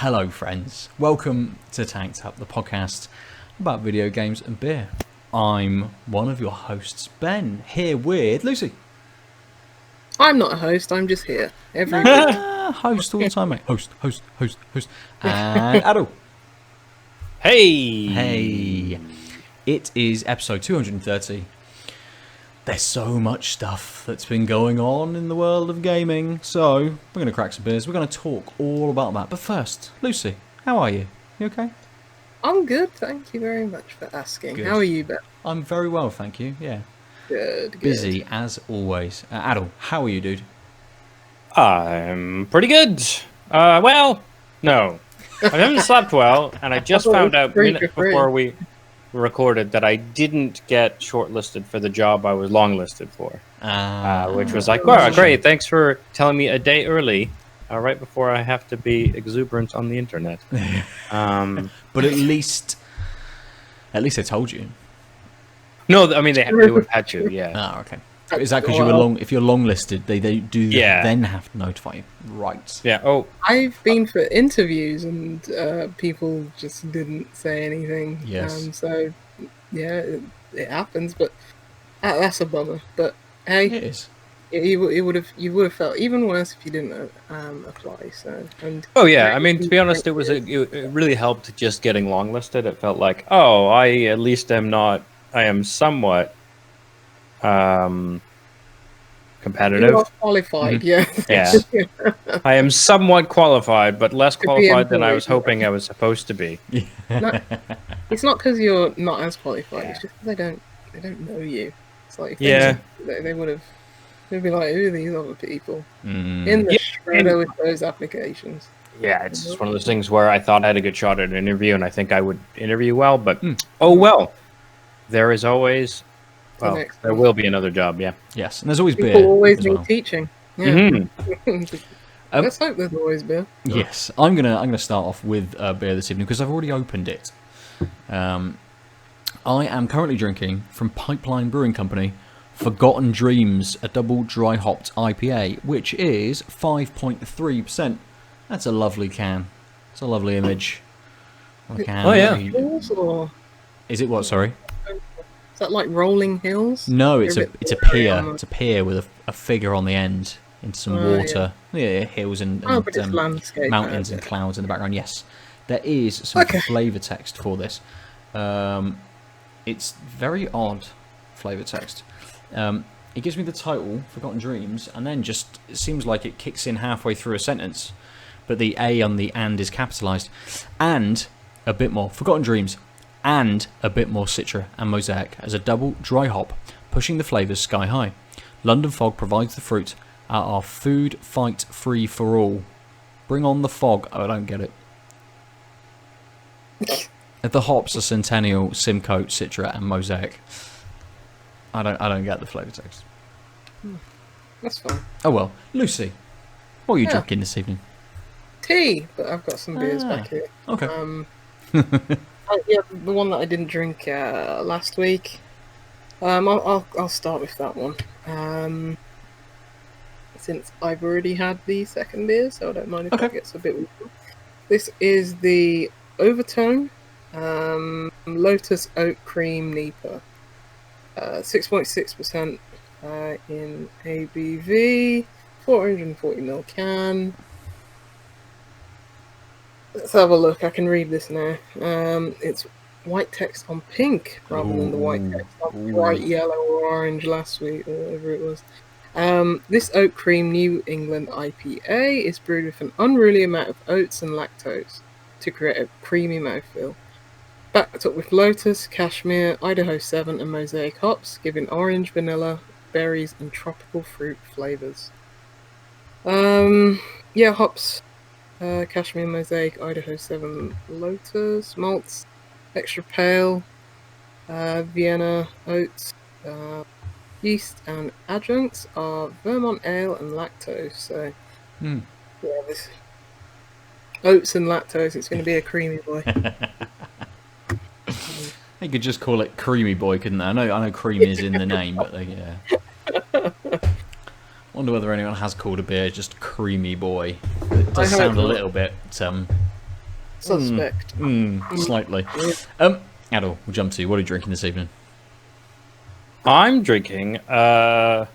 Hello friends, welcome to Tanked Up, the podcast about video games and beer. I'm one of your hosts, Ben, here with Lucy. I'm not a host, I'm just here every week. Host all the time, mate. Host. And Aadil. Hey. It is episode 230. There's so much stuff that's been going on in the world of gaming, so we're going to crack some beers. We're going to talk all about that. But first, Lucy, how are you? You okay? I'm good, thank you very much for asking. Good. How are you, Ben? I'm very well, thank you. Yeah. Good. Busy as always. Aadil, how are you, dude? I'm pretty good. Well, no. I haven't slept well, and I just found out minutes before we recorded that I didn't get shortlisted for the job I was longlisted for. Which was like, wow, great, thanks for telling me a day early, right before I have to be exuberant on the internet. But at least they told you. No, I mean, they would have had to, yeah. Oh, okay. Is that because you were long? If you're long listed, they do then have to notify you, right? Yeah. Oh, I've been for interviews and people just didn't say anything. Yes. So yeah, it happens, but that's a bummer. But hey, It is. you would have felt even worse if you didn't apply. So and oh yeah. I mean, to be honest, it really helped just getting longlisted. It felt like, oh, I am somewhat competitive. You're qualified, Yeah. I am somewhat qualified, but less qualified than I was hoping I was supposed to be. No, it's not because you're not as qualified. It's just because they don't know you. It's like if they would have. They'd be like, who are these other people in the shadow with those applications? Yeah, it's just one of those things where I thought I had a good shot at an interview, and I think I would interview well, but oh well. There is always. Well, there will be another job, yeah. Yes, and there's always beer. People always need well. teaching. Yeah. Let's hope there's always beer. Yes, I'm gonna start off with beer this evening because I've already opened it. I am currently drinking from Pipeline Brewing Company, Forgotten Dreams, a double dry hopped IPA, which is 5.3%. That's a lovely can. It's a lovely image. Oh yeah. Is it what? Sorry. Is that like rolling hills? No, it's a pier. It's a pier with a figure on the end into some water. Yeah, hills and landscape, mountains and clouds in the background. Yes, there is some flavour text for this. It's very odd flavour text. It gives me the title, Forgotten Dreams, and then just it seems like it kicks in halfway through a sentence, but the A on the "and" is capitalised. And a bit more, Forgotten Dreams, and a bit more Citra and Mosaic as a double dry hop, pushing the flavours sky high. London fog provides the fruit at our food fight free for all. Bring on the fog. Oh, I don't get it. The hops are Centennial, Simcoe, Citra and Mosaic. I don't get the flavour text. That's fine. Oh well. Lucy, what are you drinking this evening? Tea, but I've got some beers back here. Okay. Yeah, the one that I didn't drink last week. I'll start with that one. Since I've already had the second beer, so I don't mind if that gets a bit weird. This is the Overtone Lotus Oat Cream NEIPA. 6.6% in ABV, 440ml can. Let's have a look. I can read this now. It's white text on pink rather than the white text on bright yellow or orange last week, or whatever it was. This Oat Cream New England IPA is brewed with an unruly amount of oats and lactose to create a creamy mouthfeel. Backed up with Lotus, Cashmere, Idaho 7 and Mosaic hops, giving orange, vanilla, berries and tropical fruit flavours. Hops. Cashmere, Mosaic, Idaho 7, Lotus, malts, extra pale, Vienna oats, yeast and adjuncts are Vermont ale and lactose. So, this oats and lactose, it's going to be a creamy boy. They could just call it Creamy Boy, couldn't they? I know cream is in the name, but wonder whether anyone has called a beer just Creamy Boy. It does sound a little bit Suspect. Slightly. Aadil, we'll jump to you. What are you drinking this evening? I'm drinking the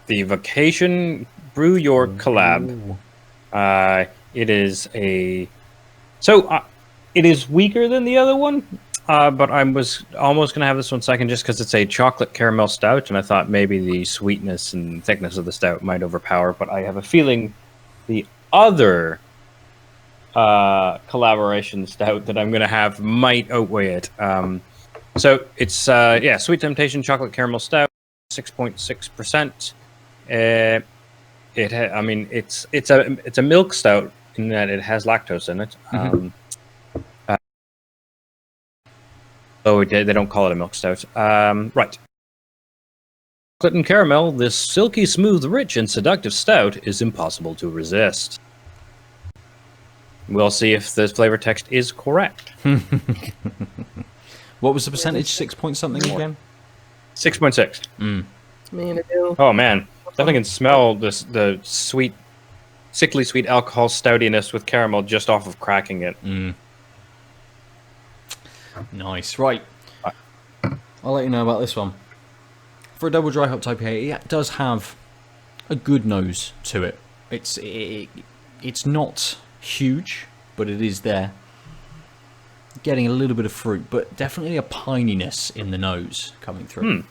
Vocation Brew York collab. It is it is weaker than the other one, but I was almost going to have this one second just because it's a chocolate caramel stout, and I thought maybe the sweetness and thickness of the stout might overpower, but I have a feeling the other collaboration stout that I'm going to have might outweigh it. So it's Sweet Temptation Chocolate Caramel Stout, 6.6%. It's a milk stout in that it has lactose in it. They don't call it a milk stout. Right. Chocolate and caramel, this silky smooth, rich, and seductive stout is impossible to resist. We'll see if the flavor text is correct. What was the percentage? 6 point something again? 6.6. Me and Aadil. Oh man, definitely can smell the sweet, sickly sweet alcohol stoutiness with caramel just off of cracking it. Nice. Right. I'll let you know about this one. For a double dry hop IPA, it does have a good nose to it. It's not huge, but it is there. Getting a little bit of fruit, but definitely a pininess in the nose coming through,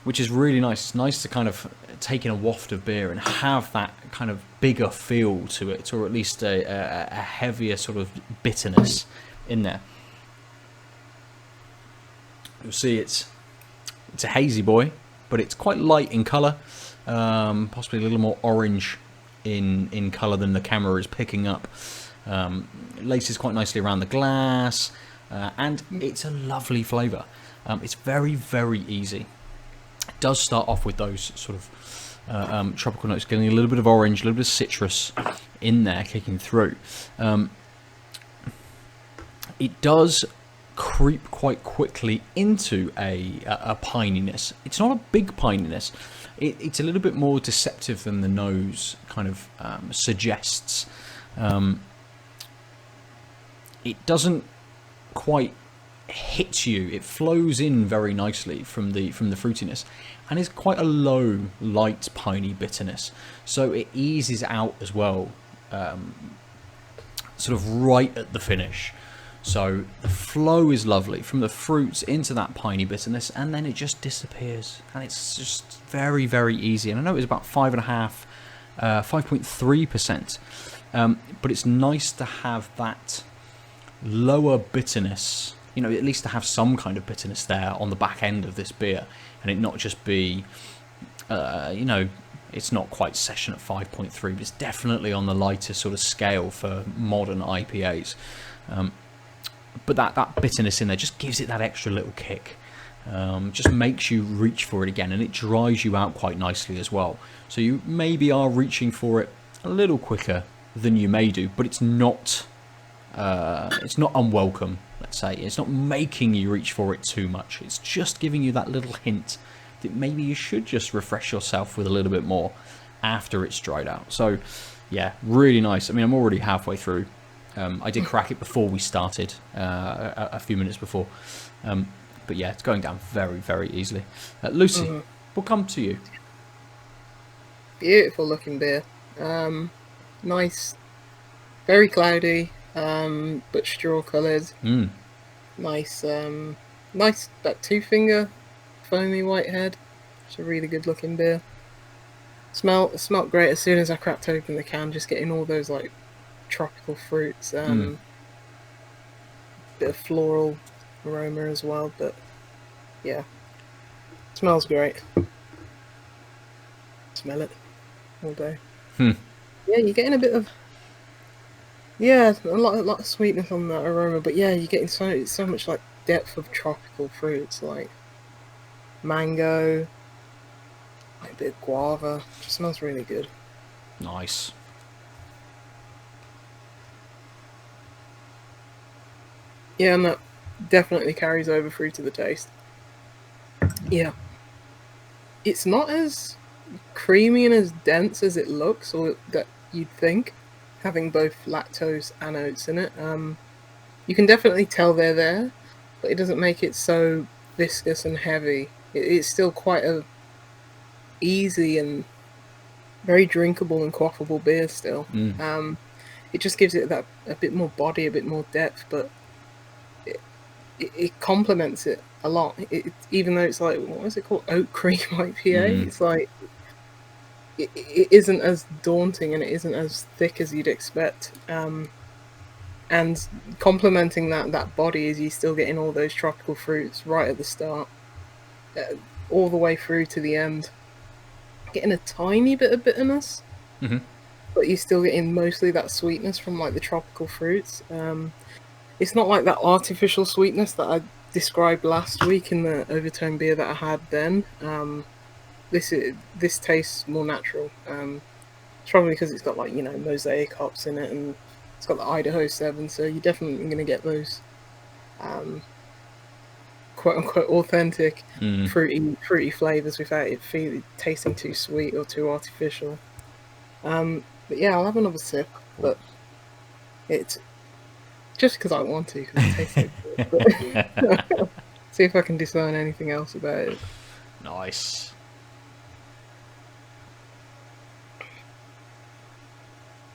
which is really nice. It's nice to kind of take in a waft of beer and have that kind of bigger feel to it, or at least a heavier sort of bitterness in there. You'll see it's a hazy boy, but it's quite light in colour, possibly a little more orange in colour than the camera is picking up. Laces quite nicely around the glass, and it's a lovely flavour. It's very, very easy. It does start off with those sort of tropical notes, getting a little bit of orange, a little bit of citrus in there kicking through. It does creep quite quickly into a pininess. It's not a big pininess. It's a little bit more deceptive than the nose kind of suggests. It doesn't quite hit you. It flows in very nicely from the fruitiness, and is quite a low, light, piney bitterness. So it eases out as well, sort of right at the finish. So the flow is lovely from the fruits into that piney bitterness, and then it just disappears, and it's just very, very easy. And I know it was about 5.3%, but it's nice to have that lower bitterness, at least to have some kind of bitterness there on the back end of this beer, and it not just be, it's not quite session at 5.3, but it's definitely on the lighter sort of scale for modern IPAs. But that bitterness in there just gives it that extra little kick. Just makes you reach for it again, and it dries you out quite nicely as well. So you maybe are reaching for it a little quicker than you may do, but it's not unwelcome, let's say. It's not making you reach for it too much. It's just giving you that little hint that maybe you should just refresh yourself with a little bit more after it's dried out. So yeah, really nice. I mean, I'm already halfway through. I did crack it before we started, a few minutes before. But yeah, it's going down very, very easily. Lucy, we'll come to you. Beautiful looking beer. Nice, very cloudy, but straw coloured. Nice, nice, that 2-finger foamy white head. It's a really good looking beer. Smelled great as soon as I cracked open the can, just getting all those like tropical fruits, bit of floral aroma as well, but yeah, smells great. Smell it all day. Yeah, you're getting a bit of a lot of sweetness on that aroma, but yeah, you're getting so much like depth of tropical fruits like mango, like a bit of guava. It just smells really good. Nice. Yeah, and that definitely carries over through to the taste. Yeah. It's not as creamy and as dense as it looks, or that you'd think. having both lactose and oats in it. You can definitely tell they're there, but it doesn't make it so viscous and heavy. It's still quite a easy and very drinkable and quaffable beer still. It just gives it that a bit more body, a bit more depth, but it complements it a lot. Even though it's like, what is it called? Oat cream IPA. It's like it isn't as daunting and it isn't as thick as you'd expect. And complementing that body is you still getting all those tropical fruits right at the start, all the way through to the end. Getting a tiny bit of bitterness, but you're still getting mostly that sweetness from like the tropical fruits. It's not like that artificial sweetness that I described last week in the Overtone beer that I had then. This tastes more natural. It's probably because it's got like, you know, mosaic hops in it, and it's got the Idaho 7, so you're definitely going to get those quote-unquote authentic fruity flavors without it tasting too sweet or too artificial. But yeah, I'll have another sip, but it's just because I want to, because it tastes so good. See if I can discern anything else about it. Nice.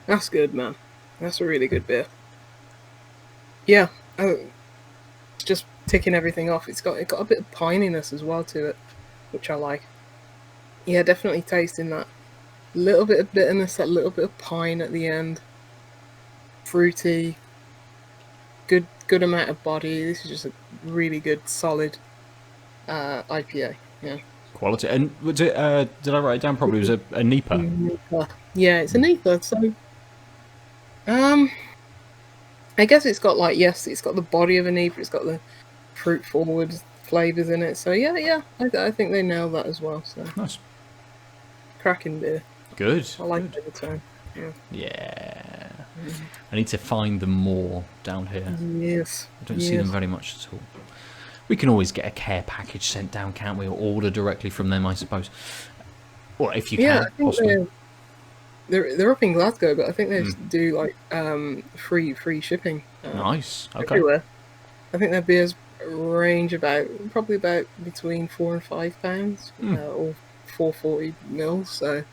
That's good, man. That's a really good beer. Yeah, just ticking everything off. It got a bit of pininess as well to it, which I like. Yeah, definitely tasting that little bit of bitterness, that little bit of pine at the end. Fruity. Good amount of body. This is just a really good, solid IPA. Yeah. Quality. And was it? Did I write it down properly? It was a NEIPA. Yeah, it's a NEIPA. So, I guess it's got like, yes, it's got the body of a NEIPA. It's got the fruit forward flavors in it. So yeah, I think they nailed that as well. So nice. Cracking beer. Good. I like it every time. Yeah. I need to find them more down here. Yes. I don't see them very much at all. We can always get a care package sent down, can't we? Or order directly from them, I suppose. Or if you can, I think possibly. They're up in Glasgow, but I think they do like free shipping. Nice. Okay. Everywhere. I think their beers range probably about between £4 and £5, or 440 mils. So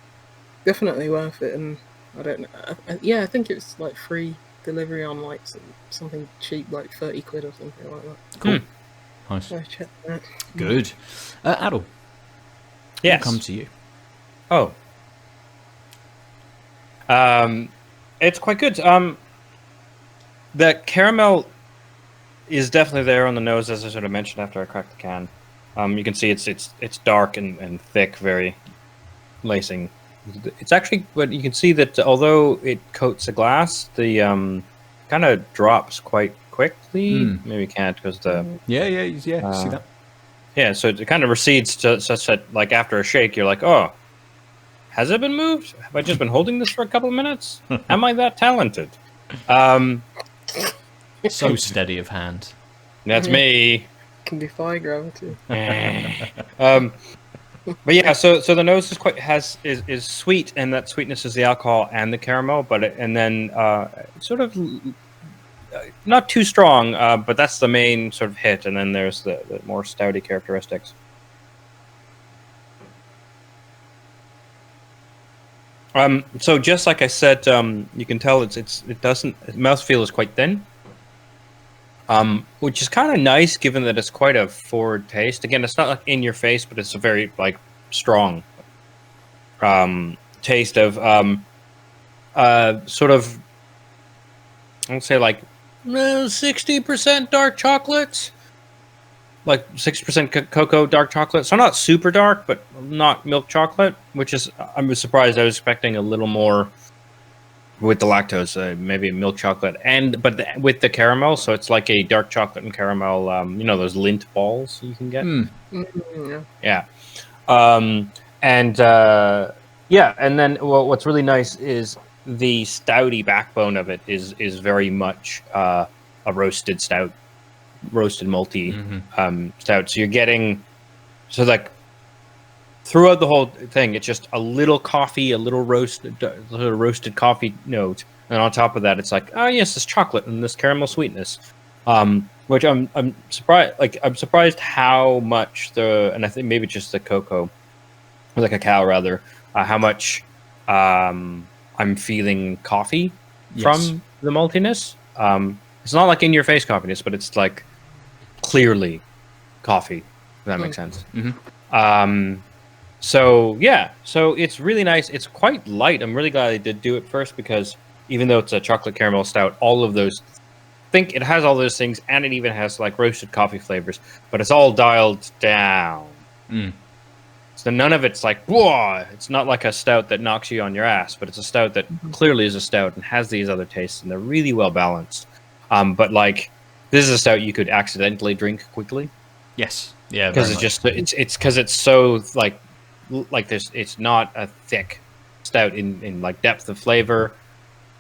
definitely worth it. And I don't know. I think it's like free delivery on like something cheap, like 30 quid or something like that. Cool. Nice. So check that. Good. Aadil. Yes. We'll come to you. Oh. It's quite good. The caramel is definitely there on the nose, as I sort of mentioned after I cracked the can. You can see it's dark and thick, very lacing. It's actually, but you can see that although it coats the glass, the kind of drops quite quickly. Maybe you can't because the yeah. See that? Yeah, so it kind of recedes to such that, like after a shake, you're like, oh. Has it been moved? Have I just been holding this for a couple of minutes? Am I that talented? So steady of hand. That's me. Can defy gravity. But yeah, so the nose is sweet, and that sweetness is the alcohol and the caramel, and then sort of not too strong, but that's the main sort of hit, and then there's the more stouty characteristics. So just like I said, you can tell mouthfeel is quite thin, which is kind of nice given that it's quite a forward taste. Again, it's not like in your face, but it's a very like strong taste of sort of, I would say like 60% dark chocolate. Like 6% cocoa dark chocolate, so not super dark, but not milk chocolate. Which is, I was surprised. I was expecting a little more with the lactose, maybe milk chocolate, with the caramel. So it's like a dark chocolate and caramel. Those Lindt balls you can get. Yeah, and then what's really nice is the stouty backbone of it is very much a roasted stout. Roasted malty stout, so you're getting like throughout the whole thing, it's just a little coffee, a little roasted coffee note, and on top of that, it's like, oh yes, this chocolate and this caramel sweetness, which I'm surprised. Like I'm surprised how much and I think maybe just the cocoa, or the cacao rather, how much I'm feeling coffee from the maltiness. It's not like in your face coffeeness, but it's like clearly coffee. If that makes sense. Mm-hmm. So it's really nice. It's quite light. I'm really glad I did do it first because even though it's a chocolate caramel stout, all of those, it has all those things, and it even has like roasted coffee flavors, but it's all dialed down. So none of it's like, whoa! It's not like a stout that knocks you on your ass, but it's a stout that clearly is a stout and has these other tastes, and they're really well balanced. But like, this is a stout you could accidentally drink quickly. Yes. Yeah. Because it's because it's so like there's, it's not a thick stout in like depth of flavor.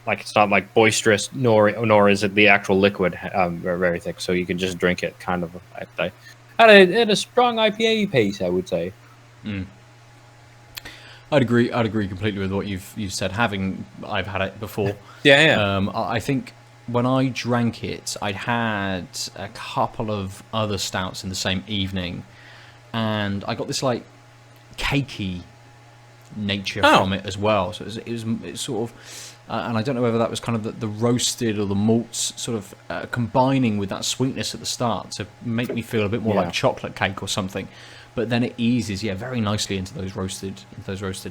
Like it's not like boisterous, nor is it the actual liquid very thick. So you can just drink it kind of at a strong IPA pace, I would say. I'd agree completely with what you've said. I've had it before. Yeah. I think when I drank it, I'd had a couple of other stouts in the same evening, and I got this like cakey nature from it as well. So it's sort of, and I don't know whether that was kind of the roasted or the malts sort of combining with that sweetness at the start to make me feel a bit more like chocolate cake or something. But then it eases, very nicely into those roasted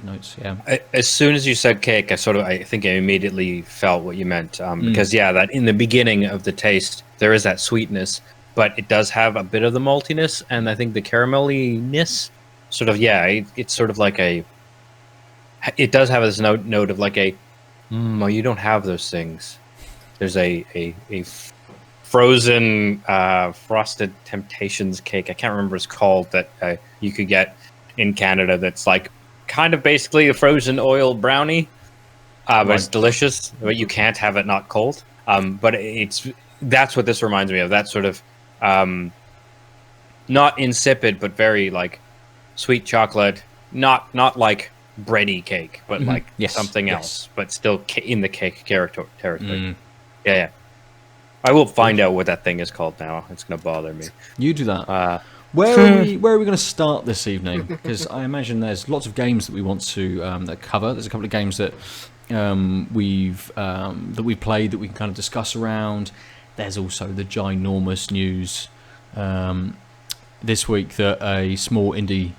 notes. Yeah. As soon as you said cake, I think I immediately felt what you meant. Because that in the beginning of the taste, there is that sweetness, but it does have a bit of the maltiness, and I think the caramelliness, sort of, it's sort of like it does have this note of like well, you don't have those things. There's a frozen frosted temptations cake, I can't remember what it's called, that you could get in Canada, that's like kind of basically a frozen oil brownie, but it's delicious, but you can't have it not cold. But that's what this reminds me of, that sort of not insipid but very like sweet chocolate, not like bready cake, but like something else, but still in the cake territory. Yeah. I will find out what that thing is called now. It's going to bother me. You do that. Where are we going to start this evening? Because I imagine there's lots of games that we want to cover. There's a couple of games that we've played that we can kind of discuss around. There's also the ginormous news this week that a small indie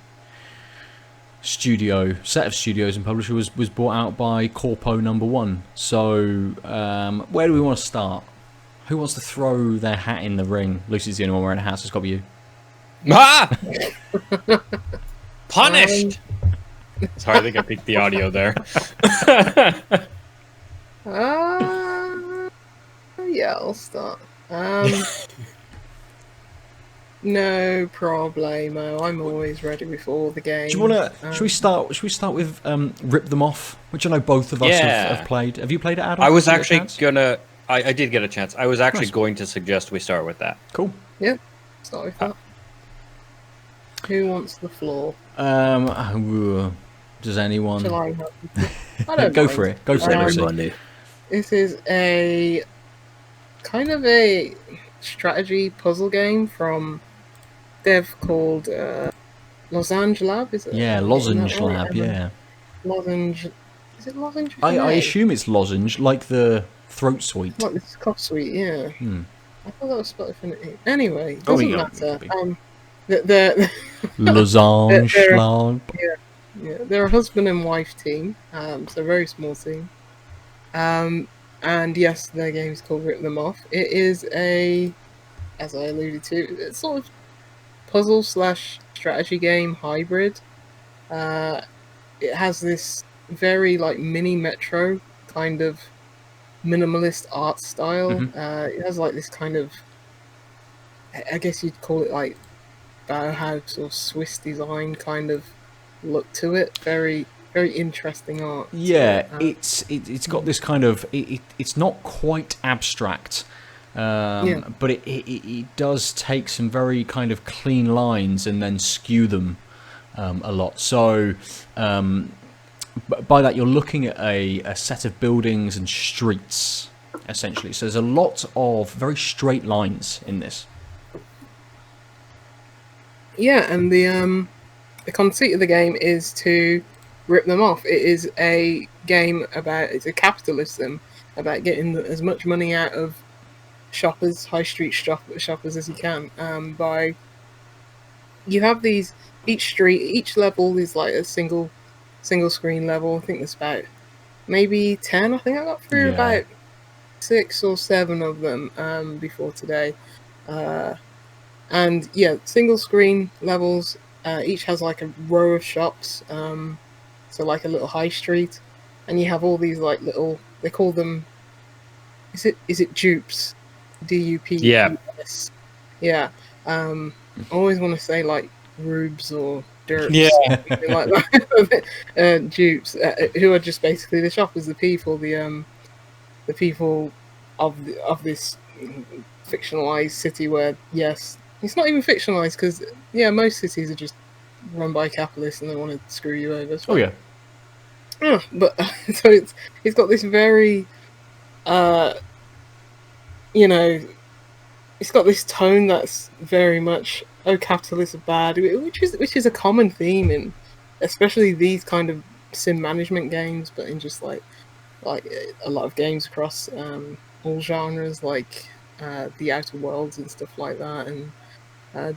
set of studios and publisher was bought out by Corpo Number One. So where do we want to start? Who wants to throw their hat in the ring? Lucy's the only one wearing a hat, so it's got to be you. Ah! Punished! Sorry, I think I picked the audio there. Yeah, I'll start. No problemo. I'm always ready before the game. Do you want to? Should we start with Rip Them Off, which I know both of us have played. Have you played it, Aadil? I was actually gonna. I did get a chance. I was actually going to suggest we start with that. Cool. Yeah, start with that. Who wants the floor? Does anyone? Shall I don't Go mind. for it. Go for it, everybody. This is a kind of a strategy puzzle game from dev called Lozange Lab. Is it? Yeah, Lozange Lab. Yeah. Lozange. Is it Lozange? I assume it's lozenge, like the throat sweet. Like this cough sweet, yeah. I thought that was spelled with an E. Anyway, doesn't matter. They're Lozange Lab. Yeah, they're a husband and wife team. So a very small team. And yes, their game is called Rip Them Off. It is as I alluded to, it's sort of puzzle / strategy game hybrid. It has this very like mini Metro kind of minimalist art style. It has like this kind of, I guess you'd call it like Bauhaus or Swiss design kind of look to it. Very, very interesting art. Yeah, it's got this kind of it's not quite abstract, but it does take some very kind of clean lines and then skew them a lot. So by that, you're looking at a set of buildings and streets, essentially. So there's a lot of very straight lines in this. Yeah, and the conceit of the game is to rip them off. It is a game it's a capitalism about getting as much money out of shoppers, high street shoppers as you can. You have each level is like a single screen level. I think there's about maybe 10. I think I got through about 6 or 7 of them before today. And yeah, single screen levels. Each has like a row of shops, so like a little high street, and you have all these like little. They call them. Is it dupes? DUPS. Yeah. I always want to say like rubes or derps, something like that. Dupes, who are just basically the shoppers, the people of this fictionalized city where it's not even fictionalized because most cities are just run by capitalists and they want to screw you over. So. Oh yeah. But so it's got this very it's got this tone that's very much capitalists are bad, which is a common theme in especially these kind of sim management games, but in just like a lot of games across all genres, like the Outer Worlds and stuff like that, and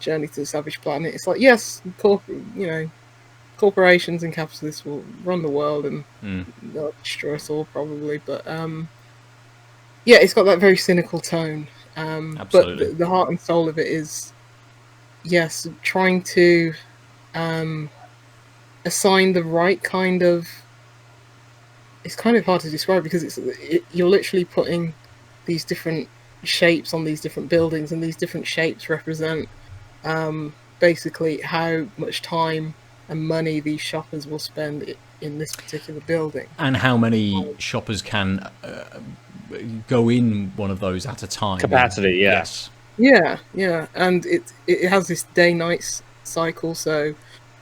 Journey to the Savage Planet. It's like, yes, corporations and capitalists will run the world and they'll destroy us all probably, but it's got that very cynical tone. Absolutely. But the heart and soul of it is, trying to assign the right kind of. It's kind of hard to describe because you're literally putting these different shapes on these different buildings, and these different shapes represent basically how much time and money these shoppers will spend in this particular building, and how many shoppers can go in one of those at a time. Capacity, yes. Yeah, and it has this day-night cycle. So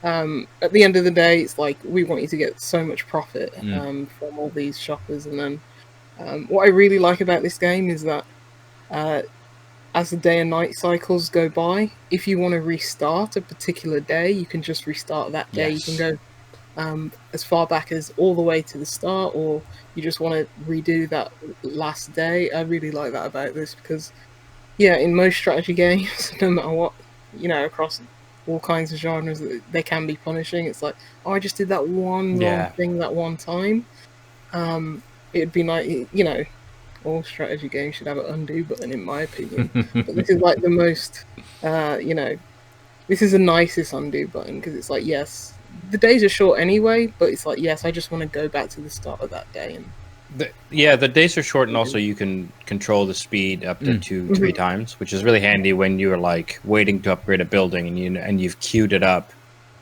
at the end of the day, it's like we want you to get so much profit from all these shoppers, and then what I really like about this game is that as the day and night cycles go by, if you want to restart a particular day, you can just restart that day. Yes. You can go as far back as all the way to the start, or you just want to redo that last day. I really like that about this because, in most strategy games, no matter what, across all kinds of genres, they can be punishing. It's like, oh, I just did that one wrong thing that one time. It'd be like, all strategy games should have an undo button, in my opinion. But this is like the most, this is the nicest undo button because it's like, yes, the days are short anyway, but it's like, yes, I just want to go back to the start of that day. And the days are short, and also you can control the speed up to 2-3 times, which is really handy when you're like waiting to upgrade a building and you've queued it up.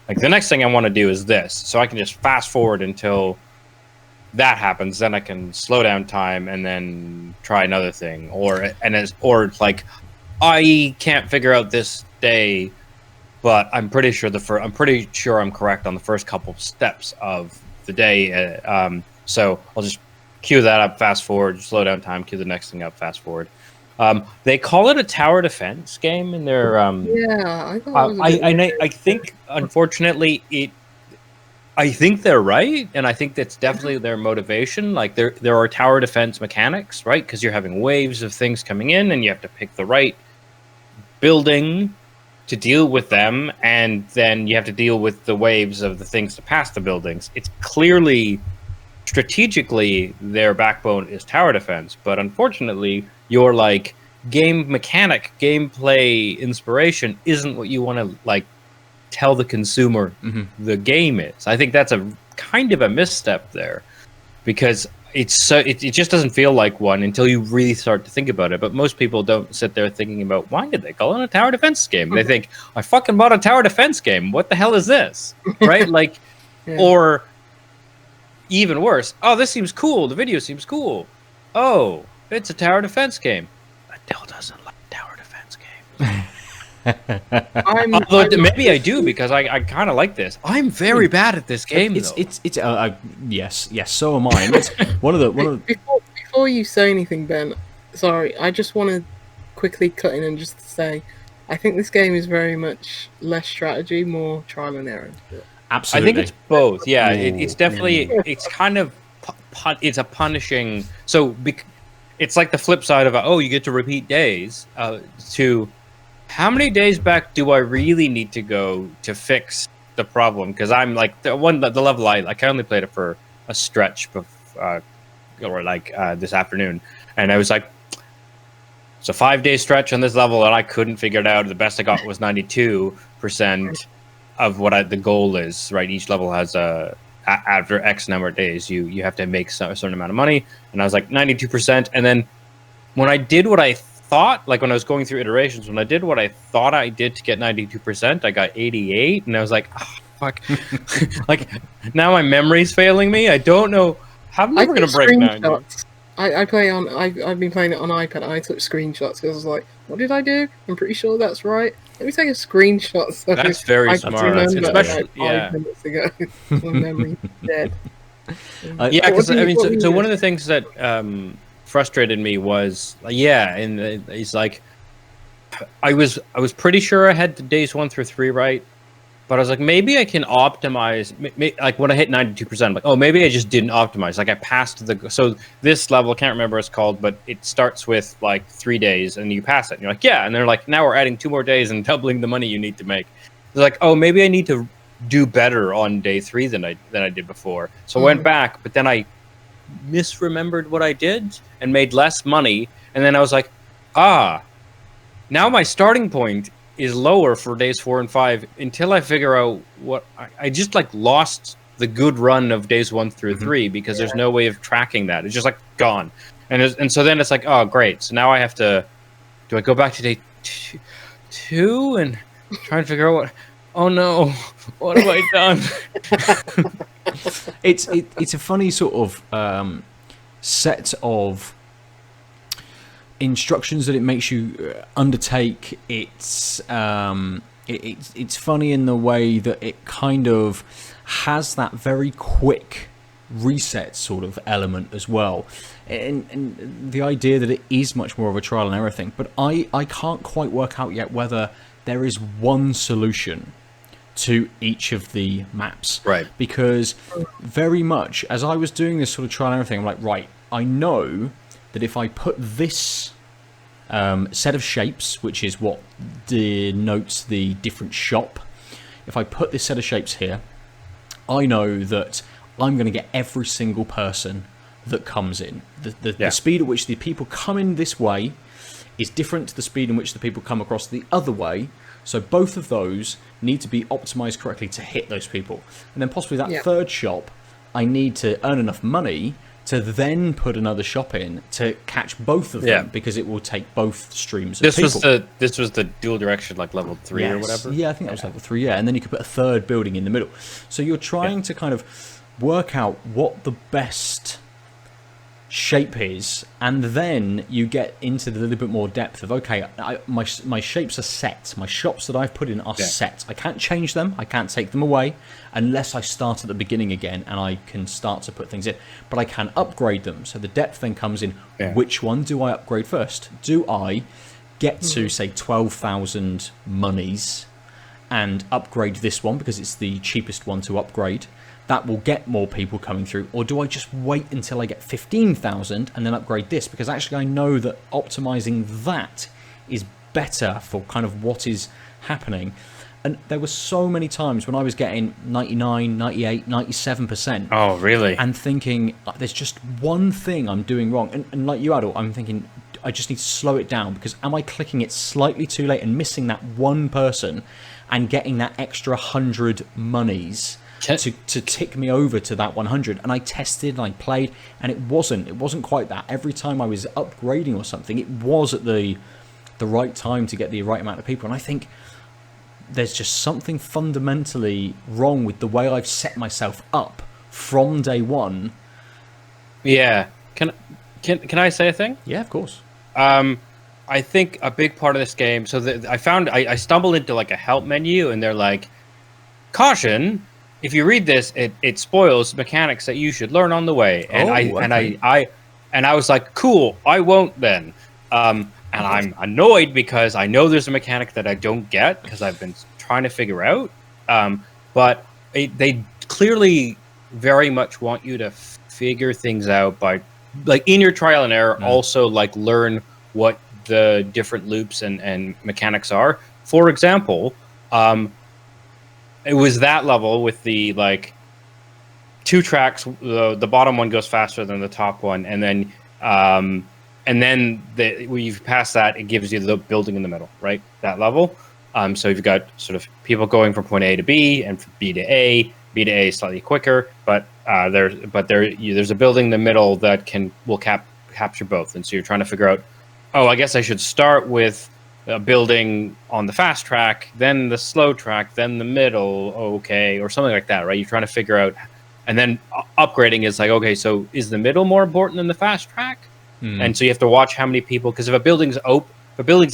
Like the next thing I want to do is this, so I can just fast forward until that happens. Then I can slow down time and then try another thing, or like I can't figure out this day, but I'm pretty sure I'm correct on the first couple steps of the day. So I'll just queue that up, fast forward, slow down time, queue the next thing up, fast forward. They call it a tower defense game in their I thought it was I think unfortunately I think they're right, and I think that's definitely their motivation. Like there are tower defense mechanics, right? Because you're having waves of things coming in, and you have to pick the right building to deal with them, and then you have to deal with the waves of the things to pass the buildings. It's clearly strategically their backbone is tower defense, but unfortunately your like game mechanic, gameplay inspiration isn't what you want to like tell the consumer the game is. I think that's a kind of a misstep there, because it just doesn't feel like one until you really start to think about it. But most people don't sit there thinking about, why did they call it a tower defense game? They think, I fucking bought a tower defense game. What the hell is this? Right? Like, or even worse, oh, this seems cool. The video seems cool. Oh, it's a tower defense game. Adele doesn't like tower defense games. Although maybe I do because I kind of like this. I'm very bad at this game. Yes, so am I. And that's one of the. Before you say anything, Ben, sorry, I just want to quickly cut in and just say, I think this game is very much less strategy, more trial and error. Absolutely, I think it's both. Yeah, it's definitely it's kind of it's a punishing. So it's like the flip side of you get to repeat days. To how many days back do I really need to go to fix the problem? Because I'm like the level I only played it for a stretch before, or this afternoon, and I was like, it's a 5-day stretch on this level, and I couldn't figure it out. The best I got was 92% of what the goal is. Right, each level has after X number of days, you have to make a certain amount of money, and I was like 92%. And then when I did what I thought, like when I was going through iterations, when I did what I thought I did to get 92%, I got 88, and I was like, oh, fuck. Like now my memory's failing me. I don't know. I'm never gonna break 90. I've been playing it on iPad, and I took screenshots because I was like, what did I do? I'm pretty sure that's right. Let me take a screenshot. So that's very smart. Especially, 5 minutes ago. My memory's dead. Yeah, because I mean, so one of the things that frustrated me was, and it's like, I was pretty sure I had the days 1 through 3 right. But I was like, maybe I can optimize. Like when I hit 92%, I'm like, oh, maybe I just didn't optimize. Like I passed so this level, can't remember what it's called, but it starts with like 3 days, and you pass it. And you're like, yeah. And they're like, now we're adding 2 more days and doubling the money you need to make. They're like, oh, maybe I need to do better on day 3 than I did before. So I went back, but then I misremembered what I did and made less money. And then I was like, now my starting point is lower for days 4 and 5 until I figure out what I just like lost the good run of days 1 through 3 because there's no way of tracking that. It's just like gone. And so then it's like, oh, great. So now I have to, do I go back to day 2 and try and figure out what, oh no, what have I done? It's a funny sort of set of instructions that it makes you undertake. It's funny in the way that it kind of has that very quick reset sort of element as well, and the idea that it is much more of a trial and error thing. But I can't quite work out yet whether there is one solution to each of the maps, right? Because very much as I was doing this sort of trial and error thing, I'm like, right, I know that if I put this set of shapes, which is what denotes the different shop, if I put this set of shapes here, I know that I'm going to get every single person that comes in. The speed at which the people come in this way is different to the speed in which the people come across the other way. So both of those need to be optimized correctly to hit those people. And then possibly that third shop, I need to earn enough money to then put another shop in to catch both of them, because it will take both streams of people. This was the dual direction, like level 3 or whatever? Yeah, I think that was level 3, and then you could put a third building in the middle. So you're trying to kind of work out what the best shape is, and then you get into the little bit more depth of, okay, my shapes are set, my shops that I've put in are set. I can't change them, I can't take them away unless I start at the beginning again and I can start to put things in, but I can upgrade them. So the depth then comes in, which one do I upgrade first? Do I get to say 12,000 monies and upgrade this one because it's the cheapest one to upgrade? That will get more people coming through. Or do I just wait until I get 15,000 and then upgrade this? Because actually I know that optimizing that is better for kind of what is happening. And there were so many times when I was getting 99, 98, 97%. Oh, really? And thinking, there's just one thing I'm doing wrong. And like you, Aadil, I'm thinking, I just need to slow it down, because am I clicking it slightly too late and missing that one person and getting that extra 100 monies to tick me over to that 100? And I tested and I played, and it wasn't quite that. Every time I was upgrading or something, it was at the right time to get the right amount of people. And I think there's just something fundamentally wrong with the way I've set myself up from day one. Yeah. Can I say a thing? Yeah, of course. I think a big part of this game. So I stumbled into like a help menu, and they're like, "Caution! If you read this, it spoils mechanics that you should learn on the way." And I was like, "Cool, I won't then." And I'm annoyed because I know there's a mechanic that I don't get because I've been trying to figure out. But they clearly very much want you to figure things out by, like, in your trial and error. Also, like, learn what the different loops and mechanics are. For example, it was that level with the like 2 tracks. The bottom one goes faster than the top one, and then when you've passed that, it gives you the building in the middle, right? That level. So you've got sort of people going from point A to B and from B to A. B to A is slightly quicker, but there's a building in the middle that will capture both, and so you're trying to figure out, oh, I guess I should start with a building on the fast track, then the slow track, then the middle, okay, or something like that, right? You're trying to figure out, and then upgrading is like, okay, so is the middle more important than the fast track? And so you have to watch how many people, because if a building's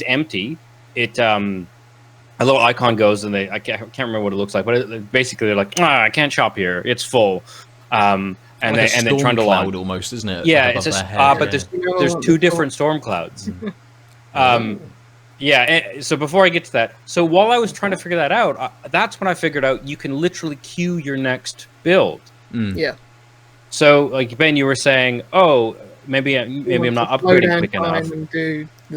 empty, it a little icon goes, and I can't remember what it looks like, but basically they're like, I can't shop here, it's full. And like they're trying to cloud almost, isn't it? Yeah, like it's just but there's 2 different storm clouds. Yeah. So before I get to that, so while I was trying to figure that out, that's when I figured out you can literally queue your next build. Yeah. So, like Ben, you were saying, oh, maybe I'm not upgrading quick enough.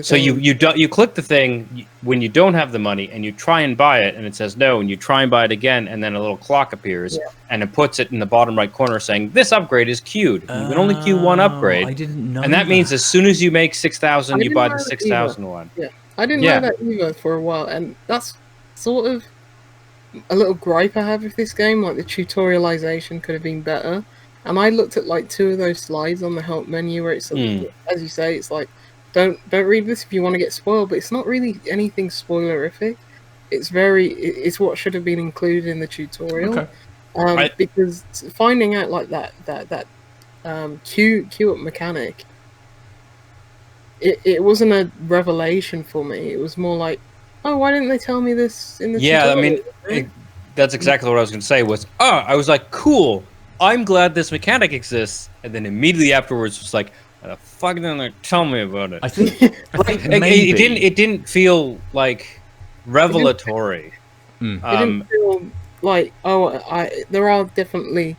So you click the thing when you don't have the money, and you try and buy it, and it says no, and you try and buy it again, and then a little clock appears, and it puts it in the bottom right corner saying this upgrade is queued. You can only queue one upgrade. I didn't know. And that means as soon as you make 6,000, you buy the 6,000 one. Yeah, I didn't know that either for a while, and that's sort of a little gripe I have with this game. Like, the tutorialization could have been better. And I looked at like 2 of those slides on the help menu where it's, as you say, it's like, don't read this if you want to get spoiled, but it's not really anything spoilerific. It's what should have been included in the tutorial. Okay. Because finding out like that queue up mechanic, it wasn't a revelation for me. It was more like, oh, why didn't they tell me this in the tutorial? I mean, that's exactly what I was going to say. I was like, cool, I'm glad this mechanic exists, and then immediately afterwards was like, why the fuck didn't they tell me about it? I think maybe it didn't feel like revelatory. It didn't feel like, there are definitely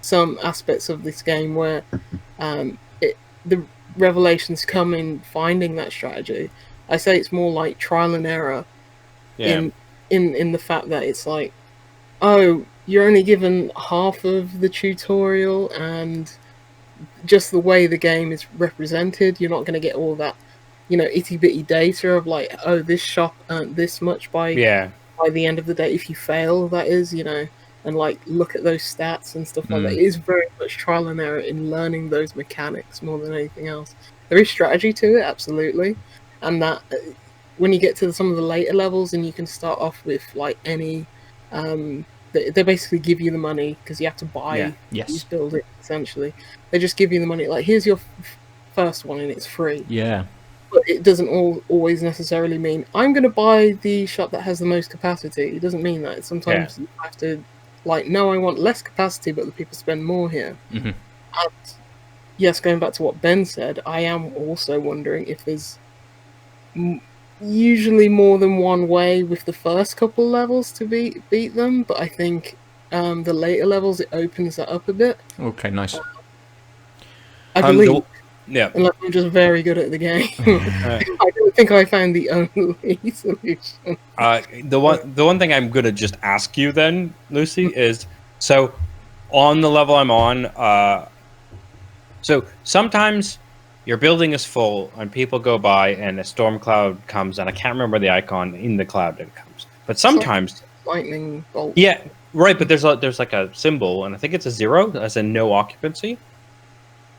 some aspects of this game where the revelations come in finding that strategy. I say it's more like trial and error in the fact that it's like, oh, you're only given half of the tutorial, and just the way the game is represented, you're not going to get all that, itty bitty data of like, oh, this shop earned this much by the end of the day. If you fail, that is, and like look at those stats and stuff like that. It is very much trial and error in learning those mechanics more than anything else. There is strategy to it, absolutely, and that when you get to some of the later levels and you can start off with like any they basically give you the money because you have to buy these buildings, essentially. They just give you the money, like, here's your first one and it's free. Yeah. But it doesn't always necessarily mean, I'm going to buy the shop that has the most capacity. It doesn't mean that. Sometimes you have to, like, no, I want less capacity, but the people spend more here. And yes, going back to what Ben said, I am also wondering if there's usually more than one way with the first couple levels to beat them, but I think the later levels, it opens that up a bit. Okay, nice. I believe. Unless I'm just very good at the game. I don't think I found the only solution. The one thing I'm gonna just ask you then, Lucy, is, so on the level I'm on, so sometimes your building is full and people go by and a storm cloud comes, and I can't remember the icon in the cloud that it comes. But sometimes lightning bolt. Yeah, right. But there's like a symbol, and I think it's a 0, as in no occupancy.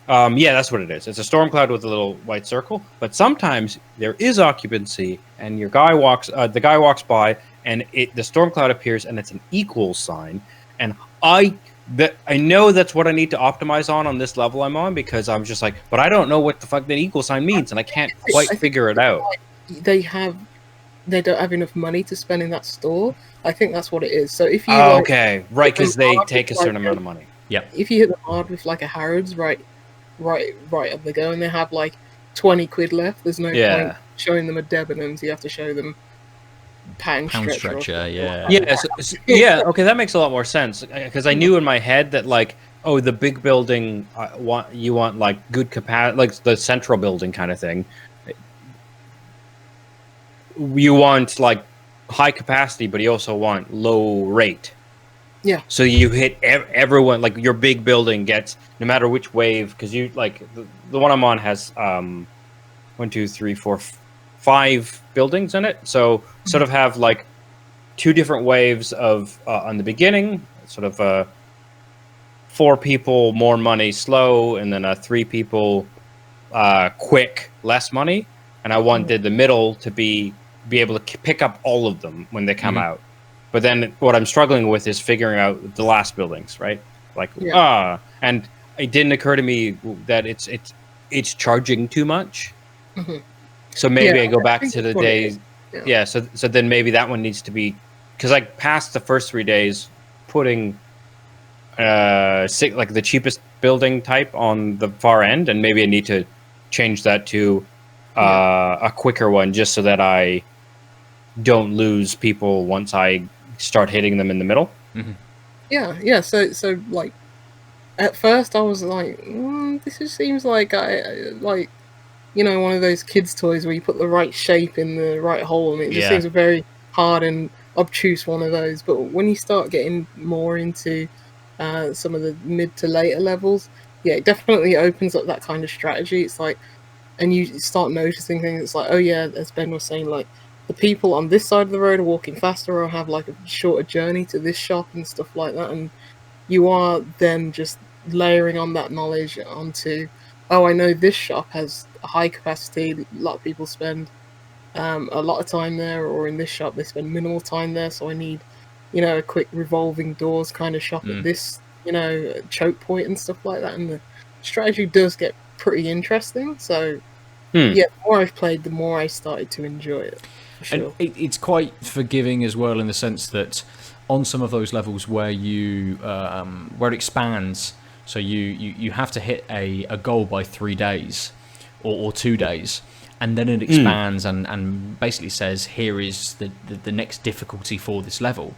Yeah, that's what it is. It's a storm cloud with a little white circle. But sometimes there is occupancy, and the guy walks by, and the storm cloud appears, and it's an equal sign. And I that I know that's what I need to optimize on this level I'm on, because I'm just like, but I don't know what the fuck that equal sign means, and I can't quite figure it out. They don't have enough money to spend in that store. I think that's what it is. So if you okay, right, because they take a certain amount of money. Yeah. If you hit them hard with like a Harrods, right up they go, and they have like 20 quid left. There's no point showing them a Debenhams. So you have to show them pound stretcher. Yeah. Okay, that makes a lot more sense, because I knew in my head that like, oh, the big building, you want like good capacity, like the central building kind of thing. You want like high capacity, but you also want low rate. Yeah. So you hit everyone, like your big building gets, no matter which wave, because you like the one I'm on has 1, 2, 3, 4, 5 buildings in it. So sort of have like 2 different waves of on the beginning, sort of 4 people more money slow, and then 3 people quick less money. And I wanted the middle to be able to pick up all of them when they come out. But then what I'm struggling with is figuring out the last buildings, right? Like, and it didn't occur to me that it's charging too much. So maybe I go back to the days. So then maybe that one needs to be, because I passed the first 3 days putting like the cheapest building type on the far end, and maybe I need to change that to a quicker one, just so that I don't lose people once I start hitting them in the middle. So like at first I was like, this just seems like one of those kids toys where you put the right shape in the right hole, and it just seems a very hard and obtuse one of those. But when you start getting more into some of the mid to later levels, it definitely opens up that kind of strategy. It's like, and you start noticing things. It's like, oh yeah, as Ben was saying, like the people on this side of the road are walking faster or have like a shorter journey to this shop and stuff like that. And you are then just layering on that knowledge onto, oh, I know this shop has a high capacity. A lot of people spend a lot of time there, or in this shop they spend minimal time there. So I need, a quick revolving doors kind of shop at this, choke point and stuff like that. And the strategy does get pretty interesting. So the more I've played, the more I started to enjoy it. Sure. And it's quite forgiving as well, in the sense that on some of those levels where you where it expands, so you have to hit a goal by 3 days or 2 days, and then it expands and basically says, here is the next difficulty for this level.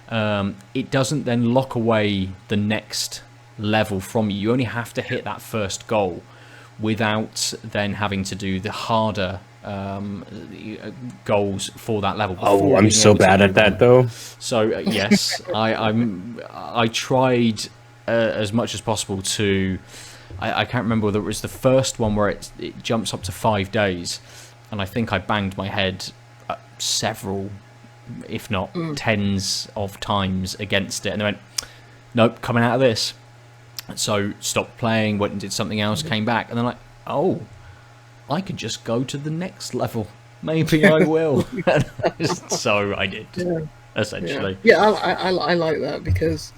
It doesn't then lock away the next level from you. You only have to hit that first goal without then having to do the harder goals for that level. Oh, I'm so bad at that though. So yes, I tried as much as possible to. I can't remember whether it was the first one where it jumps up to 5 days, and I think I banged my head several, if not tens of times against it, and they went, nope, coming out of this. So stopped playing, went and did something else, came back, and they're like, oh, I could just go to the next level. Maybe I will. So I did, essentially. I like that, because,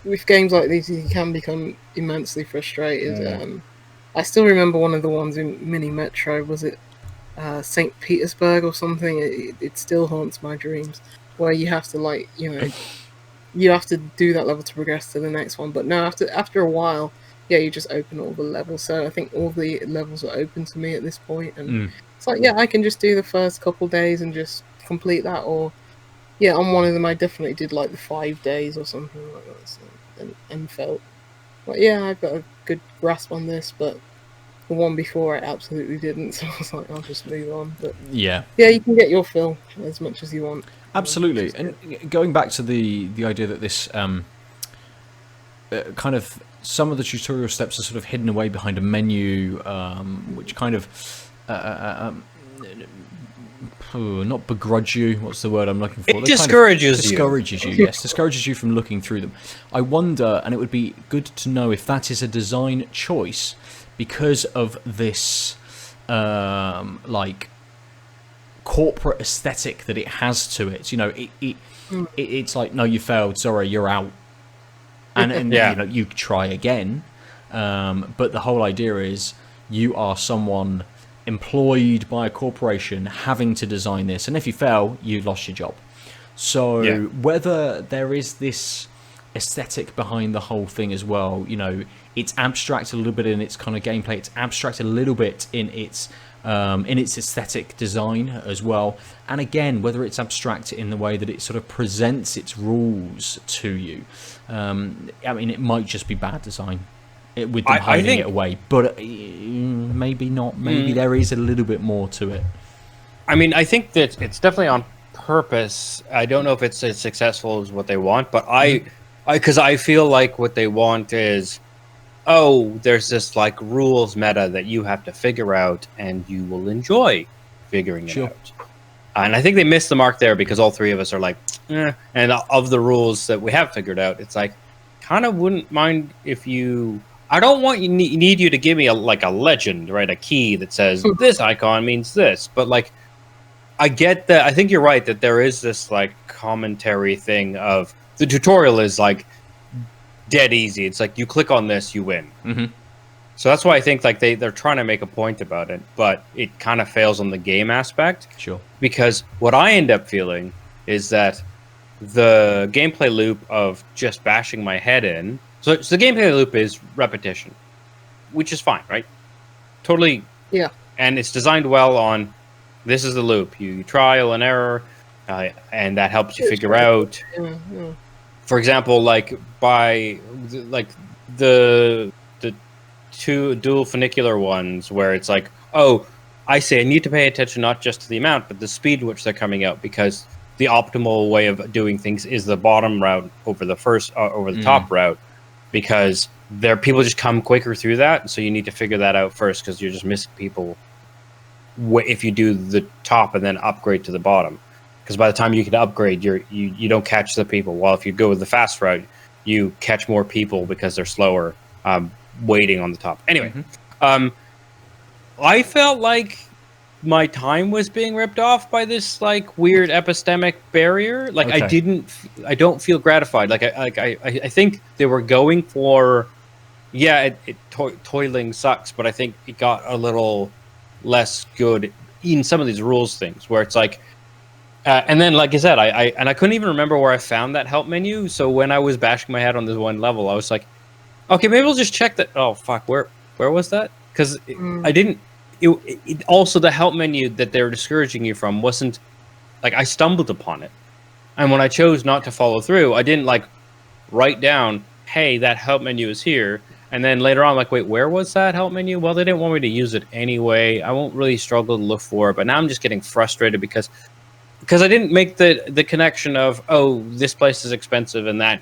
with games like these, you can become immensely frustrated. I still remember one of the ones in Mini Metro, was it St. Petersburg or something? It still haunts my dreams, where you have to, you have to do that level to progress to the next one. But no, after a while, you just open all the levels. So I think all the levels are open to me at this point, and it's like, I can just do the first couple days and just complete that. Or on one of them I definitely did like the 5 days or something like that, so, and felt like, I've got a good grasp on this. But the one before I absolutely didn't, so I was like, I'll just move on. But you can get your fill as much as you want. Absolutely. And going back to the idea that this kind of, some of the tutorial steps are sort of hidden away behind a menu, which kind of not begrudge you. What's the word I'm looking for? It discourages you. Discourages you. Yes, discourages you from looking through them. I wonder, and it would be good to know if that is a design choice because of this, corporate aesthetic that it has to it. It's like, no, you failed. Sorry, you're out. and you try again. But the whole idea is you are someone employed by a corporation having to design this, and if you fail, you lost your job. So whether there is this aesthetic behind the whole thing as well, it's abstract a little bit in its kind of gameplay, it's abstract a little bit in its aesthetic design as well, and again, whether it's abstract in the way that it sort of presents its rules to you. It might just be bad design with them hiding it away, but maybe not. Maybe there is a little bit more to it. I think that it's definitely on purpose. I don't know if it's as successful as what they want, but because I feel like what they want is, there's this like rules meta that you have to figure out, and you will enjoy figuring it out. And I think they missed the mark there, because all three of us are like, and of the rules that we have figured out, it's like, kind of wouldn't mind if you. I don't want need you to give me a legend, right? A key that says this icon means this, but like, I get that. I think you're right that there is this like commentary thing of the tutorial is like dead easy. It's like you click on this, you win. Mm-hmm. So that's why I think like they're trying to make a point about it, but it kind of fails on the game aspect. Sure. Because what I end up feeling is that the gameplay loop of just bashing my head in. So the gameplay loop is repetition, which is fine, right? Totally. Yeah. And it's designed well on, this is the loop. You trial and error, and that helps you figure out. Yeah. For example, like by like the two dual funicular ones, where it's like, I say I need to pay attention not just to the amount, but the speed in which they're coming out, because the optimal way of doing things is the bottom route over the top route, because people just come quicker through that. So you need to figure that out first, because you're just missing people if you do the top and then upgrade to the bottom. Because by the time you can upgrade, you don't catch the people. While if you go with the fast route, you catch more people because they're slower, waiting on the top. Anyway, I felt like my time was being ripped off by this like weird epistemic barrier. Like Okay. I don't feel gratified. Like I think they were going for, toiling sucks, but I think it got a little less good in some of these rules things, where it's like, and then like I said, I couldn't even remember where I found that help menu. So when I was bashing my head on this one level, I was like, okay, maybe we'll just check that. Oh fuck, where was that? Because I didn't. It also, the help menu that they're discouraging you from wasn't like, I stumbled upon it, and when I chose not to follow through, I didn't like write down, hey, that help menu is here, and then later on, like, wait, where was that help menu? Well, they didn't want me to use it anyway. I won't really struggle to look for it, but now I'm just getting frustrated because I didn't make the connection of, this place is expensive, and that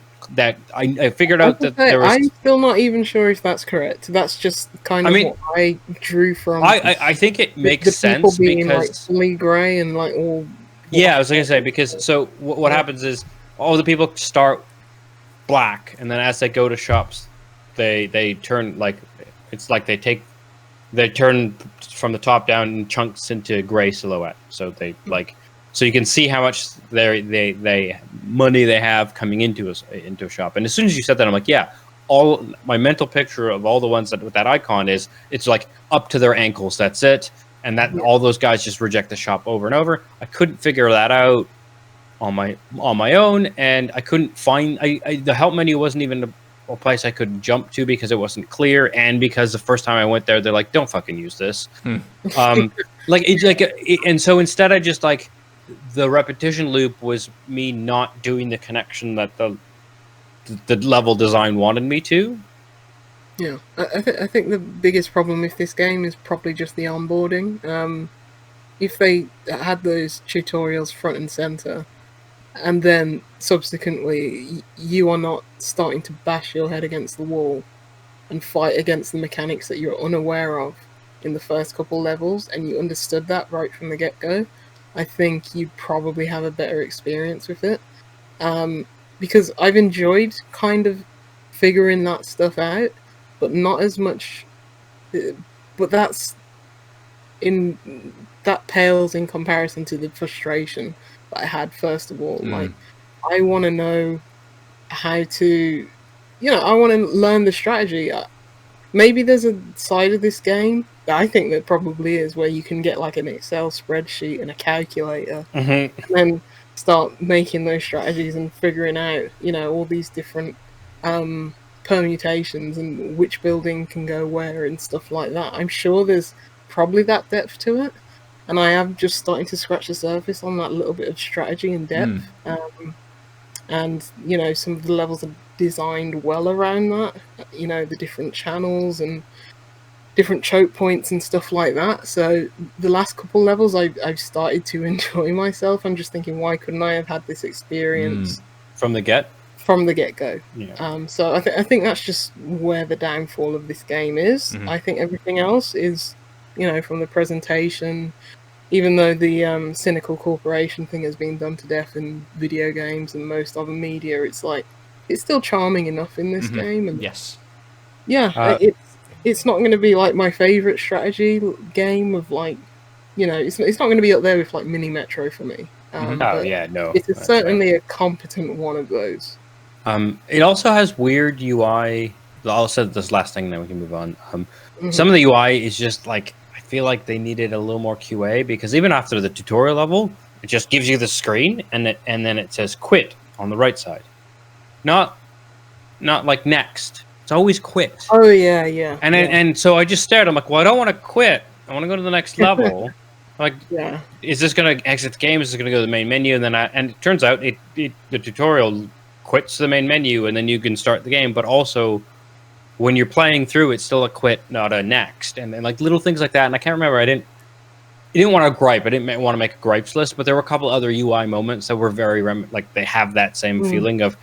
I figured out that there was. I'm still not even sure if that's correct. That's just kind of what I drew from. I think it makes the sense people being because like fully grey and like all. Yeah, I was gonna say, because so what happens is all the people start black, and then as they go to shops, they turn like, it's like they turn from the top down in chunks into grey silhouette. So they like. So you can see how much they money they have coming into a shop. And as soon as you said that, I'm like, yeah, all my mental picture of all the ones that with that icon is, it's like up to their ankles. That's it. And that all those guys just reject the shop over and over. I couldn't figure that out on my own, and I couldn't find the help menu wasn't even a place I could jump to, because it wasn't clear, and because the first time I went there, they're like, don't fucking use this. And so instead I just like, the repetition loop was me not doing the connection that the level design wanted me to. Yeah, I think the biggest problem with this game is probably just the onboarding. If they had those tutorials front and center, and then subsequently you are not starting to bash your head against the wall and fight against the mechanics that you're unaware of in the first couple levels, and you understood that right from the get-go, I think you'd probably have a better experience with it. Because I've enjoyed kind of figuring that stuff out, but not as much. But that pales in comparison to the frustration that I had first of all. Like, I want to know how to I want to learn the strategy. Maybe there's a side of this game, I think there probably is, where you can get like an Excel spreadsheet and a calculator, and then start making those strategies and figuring out, all these different permutations and which building can go where and stuff like that. I'm sure there's probably that depth to it, and I am just starting to scratch the surface on that little bit of strategy and depth. And some of the levels are designed well around that, the different channels and different choke points and stuff like that. So the last couple levels I've started to enjoy myself. I'm just thinking, why couldn't I have had this experience from the get-go? Yeah. So I think that's just where the downfall of this game is. I think everything else is, from the presentation, even though the cynical corporation thing has been done to death in video games and most other media, it's still charming enough in this game. And yes. Yeah, it's not going to be like my favorite strategy game of like, it's not going to be up there with like Mini Metro for me. It's certainly a competent one of those. It also has weird UI. I'll say this last thing, then we can move on. Some of the UI is just like, I feel like they needed a little more QA, because even after the tutorial level, it just gives you the screen and then it says quit on the right side. Not like next. It's always quit. Oh yeah. And so I just stared. I'm like, well, I don't want to quit. I want to go to the next level. Like, is this going to exit the game? Is this going to go to the main menu? And it turns out the tutorial quits the main menu, and then you can start the game. But also, when you're playing through, it's still a quit, not a next. And like little things like that. And I can't remember. I didn't want to gripe. I didn't want to make a gripes list. But there were a couple other UI moments that were very like they have that same feeling of.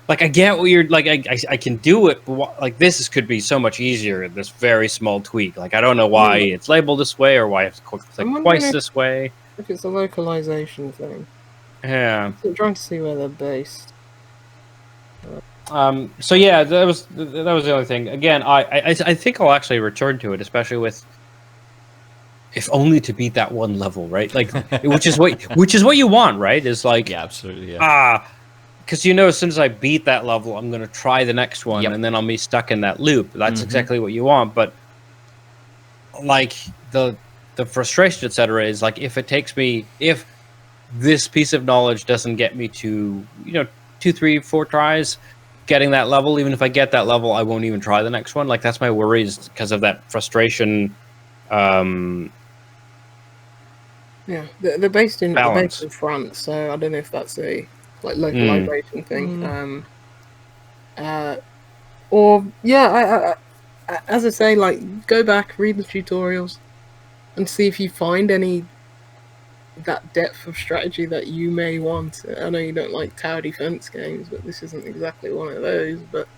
Like, I get what you're like. I can do it, but like this could be so much easier. This very small tweak. Like, I don't know why it's labeled this way, or why I have to click twice this way. If it's a localization thing. Yeah. I'm trying to see where they're based. So yeah, that was the only thing. Again, I think I'll actually return to it, especially with, if only to beat that one level, right? Like, which is what you want, right? Is like, yeah, absolutely, yeah. Because as soon as I beat that level, I'm going to try the next one, and then I'll be stuck in that loop. That's exactly what you want. But like the frustration, etc., is like, if this piece of knowledge doesn't get me to 2, 3, 4 tries getting that level, even if I get that level, I won't even try the next one. Like, that's my worries because of that frustration. Yeah, they're based in balance. France, so I don't know if that's a localization thing. Or I as I say, like, go back, read the tutorials, and see if you find any that depth of strategy that you may want. I know you don't like tower defense games, but this isn't exactly one of those. But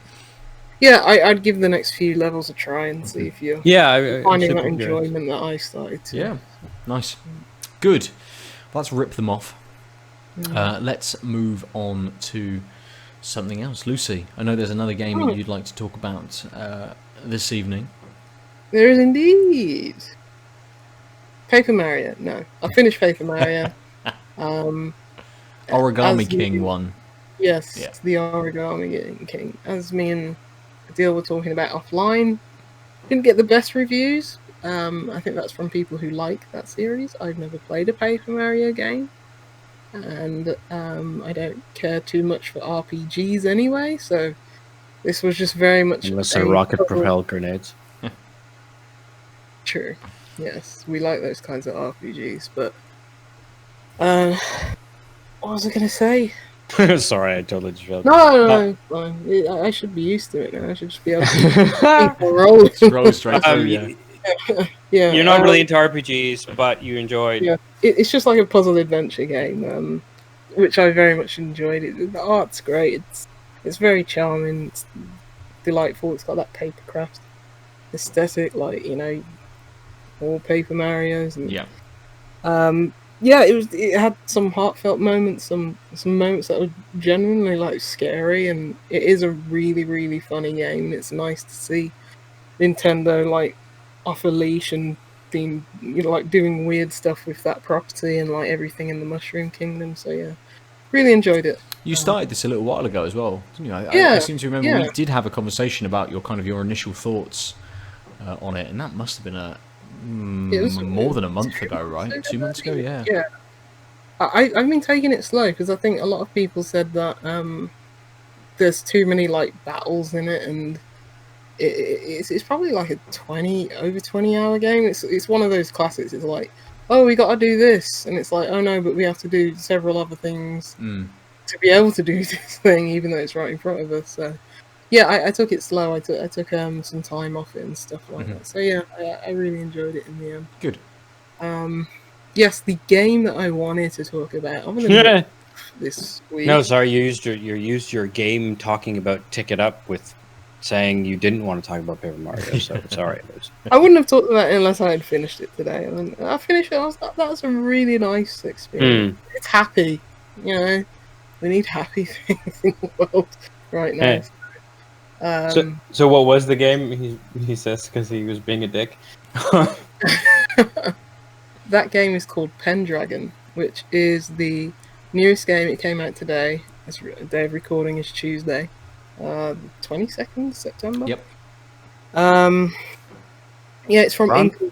yeah, I'd give the next few levels a try and see if you're finding that enjoyment that I started to. Yeah, nice, good. Let's rip them off. Let's move on to something else. Lucy, I know there's another game that you'd like to talk about this evening. There is indeed. Paper Mario. No, I finished Paper Mario. Origami King one. Yes, yeah. The Origami King. As me and Aadil were talking about offline, didn't get the best reviews. I think that's from people who like that series. I've never played a Paper Mario game. And I don't care too much for RPGs anyway, so this was just very much... Unless they're rocket-propelled grenades. True. Yes, we like those kinds of RPGs, but... what was I going to say? Sorry, I totally just felt... No, fine. I should be used to it now. I should just be able to keep rolling. Roll straight through, yeah. Yeah, you're not really into RPGs, but you enjoyed. Yeah, it's just like a puzzle adventure game, which I very much enjoyed. The art's great. It's very charming. It's delightful. It's got that papercraft aesthetic, like all Paper Marios. And, it had some heartfelt moments, some moments that were genuinely like scary, and it is a really, really funny game. And it's nice to see Nintendo like off a leash and being like doing weird stuff with that property and like everything in the Mushroom Kingdom. So yeah, Really enjoyed it. You started this a little while ago as well, didn't you? Yeah, I seem to remember yeah. we did have a conversation about your initial thoughts on it, and that must have been It was more than a month 2 ago, months right? 2 months ago, yeah. Yeah. I've been taking it slow because I think a lot of people said that there's too many like battles in it, and it's probably like a over 20 hour game. It's one of those classics. It's like, oh, we got to do this, and it's like, oh no, but we have to do several other things to be able to do this thing, even though it's right in front of us. So yeah, I took it slow. I took some time off it and stuff like that. So yeah, I really enjoyed it in the end. Good. Yes, the game that I wanted to talk about other than this week. No, sorry, you used your game talking about Tick It Up with saying you didn't want to talk about Paper Mario, so sorry. I wouldn't have talked about it unless I had finished it today. And I finished it. I was like, that was a really nice experience. It's happy, you know. We need happy things in the world right now. So what was the game? He says because he was being a dick. That game is called Pendragon, which is the newest game. It came out today. The day of recording is Tuesday, 22nd September. Yep. Yeah, it's from Ron? Inkle.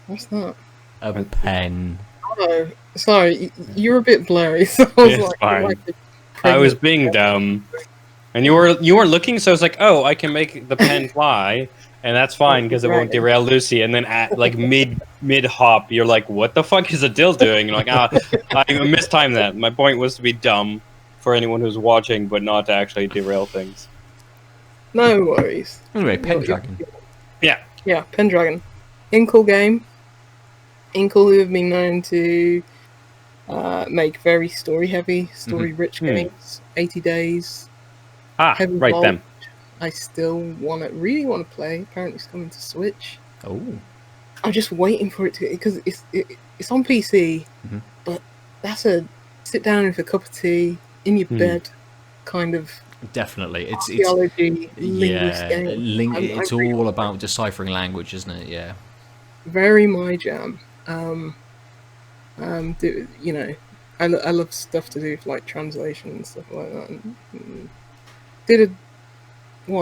What's that? A pen. Oh, sorry, you're a bit blurry. So I was It's fine. like I was being dumb, and you were looking. So I was like, oh, I can make the pen fly. And that's fine because it won't derail Lucy. And then at like mid hop, you're like, "What the fuck is Aadil doing?" And you're like, I mistimed that. My point was to be dumb for anyone who's watching, but not to actually derail things. No worries. Anyway, Pendragon. Yeah, Pendragon, Inkle game. Inkle, who have been known to make very story-heavy, story-rich games. 80 Days. right Vault. then. I still really want to play. Apparently, it's coming to Switch. Oh. I'm just waiting for it to because it's on PC, but that's a sit down with a cup of tea in your bed kind of. Definitely, it's archaeology linguist game. It's all about deciphering language, isn't it? Yeah. Very my jam. You know, I love stuff to do with like translation and stuff like that. And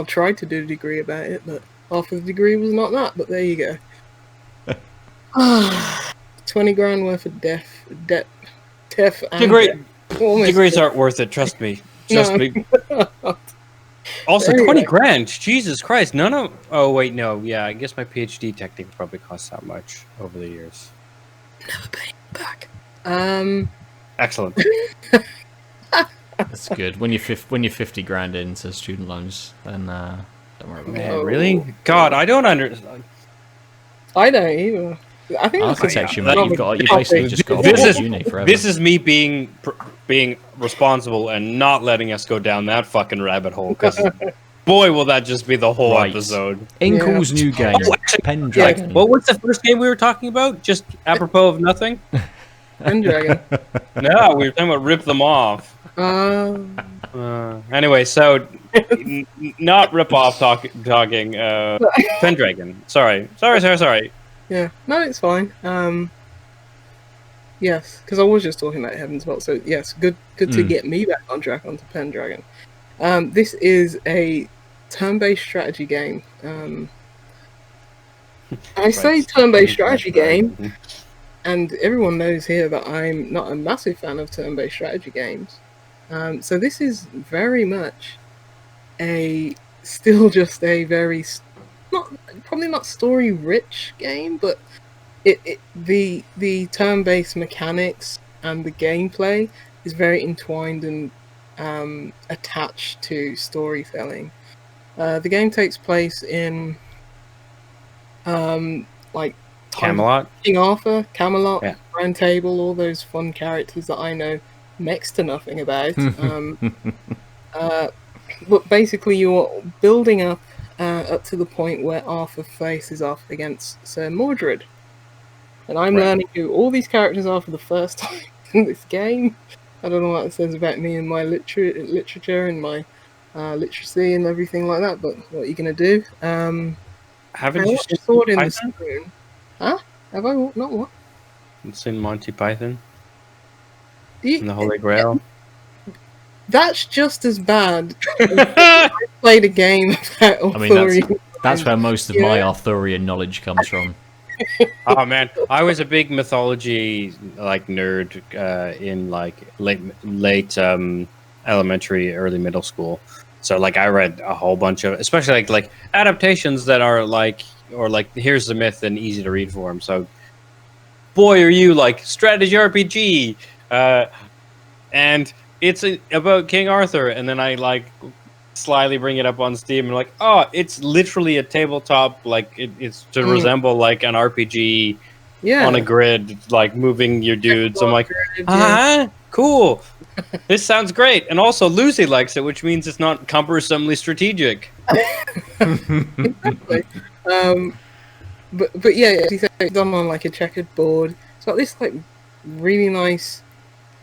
tried to do a degree about it, but half of the degree was not that. But there you go. 20 grand worth of debt and Degrees aren't worth it. Trust me. Trust me. Also, 20 grand. Jesus Christ. No. Oh wait, no. Yeah, I guess my PhD technically probably costs that much over the years. Never paying back. Excellent. That's good. When you're 50 grand into student loans, then don't worry about it. Man, really? God, I don't understand. I don't either. I think architecture, mate. You basically just got uni forever. This is me being responsible and not letting us go down that fucking rabbit hole. Because boy, will that just be the whole episode. Inkle's new game, Pendragon. What was the first game we were talking about? Just apropos of nothing. Pendragon. No, we were talking about rip them off. Anyway, so not rip off talking. Pendragon. Sorry. Yeah, no, it's fine. Yes, because I was just talking about Heaven's Vault. So yes, good to get me back on track onto Pendragon. This is a turn-based strategy game. I say turn-based strategy game, and everyone knows here that I'm not a massive fan of turn-based strategy games. So this is very much still just a very probably not story-rich game, but the turn-based mechanics and the gameplay is very entwined and attached to storytelling. The game takes place in like Camelot, King Arthur, Camelot, yeah. Round Table, all those fun characters that I know next to nothing about. But basically, you're building up to the point where Arthur faces off against Sir Mordred. And I'm learning who all these characters are for the first time in this game. I don't know what it says about me and my literature and my literacy and everything like that, but what are you going to do? Haven't you seen sword in the spoon? Huh? Have I not what? Seen Monty Python? And the Holy Grail. That's just as bad. I played a game about Arthurian. That's where most of my Arthurian knowledge comes from. Oh man, I was a big mythology nerd in late elementary, early middle school. So I read a whole bunch of, especially like adaptations that are here's the myth in easy to read form. So, boy, are you strategy RPG, and it's about King Arthur, and then I slyly bring it up on Steam and it's literally a tabletop, it's to resemble an RPG on a grid, moving your dudes. I'm like, cool. This sounds great. And also Lucy likes it, which means it's not cumbersomely strategic. Exactly. But yeah, as you said, it's done on a checkered board. It's got this really nice,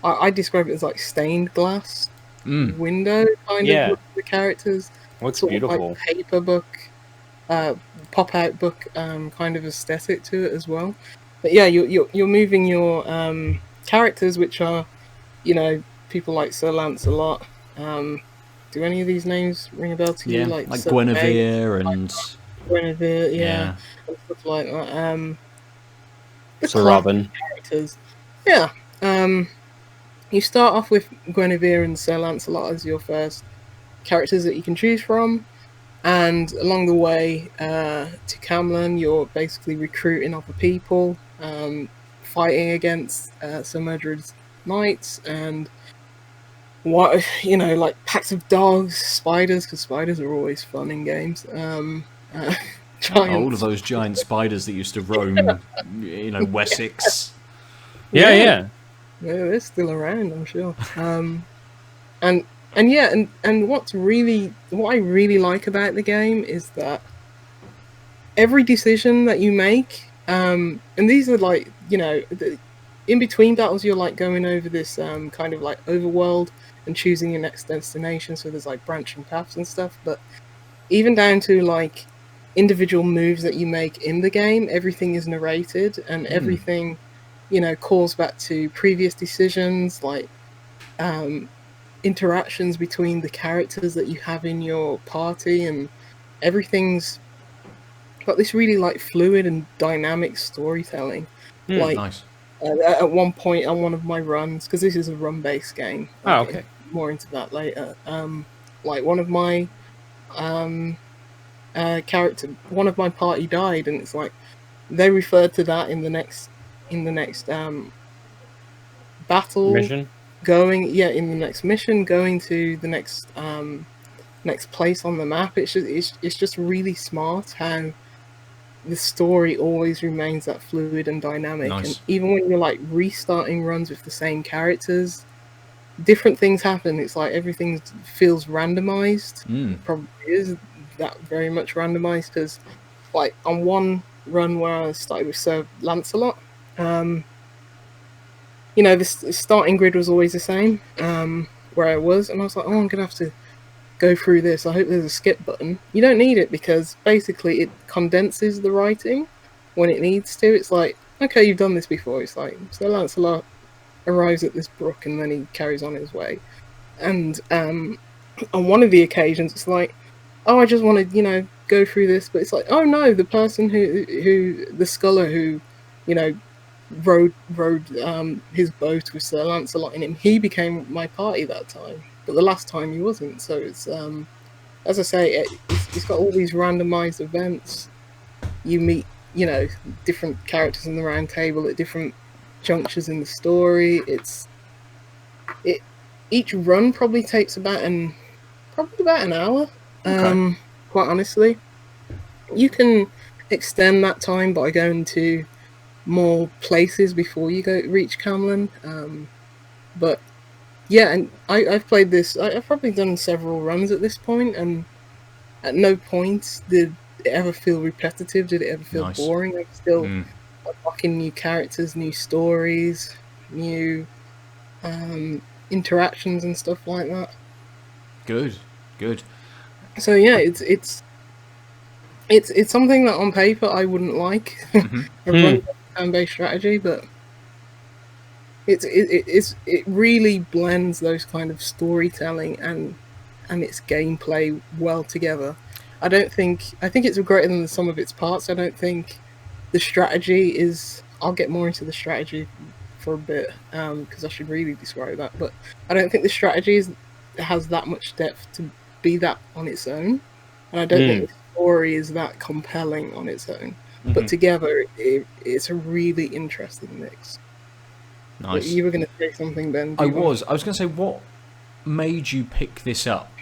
I describe it as stained glass window kind of look at the characters. What's sort beautiful. of paper book, pop out book kind of aesthetic to it as well. But yeah, you're moving your characters, which are people like Sir Lancelot. Do any of these names ring a bell to you? Like Guinevere and Guinevere, and stuff like that. Sir Robin characters, yeah. You start off with Guinevere and Sir Lancelot as your first characters that you can choose from, and along the way to Camelot, you're basically recruiting other people, fighting against some murderous knights, and packs of dogs, spiders, because spiders are always fun in games. All of those giant spiders that used to roam, Wessex. Yeah, they're still around, I'm sure. And what I really like about the game is that every decision that you make, and these are in between battles, you're going over this kind of overworld and choosing your next destination. So there's branching paths and stuff, but even down to individual moves that you make in the game, everything is narrated, and everything calls back to previous decisions, interactions between the characters that you have in your party, and everything's got this really fluid and dynamic storytelling. Nice. At one point on one of my runs, because this is a run-based game. Okay. More into that later. One of my one of my party died, and it's they referred to that in the next battle mission. In the next mission, going to the next place on the map. It's just really smart how the story always remains that fluid and dynamic. Nice. And even when you're restarting runs with the same characters, different things happen. It's everything feels randomized. Probably is that very much randomized, because on one run where I started with Sir Lancelot, the starting grid was always the same where I was, and I was I'm gonna have to go through this. I hope there's a skip button. You don't need it, because basically it condenses the writing when it needs to. It's okay, you've done this before. It's Sir Lancelot arrives at this brook and then he carries on his way. And on one of the occasions, it's I just want to go through this, but it's oh no, the person who the scholar who rode his boat with Sir Lancelot in him, he became my party that time, but the last time he wasn't. So it's as I say, it's got all these randomized events. You meet different characters in the round table at different junctures in the story. Each run probably takes about an hour. Okay. Quite honestly, you can extend that time by going to more places before you reach Camelot. But yeah, and I've played this. I've probably done several runs at this point, and at no point did it ever feel repetitive. Did it ever feel boring? I'm still unlocking new characters, new stories, new interactions and stuff like that. Good. So yeah, it's something that on paper I wouldn't like. A run turn-based strategy, but It really blends those kind of storytelling and its gameplay well together. I think it's greater than the sum of its parts. I don't think the strategy is. I'll get more into the strategy for a bit because I should really describe that. But I don't think the strategy has that much depth to be that on its own, and I don't think the story is that compelling on its own. But together, it's a really interesting mix. Nice. You were going to say something, Ben. I was going to say, what made you pick this up?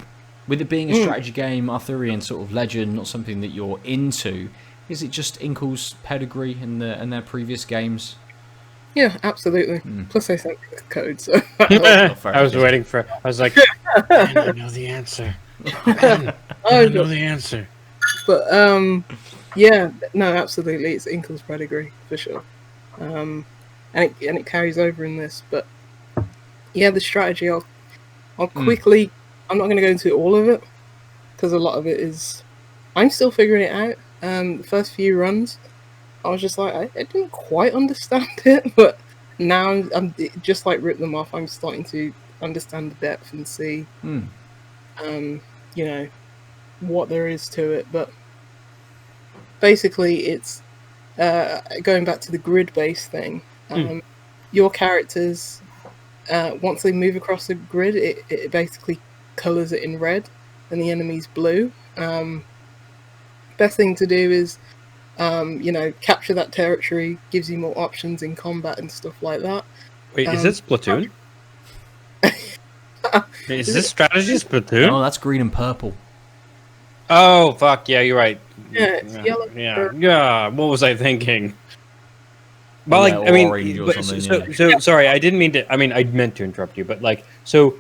With it being a strategy game, Arthurian sort of legend, not something that you're into, is it just Inkle's pedigree and their previous games? Yeah, absolutely. Plus, I sent the code, so... I was waiting for... I was like, I know the answer. I know the answer. But, yeah, no, absolutely. It's Inkle's pedigree, for sure. And it carries over in this. But, yeah, the strategy, I'll quickly... I'm not going to go into all of it, because a lot of it is... I'm still figuring it out. The first few runs, I was just like, I didn't quite understand it, but now I'm just like rip them off. I'm starting to understand the depth and see, what there is to it. But basically, it's going back to the grid-based thing. Your characters, once they move across the grid, it basically colors it in red, and the enemy's blue. Best thing to do is, capture that territory, gives you more options in combat and stuff like that. Wait, is it Splatoon? Is this strategy Splatoon? Oh, that's green and purple. Oh, fuck, yeah, you're right. Yeah, it's yellow. Yeah, what was I thinking? Well, like, I mean, so sorry, I didn't mean to, I mean, I meant to interrupt you, but like, so,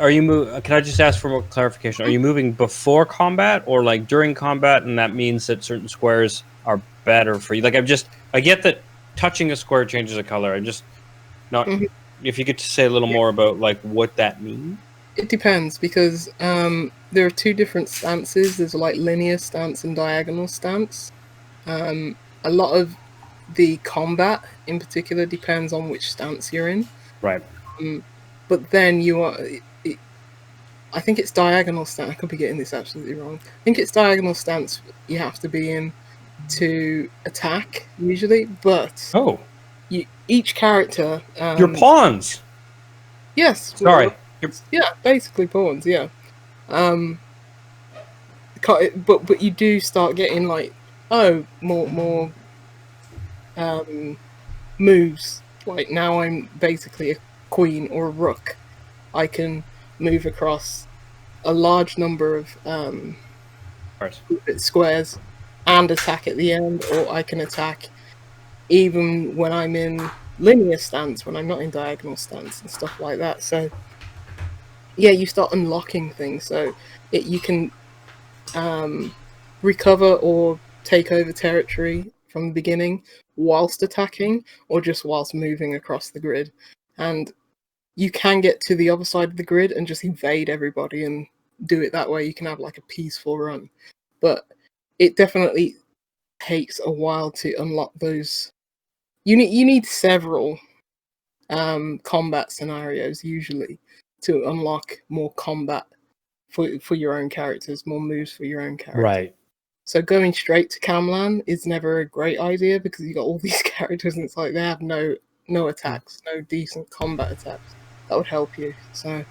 are you can I just ask for more clarification? Are you moving before combat or like during combat, and that means that certain squares are better for you? Like, I get that touching a square changes the color. I'm just not. If you could just say a little more about like what that means. It depends, because there are two different stances. There's like linear stance and diagonal stance. A lot of the combat in particular depends on which stance you're in. Right. But then you are... I think it's diagonal stance. I could be getting this absolutely wrong. I think it's diagonal stance you have to be in to attack, usually. But each character... Your pawns! Yes. Sorry. Yeah, basically pawns, yeah. But you do start getting, like, more moves. Like, now I'm basically a queen or a rook. I can move across a large number of squares and attack at the end, or I can attack even when I'm in linear stance, when I'm not in diagonal stance and stuff like that. So yeah, you start unlocking things. So you can recover or take over territory from the beginning whilst attacking, or just whilst moving across the grid. And you can get to the other side of the grid and just invade everybody and do it that way. You can have like a peaceful run. But it definitely takes a while to unlock those. You need several combat scenarios usually to unlock more combat for your own characters, more moves for your own characters. Right. So going straight to Camlan is never a great idea, because you got all these characters and it's like they have no attacks, no decent combat attacks that would help you. So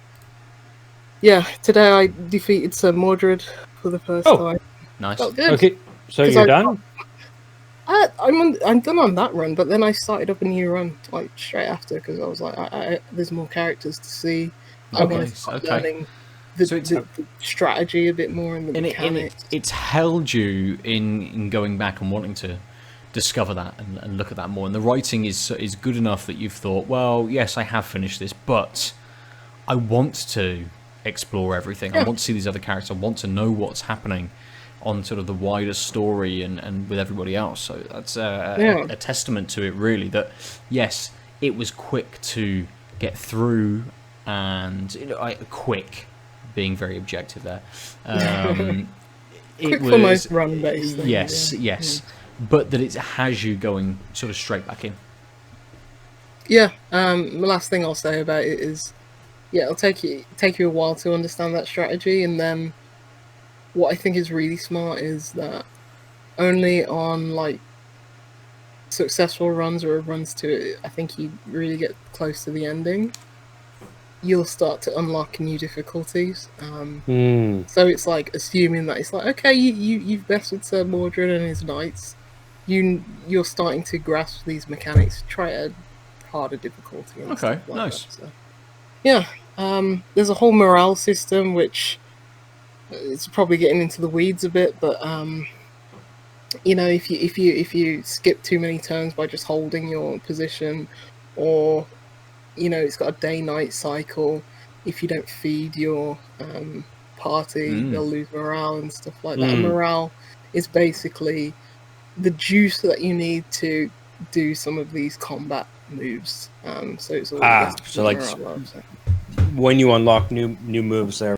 yeah, today I defeated Sir Mordred for the first time. Nice. Felt good. Okay, so you're done? I'm done on that run, but then I started up a new run like straight after, because I was like, there's more characters to see. I want to start learning the strategy a bit more and the mechanics. It's held you in going back and wanting to discover that and look at that more. And the writing is good enough that you've thought, well, yes, I have finished this, but I want to explore everything. Yeah. I want to see these other characters. I want to know what's happening on sort of the wider story and with everybody else. So that's a testament to it, really, that yes, it was quick to get through, and quick being very objective there. Quick for most run based. Yes. But that it has you going sort of straight back in. Yeah. The last thing I'll say about it is, yeah, it'll take you a while to understand that strategy, and then what I think is really smart is that only on like successful runs or runs to it, I think you really get close to the ending, you'll start to unlock new difficulties. So it's like assuming that it's like, okay, you've bested Sir Mordred and his knights. You're starting to grasp these mechanics. Try a harder difficulty. And Okay, stuff like nice. That, so. Yeah, there's a whole morale system which it's probably getting into the weeds a bit, but you know, if you skip too many turns by just holding your position, or you know, it's got a day-night cycle. If you don't feed your party, they'll lose morale and stuff like that. And morale is basically the juice that you need to do some of these combat moves. So it's all so like when you unlock new moves, there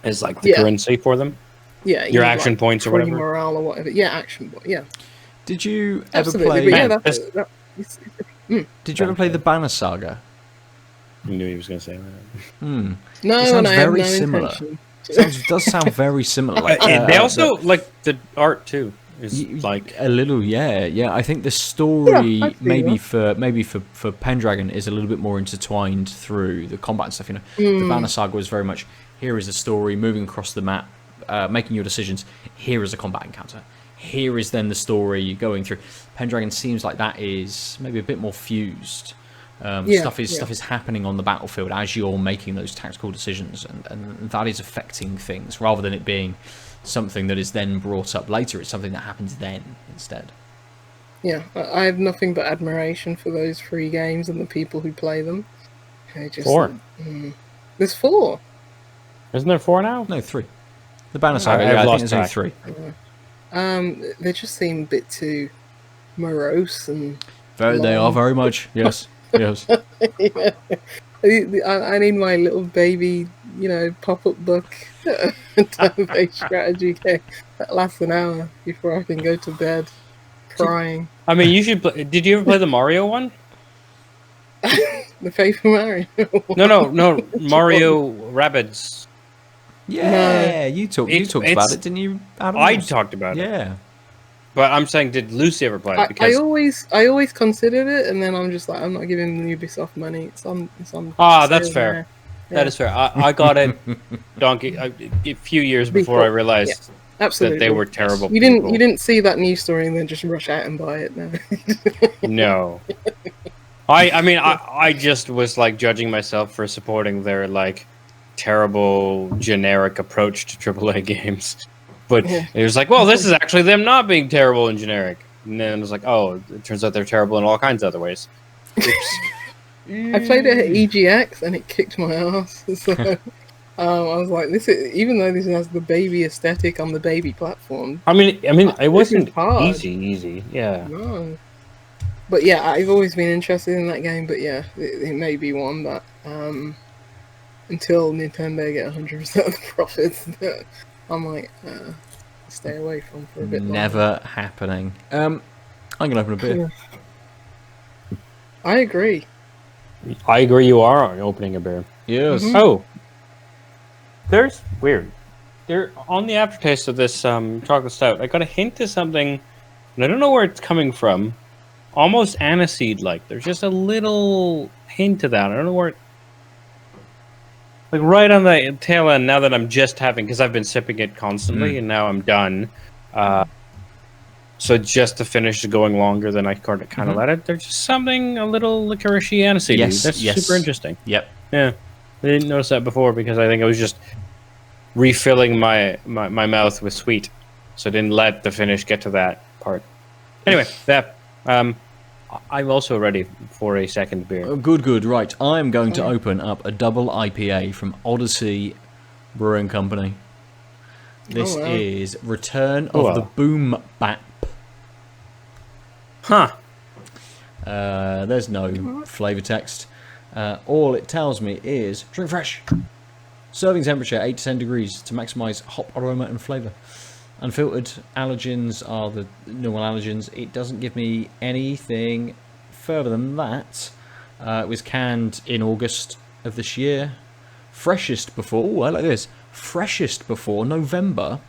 is like the currency for them. Yeah, your action points or whatever. Morale or whatever. Yeah, action. Yeah. Did you ever play? But yeah, did you ever play the Banner Saga? I knew he was going to say that. No, it sounds I very have no similar. intention. It does sound very similar. Like, they also like the art too. Is like a little, yeah. I think the story maybe for Pendragon is a little bit more intertwined through the combat and stuff. You know, the Banner Saga was very much here is the story, moving across the map, making your decisions. Here is a combat encounter. Here is then the story you're going through. Pendragon seems like that is maybe a bit more fused. Stuff is happening on the battlefield as you're making those tactical decisions, and that is affecting things rather than it being something that is then brought up later. It's something that happens then instead. Yeah, I have nothing but admiration for those free games and the people who play them. Just, 4. There's 4. Isn't there 4 now? No, 3. The Banner Saga, I think there's only 3. They just seem a bit too morose and. They are very much, yes. Yes. Yeah. I need my little baby, you know, pop-up book turn-based strategy game that lasts an hour before I can go to bed crying. I mean, you should. Did you ever play the Mario one? The Paper Mario. No, Mario Rabbids. Yeah, you talked about it, didn't you, Adam? I talked about it. Yeah. But I'm saying, did Lucy ever play it? Because I always considered it, and then I'm just like, I'm not giving Ubisoft money. It's on. That's fair. Yeah. That is fair. I got it, a few years before I realized that they were terrible. You didn't see that news story and then just rush out and buy it. No. No. I mean, I just was like judging myself for supporting their like terrible generic approach to AAA games. But it was like, well, this is actually them not being terrible and generic. And then it was like, oh, it turns out they're terrible in all kinds of other ways. Oops. I played it at EGX and it kicked my ass. So I was like, even though this has the baby aesthetic on the baby platform. I mean, it wasn't easy. Yeah. No. But yeah, I've always been interested in that game. But yeah, it may be one that until Nintendo get 100% of the profits. I might stay away from for a bit longer. Never happening. I'm going to open a beer. I agree. You are opening a beer. Yes. Mm-hmm. Oh. There's... Weird. There, on the aftertaste of this chocolate stout, I got a hint of something, and I don't know where it's coming from. Almost aniseed-like. There's just a little hint of that. I don't know where it... Like right on the tail end, now that I'm just having, because I've been sipping it constantly, and now I'm done. So just the finish is going longer than I kind of let it. There's just something a little licorice-y aniseed. Yes, That's super interesting. Yep. Yeah, I didn't notice that before because I think I was just refilling my mouth with sweet, so I didn't let the finish get to that part. Anyway, that. I'm also ready for a second beer. Good. Right, I'm going to open up a double IPA from Odyssey Brewing Company. This is Return of the Boom Bap. Huh. There's no flavour text. All it tells me is drink fresh. Serving temperature 8 to 10 degrees to maximise hop aroma and flavour. Unfiltered allergens are the normal allergens. It doesn't give me anything further than that. It was canned in August of this year. Freshest before, oh, I like this. Freshest before November,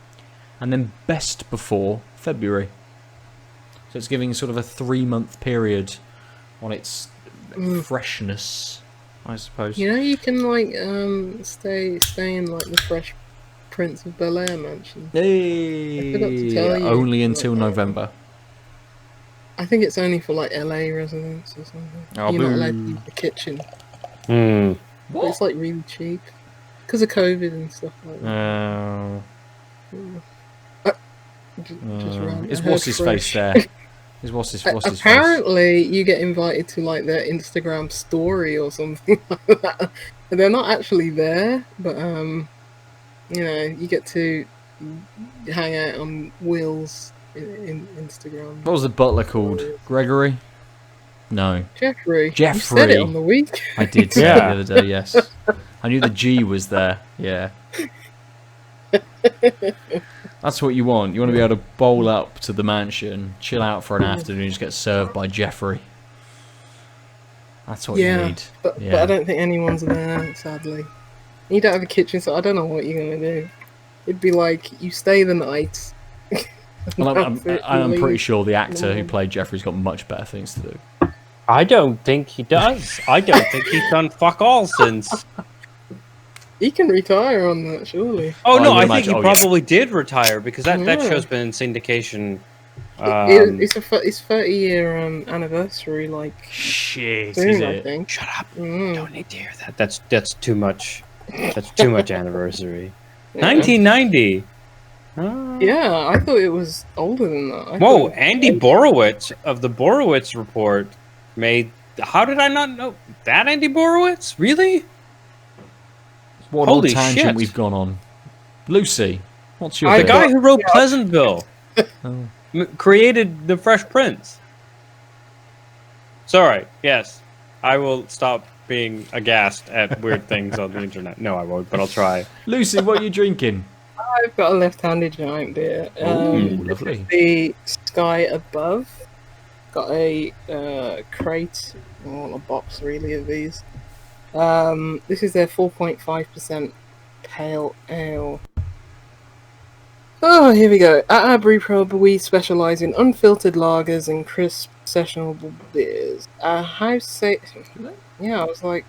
and then best before February. So it's giving sort of a 3-month period on its freshness, I suppose. You know, you can like stay in like the Fresh Prince of Bel-Air mansion. Hey, I forgot to tell you. only until November. I think it's only for like LA residents or something. Oh, You're not boo. allowed to use the kitchen. Hmm. But it's like really cheap because of COVID and stuff like that. Just random. Is I heard what's his face Fresh. there? Is what's his face? Apparently, you get invited to like their Instagram story or something like that. They're not actually there, but you know, you get to hang out on Will's in Instagram. What was the butler called? Gregory? No. Jeffrey. Jeffrey. You said it on the week. I did say it the other day, yes. I knew the G was there, yeah. That's what you want. You want to be able to bowl up to the mansion, chill out for an afternoon, and just get served by Jeffrey. That's what you need. But I don't think anyone's there, sadly. You don't have a kitchen, so I don't know what you're going to do. It'd be like, you stay the night. Well, I'm pretty sure the actor who played Jeffrey's got much better things to do. I don't think he does. I don't think he's done fuck all since. He can retire on that, surely. Oh, no, I think he probably did retire because that show's been in syndication. It's 30-year anniversary, like shit, soon, is I it? think. Shut up! Don't need to hear that. That's too much. That's too much anniversary. 1990. Yeah, I thought it was older than that. Whoa, Andy Borowitz of the Borowitz Report made. How did I not know that? Andy Borowitz, really? What Holy old tangent shit. we've gone on. Lucy, what's your The bit? guy who wrote Pleasantville created the Fresh Prince. Sorry, yes. I will stop being aghast at weird things on the internet. No, I won't, but I'll try. Lucy, what are you drinking? I've got a left-handed giant beer. Lovely. The Sky Above. Got a crate, or a box really of these. This is their 4.5% pale ale. Oh, here we go. At our brew pub, we specialise in unfiltered lagers and crisp sessionable beers. Our house say, yeah, I was like,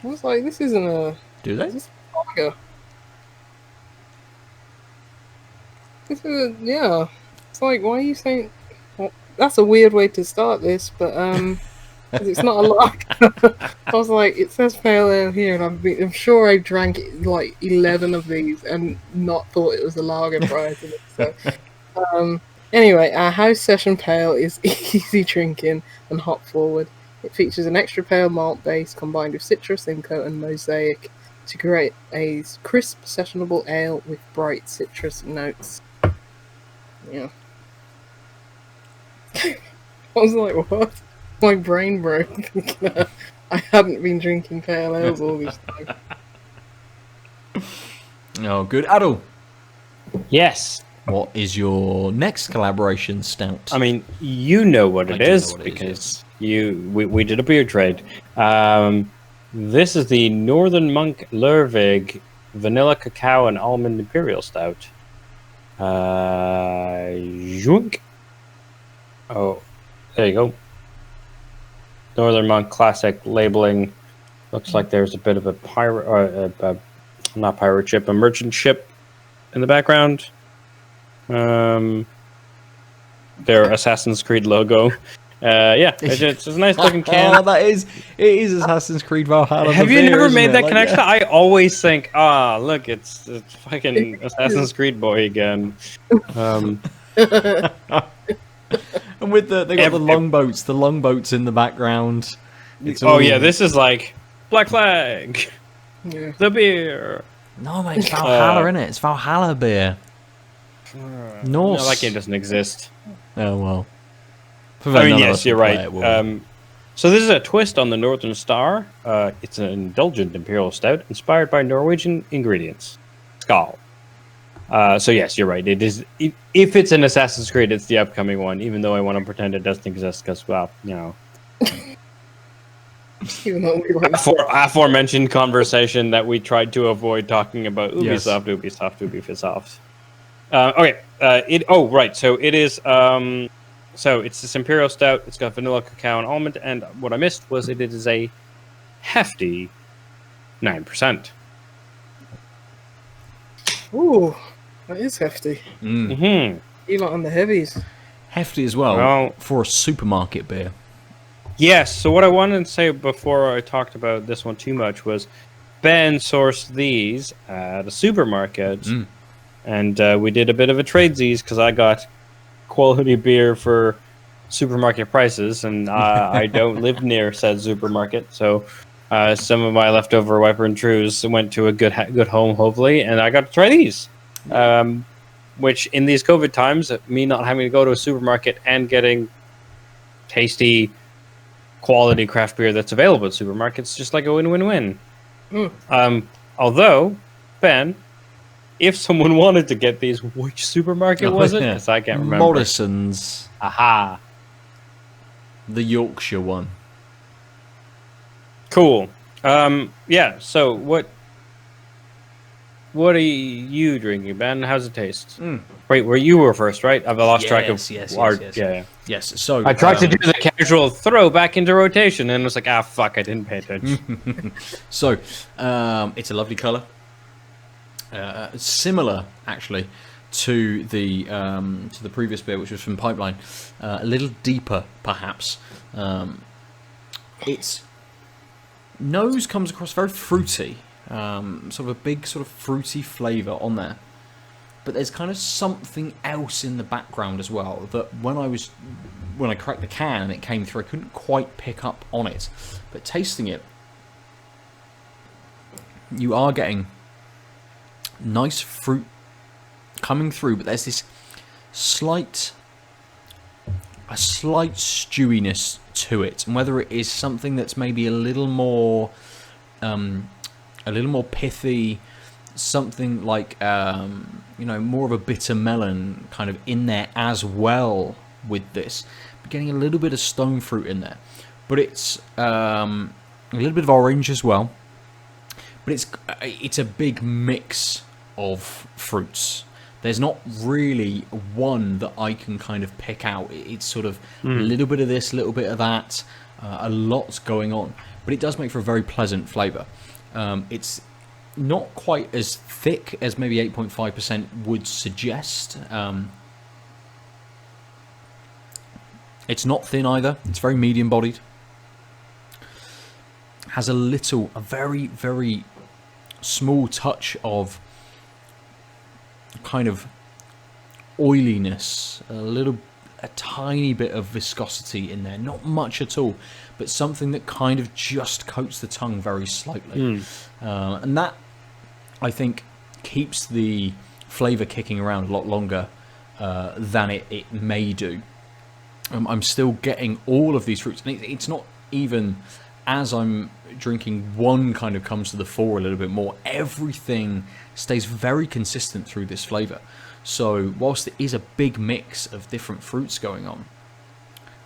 this isn't a. Do they? Is this a lager? This is yeah. It's like, why are you saying? Well, that's a weird way to start this, but 'cause it's not a lager. I was like, it says pale ale here, and I'm sure I drank like 11 of these and not thought it was a lager prior to this. So, anyway, our house session pale is easy drinking and hop forward. It features an extra pale malt base combined with citrus, Inkle, and mosaic to create a crisp, sessionable ale with bright citrus notes. Yeah. I was like, what? My brain broke. I hadn't been drinking pale ales all this time. Oh, good. Aadil, Yes. what is your next collaboration stout? I mean, you know what it is because we did a beer trade. This is the Northern Monk Lervig Vanilla Cacao and Almond Imperial Stout. Junk. Oh, there you go. Northern Monk Classic labeling. Looks like there's a bit of a pirate, not pirate ship, a merchant ship in the background. Their Assassin's Creed logo. Yeah, it's a nice looking can. Oh, it is Assassin's Creed Valhalla. Have you never made that connection? Yeah. I always think, look, it's fucking Assassin's Creed boy again. And with they got the longboats in the background. Yeah, this is like Black Flag, the beer. No, mate, it's Valhalla, innit? It's Valhalla beer. Norse. No, that game doesn't exist. Oh well. I mean, yes, you're right. So this is a twist on the Northern Star. It's an indulgent imperial stout inspired by Norwegian ingredients. Skål. So yes, you're right. It is. If it's an Assassin's Creed, it's the upcoming one. Even though I want to pretend it doesn't exist, because well, you know. Even though we like aforementioned conversation that we tried to avoid talking about Ubisoft, Yes. Ubisoft. Okay. Right. So it is. So it's this Imperial Stout. It's got vanilla, cacao, and almond. And what I missed was it is a hefty 9%. Ooh, that is hefty. Mm-hmm. You lot on the heavies. Hefty as well for a supermarket beer. Yes. So what I wanted to say before I talked about this one too much was Ben sourced these at a supermarket, and we did a bit of a tradesies because I got quality beer for supermarket prices, and I don't live near said supermarket, so some of my leftover Wiper and Trues went to a good home, hopefully, and I got to try these. Which in these COVID times, me not having to go to a supermarket and getting tasty, quality craft beer that's available at supermarkets, just like a win-win-win. Although, Ben, if someone wanted to get these, which supermarket was it? Because I can't remember. Morrison's. Aha. The Yorkshire one. Cool. Yeah, so what are you drinking, Ben? How's it taste? Wait, you were first, right? I've lost track of Yes. So I tried to do the casual throw back into rotation and was like, fuck, I didn't pay attention. So, it's a lovely colour. Similar, actually, to the previous beer, which was from Pipeline. A little deeper, perhaps. Its nose comes across very fruity. Sort of a big sort of fruity flavour on there. But there's kind of something else in the background as well that when I cracked the can and it came through, I couldn't quite pick up on it. But tasting it, you are getting nice fruit coming through, but there's this slight stewiness to it, and whether it is something that's maybe a little more pithy, something like more of a bitter melon kind of in there as well with this, but getting a little bit of stone fruit in there, but it's a little bit of orange as well, but it's a big mix of fruits. There's not really one that I can kind of pick out. It's sort of a little bit of this, a little bit of that, a lot's going on. But it does make for a very pleasant flavour. It's not quite as thick as maybe 8.5% would suggest. It's not thin either. It's very medium-bodied. Has a very, very small touch of kind of oiliness, a tiny bit of viscosity in there, not much at all, but something that kind of just coats the tongue very slightly. And that, I think, keeps the flavour kicking around a lot longer than it may do. I'm still getting all of these fruits, and it's not even as I'm drinking one kind of comes to the fore a little bit more. Everything stays very consistent through this flavour. So whilst there is a big mix of different fruits going on,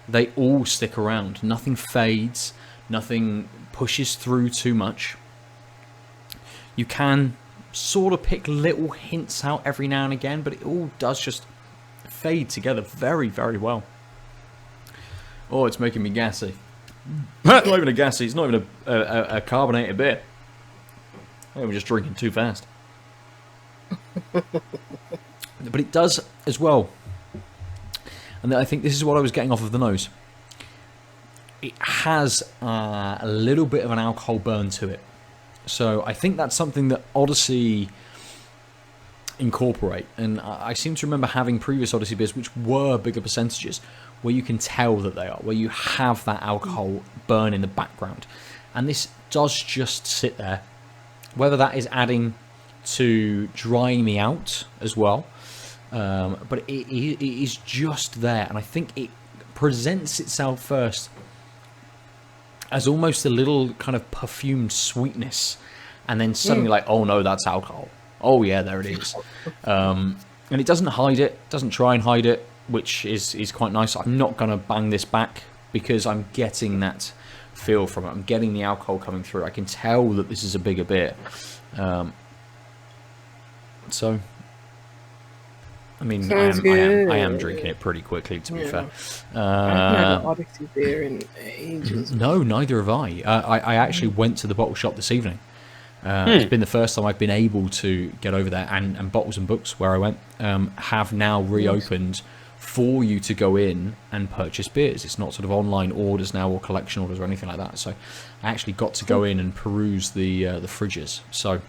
they all stick around. Nothing fades, nothing pushes through too much. You can sort of pick little hints out every now and again, but it all does just fade together very, very well. Oh, it's making me gassy. It's not even a gassy, it's not even a carbonated beer. I think I'm just drinking too fast. But it does as well. And I think this is what I was getting off of the nose. It has a little bit of an alcohol burn to it. So I think that's something that Odyssey incorporate. And I seem to remember having previous Odyssey beers which were bigger percentages, where you can tell that they are, where you have that alcohol burn in the background. And this does just sit there. Whether that is adding to drying me out as well, but it is just there. And I think it presents itself first as almost a little kind of perfumed sweetness, and then suddenly like, oh no, that's alcohol. Oh yeah, there it is. And it doesn't hide it, doesn't try and hide it, which is quite nice. I'm not going to bang this back because I'm getting that feel from it. I'm getting the alcohol coming through. I can tell that this is a bigger beer. So, I mean, I am drinking it pretty quickly, to be fair. I haven't had an Odyssey beer in ages. No, neither have I. I actually went to the bottle shop this evening. It's been the first time I've been able to get over there, and Bottles and Books, where I went, have now reopened for you to go in and purchase beers. It's not sort of online orders now or collection orders or anything like that. So I actually got to go in and peruse the fridges. So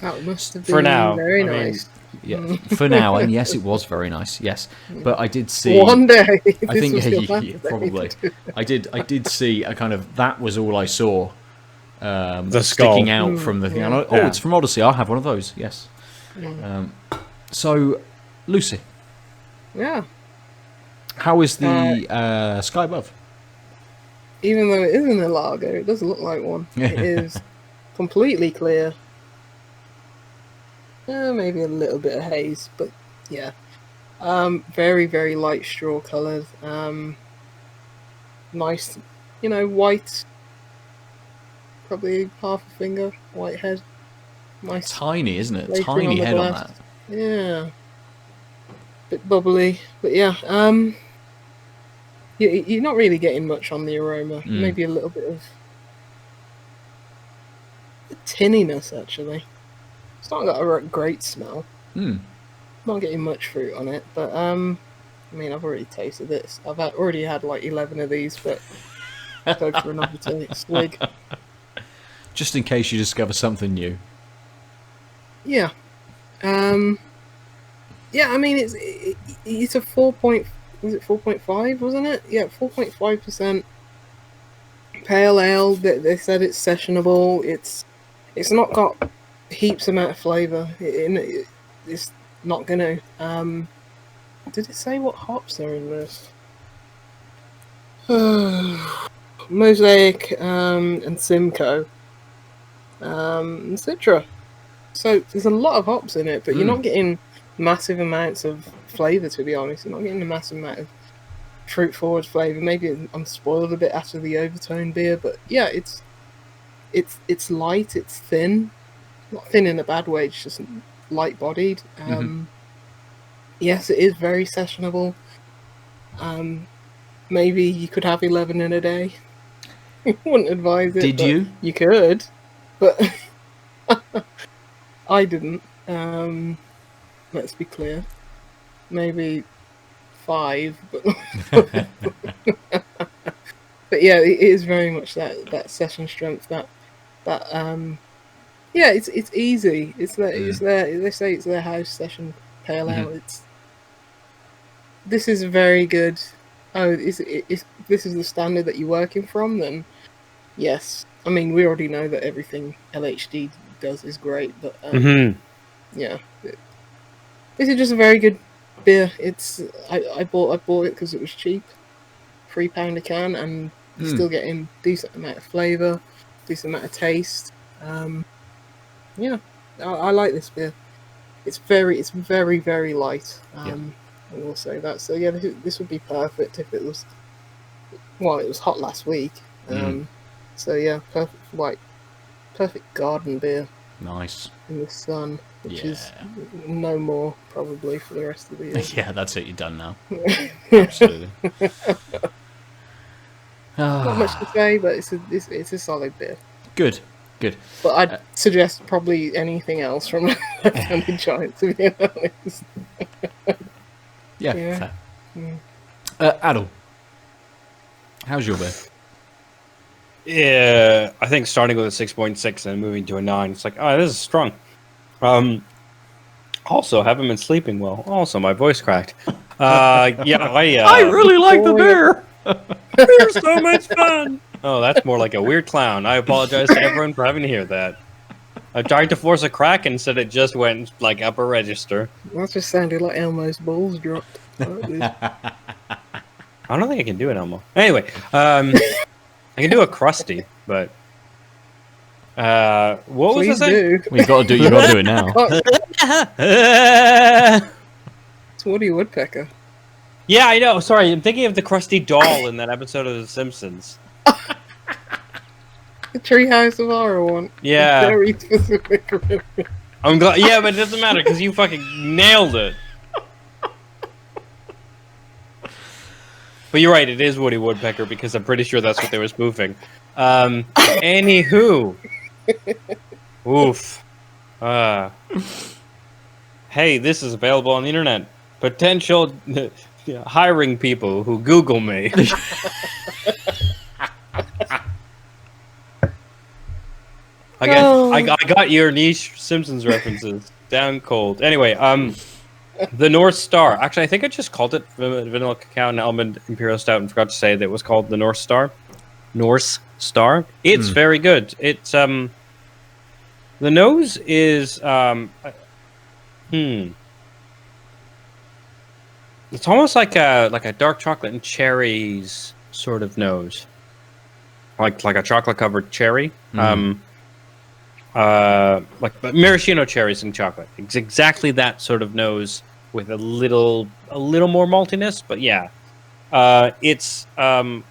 that must have been very nice. Yeah, for now, and yes, it was very nice. Yes, but I did see one day. I think probably I did see a kind of that was all I saw. The sticking out from the thing. Yeah. It's from Odyssey. I'll have one of those. Yes. Yeah. So, Lucy. Yeah. How is the Sky Above? Even though it isn't a lager, it does look like one. It is completely clear. Maybe a little bit of haze, but yeah. Very, very light straw coloured. Nice, white. Probably half a finger, white head. Nice. Tiny, isn't it? Tiny head on that. Yeah. Bit bubbly, but yeah. You're not really getting much on the aroma. Maybe a little bit of tinniness, actually. It's not got a great smell. Not getting much fruit on it, but I mean, I've already tasted this. I've already had like 11 of these, but go for another swig. Just in case you discover something new. Yeah. Yeah, I mean, it's a 4.5, wasn't it? Yeah, 4.5% pale ale. They said it's sessionable. It's not got heaps amount of flavour. It's not gonna. Did it say what hops are in this? Mosaic and Simcoe. Citra. So there's a lot of hops in it, but you're not getting massive amounts of flavour, to be honest. You're not getting a massive amount of fruit forward flavour. Maybe I'm spoiled a bit after the Overtone beer, but yeah, it's light, it's thin. Not thin in a bad way, it's just light bodied. Yes, it is very sessionable. Maybe you could have 11 in a day. Wouldn't advise it. Did you? You could, but I didn't. Let's be clear. Maybe 5, but but yeah, it is very much that session strength. That yeah, it's easy. It's their they say it's their house session pale ale. This is very good. Oh, if this is the standard that you're working from, then yes. I mean, we already know that everything LHD does is great, but yeah, this is just a very good beer. I bought it because it was cheap, £3 a can, and you're still getting decent amount of flavour, decent amount of taste. Yeah, I like this beer. It's very, very light. I will say that. So yeah, this would be perfect if it was. Well, it was hot last week. So yeah, perfect garden beer. Nice. In the sun, which is no more probably for the rest of the year. Yeah, that's it. You're done now. Absolutely. Not much to say, but it's a solid beer. Good. But I'd suggest probably anything else from Left-Handed Giant, to be honest. Fair. Aadil, how's your beer? Yeah, I think starting with a 6.6 and moving to a 9, it's like, oh, this is strong. Also, haven't been sleeping well. Also, my voice cracked. I really like the beer. Beer's so much fun. Oh, that's more like a weird clown. I apologize to everyone for having to hear that. I tried to force a crack and said it just went like upper register. That just sounded like Elmo's balls dropped. I don't think I can do it, Elmo. Anyway, I can do a crusty, but What Please was I do. Well, you got to do it now. It's Woody Woodpecker. Yeah, I know. Sorry, I'm thinking of the crusty doll in that episode of The Simpsons. The Treehouse of Horror one. Yeah. Very specific. I'm glad. Yeah, but it doesn't matter because you fucking nailed it. But you're right, it is Woody Woodpecker because I'm pretty sure that's what they were spoofing. Anywho. Oof. Hey, this is available on the internet. Potential hiring people who Google me. I got your niche Simpsons references down cold. Anyway, the North Star. Actually, I think I just called it Vanilla Cacao and Almond Imperial Stout and forgot to say that it was called the North Star. Norse Star. It's very good. It's the nose is it's almost like a dark chocolate and cherries sort of nose. Like a chocolate covered cherry. Like maraschino cherries and chocolate. It's exactly that sort of nose with a little more maltiness, but yeah. It's you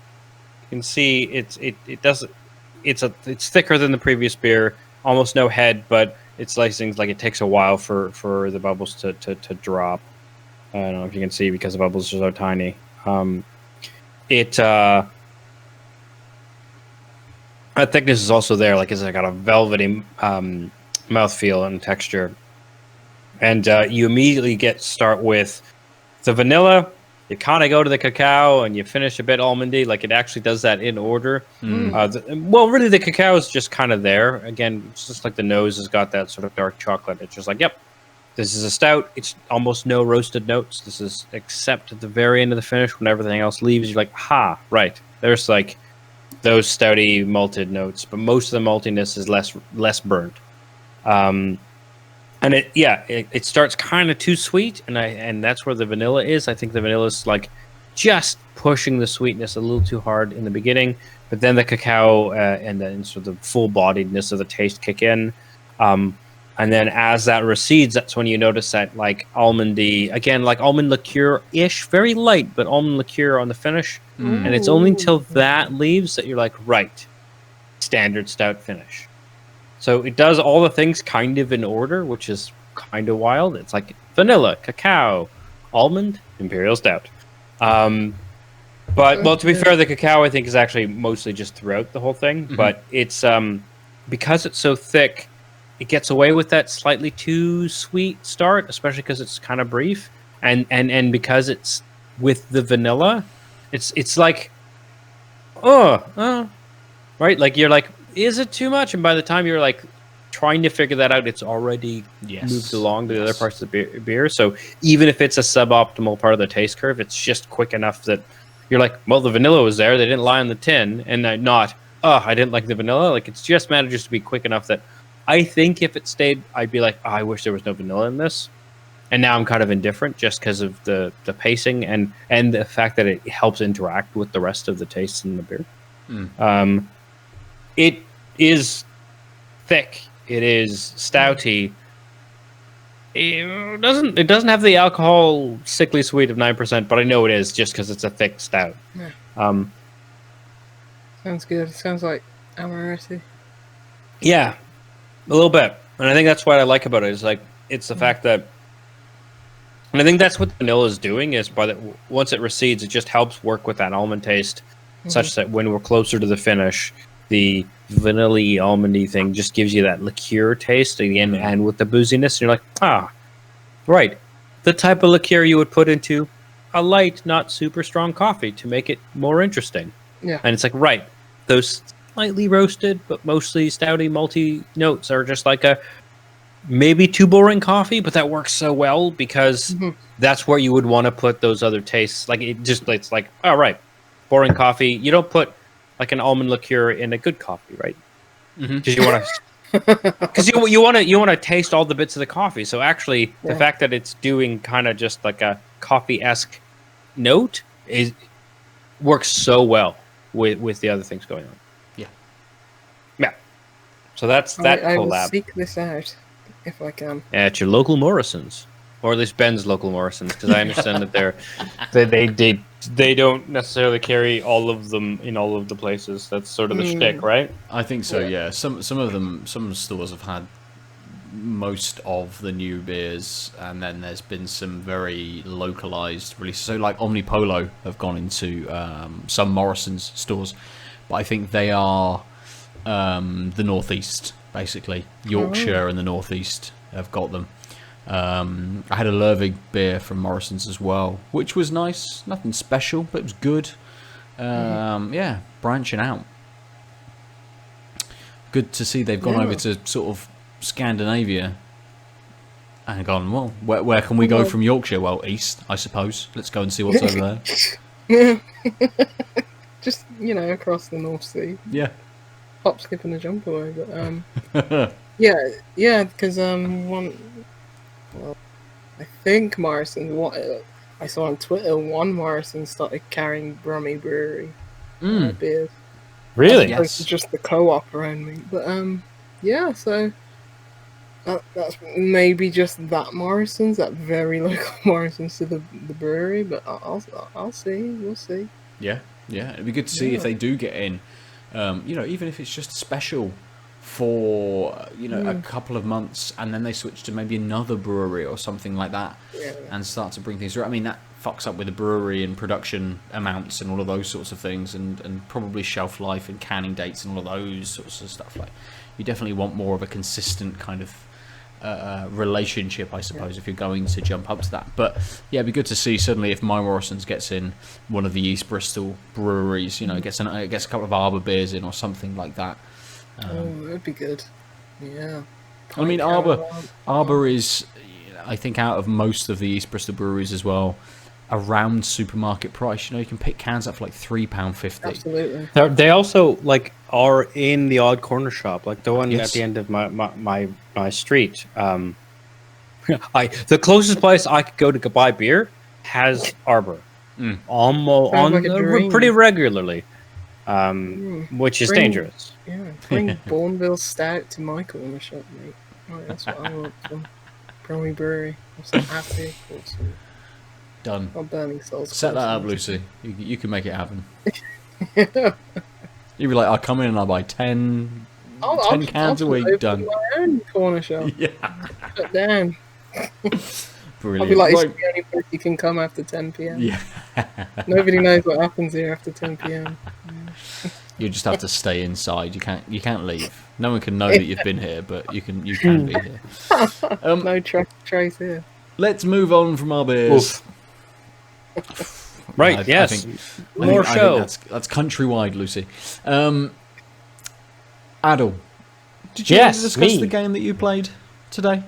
can see it's thicker than the previous beer, almost no head, but it's slicing like it takes a while for the bubbles to drop. I don't know if you can see because the bubbles are so tiny. That thickness is also there, like it's got a velvety mouthfeel and texture. And you immediately start with the vanilla, you kind of go to the cacao, and you finish a bit almondy, like it actually does that in order. Well, really the cacao is just kind of there. Again, it's just like the nose has got that sort of dark chocolate. It's just like, yep, this is a stout. It's almost no roasted notes. This is except at the very end of the finish when everything else leaves, you're like, ha, right. There's like those stouty malted notes, but most of the maltiness is less burnt. And it starts kind of too sweet, and that's where the vanilla is. I think the vanilla is like just pushing the sweetness a little too hard in the beginning, but then the cacao and then sort of the full bodiedness of the taste kick in. And then as that recedes, that's when you notice that like almondy, again, like almond liqueur-ish, very light, but almond liqueur on the finish. And it's only until that leaves that you're like, right, standard stout finish. So it does all the things kind of in order, which is kind of wild. It's like vanilla, cacao, almond, imperial stout. But, well, to be fair, the cacao, I think, is actually mostly just throughout the whole thing. But it's, because it's so thick, it gets away with that slightly too sweet start, especially because it's kind of brief. And because it's with the vanilla, it's like, right? Like, you're like, is it too much? And by the time you're like trying to figure that out, it's already moved along to the other parts of the beer. So even if it's a suboptimal part of the taste curve, it's just quick enough that you're like, well, the vanilla was there. They didn't lie on the tin. And I didn't like the vanilla. Like, it's just manages to be quick enough that I think if it stayed, I'd be like, I wish there was no vanilla in this. And now I'm kind of indifferent just because of the pacing and the fact that it helps interact with the rest of the tastes in the beer. It is thick. It is stouty. It doesn't have the alcohol sickly sweet of 9%, but I know it is just because it's a thick stout. Yeah. Sounds good. Sounds like amaretto. Yeah, a little bit. And I think that's what I like about it. Is like it's the fact that, and I think that's what the vanilla is doing. Is once it recedes, it just helps work with that almond taste, such that when we're closer to the finish, the vanilla-y, almondy thing just gives you that liqueur taste again, and with the booziness, you're like, right, the type of liqueur you would put into a light, not super strong coffee to make it more interesting. Yeah, and it's like, right, those slightly roasted but mostly stouty, malty notes are just like a maybe too boring coffee, but that works so well because that's where you would want to put those other tastes. Like it's like, all right, boring coffee. You don't put like an almond liqueur in a good coffee, right? Because you want to, you want to taste all the bits of the coffee. So actually, the fact that it's doing kind of just like a coffee-esque note works so well with the other things going on. So that's that I will collab. seek this out if I can. At your local Morrison's, or at least Ben's local Morrison's, because I understand that they don't necessarily carry all of them in all of the places. That's sort of the shtick, right? I think so. Yeah. Some stores have had most of the new beers, and then there's been some very localized releases. So like Omnipolo have gone into some Morrison's stores, but I think they are the northeast, basically Yorkshire and the northeast have got them. I had a Lervig beer from Morrison's as well, which was nice. Nothing special, but it was good. Yeah, branching out. Good to see they've gone over to sort of Scandinavia and gone, well, where can we go from Yorkshire? Well, east, I suppose. Let's go and see what's over there. Just, across the North Sea. Yeah. Hop, skip, and a jump away. But, yeah, because, I think Morrison, I saw on Twitter, one Morrison started carrying Brummy Brewery beers. Really? Yes. Just the co-op around me. But, yeah, so that's maybe just that Morrison's, that very local Morrison's to the brewery, but I'll see. We'll see. Yeah, it'd be good to see if they do get in. Even if it's just special for a couple of months, and then they switch to maybe another brewery or something like that, and start to bring things through. I mean, that fucks up with the brewery and production amounts and all of those sorts of things, and probably shelf life and canning dates and all of those sorts of stuff. Like, you definitely want more of a consistent kind of relationship, I suppose, if you're going to jump up to that. But yeah, it'd be good to see suddenly if My Morrison's gets in one of the East Bristol breweries, gets a couple of Arbor beers in or something like that. That'd be good. Yeah. I mean, Arbor is, I think, out of most of the East Bristol breweries as well, around supermarket price. You can pick cans up for like £3.50. Absolutely. They also are in the odd corner shop, like the one at the end of my street. The closest place I could go to buy beer has Arbor, almost pretty regularly, which is dangerous. Yeah, bring Bourneville Stout to my corner shop, mate. Right, that's what I want from Bromley Brewery. Or some Aadil or some... Done. Or Burning Souls. Set that up, Lucy. You can make it happen. You'd be like, I'll come in and I'll buy 10 cans a week. Done. My own corner shop. Yeah. Shut down. Brilliant. I'll be like, it's the only place you can come after 10 p.m. Yeah. Nobody knows what happens here after 10 p.m. You just have to stay inside. You can't leave. No one can know that you've been here, but you can be here. No trace here. Let's move on from our beers. Right, I think that's countrywide, Lucy. Aadil, did you discuss the game that you played today?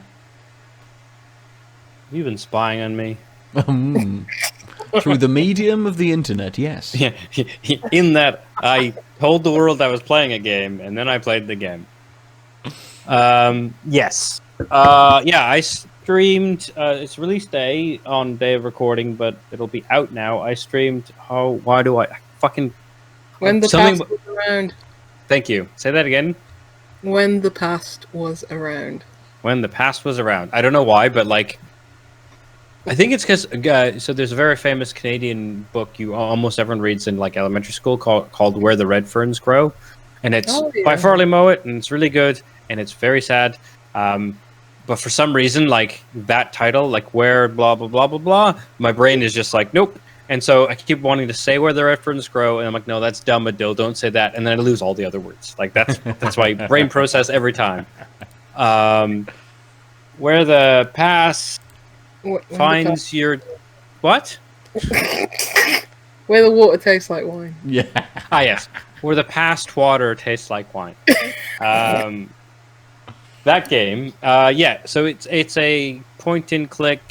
You've been spying on me. Through the medium of the internet, yes. Yeah, in that I told the world I was playing a game, and then I played the game. Yes. I streamed. It's release day on day of recording, but it'll be out now. I streamed. Why do I fucking... When the past was around. Thank you. Say that again. When the past was around. When the past was around. I don't know why, but I think it's because so there's a very famous Canadian book almost everyone reads in elementary school called Where the Red Ferns Grow, and it's by Farley Mowat, and it's really good, and it's very sad. But for some reason, that title, where blah blah blah blah blah, my brain is just nope. And so I keep wanting to say Where the Red Ferns Grow, and I'm like, no, that's dumb, Aadil, don't say that, and then I lose all the other words. That's my brain process every time. Where the past finds your what? Where the water tastes like wine. Yeah. Yes. Where the past water tastes like wine. That game. So it's a point and click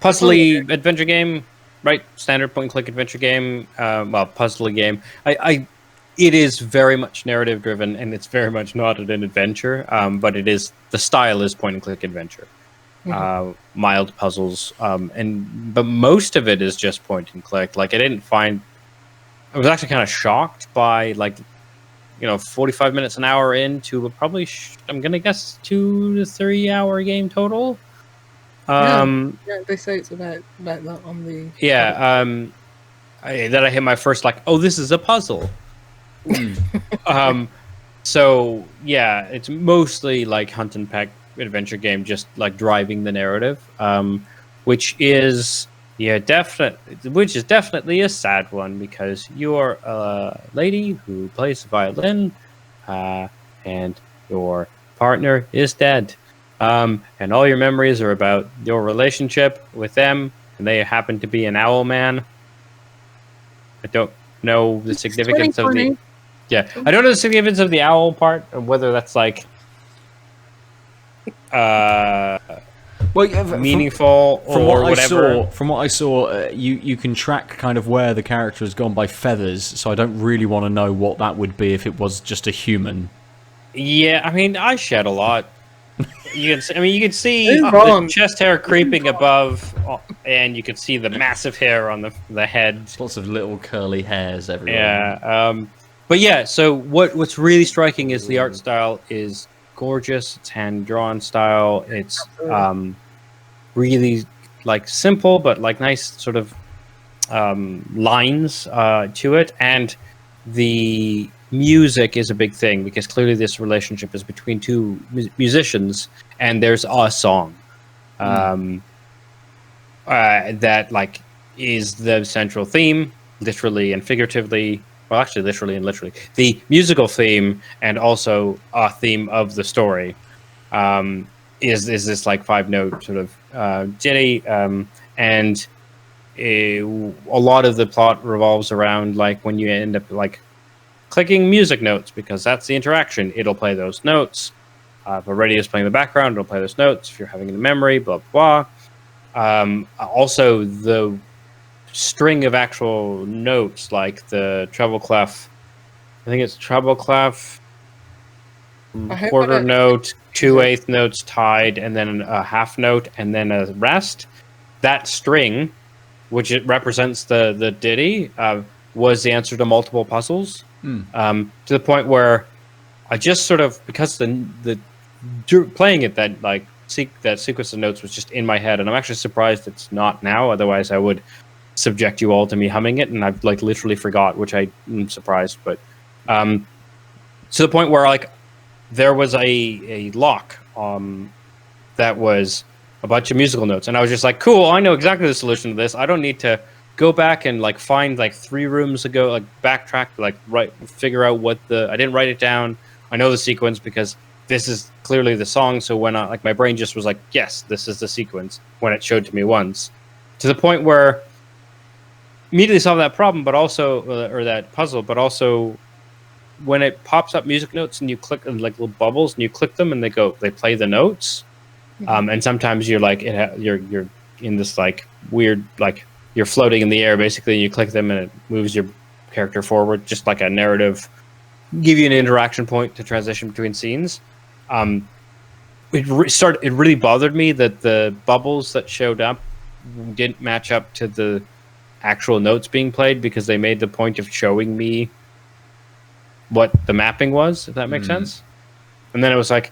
puzzly adventure game, right? Standard point and click adventure game. Puzzly game. It is very much narrative driven, and it's very much not an adventure. But the style is point and click adventure. Mild puzzles, but most of it is just point and click. I was actually kind of shocked by 45 minutes, an hour into probably, I'm going to guess 2 to 3 hour game total. Yeah, they say it's about that on the... Yeah, then I hit my first, like, oh, this is a puzzle. So, yeah, it's mostly like hunt and peck adventure game, just like driving the narrative, which is definitely a sad one, because you're a lady who plays the violin, and your partner is dead, and all your memories are about your relationship with them, and they happen to be an owl man. I don't know the significance of the... Yeah, I don't know the significance of the owl part, or whether that's like meaningful or whatever. From what I saw, you can track kind of where the character has gone by feathers. So I don't really want to know what that would be if it was just a human. Yeah, I mean, I shed a lot. You can see the chest hair creeping above, and you can see the massive hair on the head. Lots of little curly hairs everywhere. Yeah. But yeah, so what's really striking is the art style is gorgeous. It's hand-drawn style. It's really like simple, but like nice sort of lines to it. And the music is a big thing, because clearly this relationship is between two musicians, and there's a song that like is the central theme, literally and figuratively. Well, actually, literally and literally. The musical theme, and also a theme of the story, is this like 5-note sort of ditty, and a lot of the plot revolves around like when you end up like clicking music notes, because that's the interaction. It'll play those notes. If a radio is playing in the background, it'll play those notes. If you're having it in memory, blah blah. Also, the string of actual notes, like the treble clef, I think it's treble clef, quarter note, 2/8 notes tied, and then a half note, and then a rest. That string, which it represents the ditty, was the answer to multiple puzzles, to the point where I just sort of, because the playing it, that like that sequence of notes was just in my head, and I'm actually surprised it's not now. Otherwise, I would subject you all to me humming it, and I've like literally forgot, which I'm surprised. But to the point where like there was a lock that was a bunch of musical notes, and I was just like, cool, I know exactly the solution to this. I don't need to go back and like find like 3 rooms ago, like backtrack, like figure out what I didn't write it down. I know the sequence because this is clearly the song. So when like my brain just was like, yes, this is the sequence, when it showed to me once, to the point where immediately solve that problem, but also or that puzzle, but also when it pops up music notes and you click like little bubbles and you click them and they play the notes, and sometimes you're like you're in this like weird, like you're floating in the air basically, and you click them and it moves your character forward, just like a narrative, give you an interaction point to transition between scenes. It really bothered me that the bubbles that showed up didn't match up to the actual notes being played, because they made the point of showing me what the mapping was, if that makes sense. And then it was like,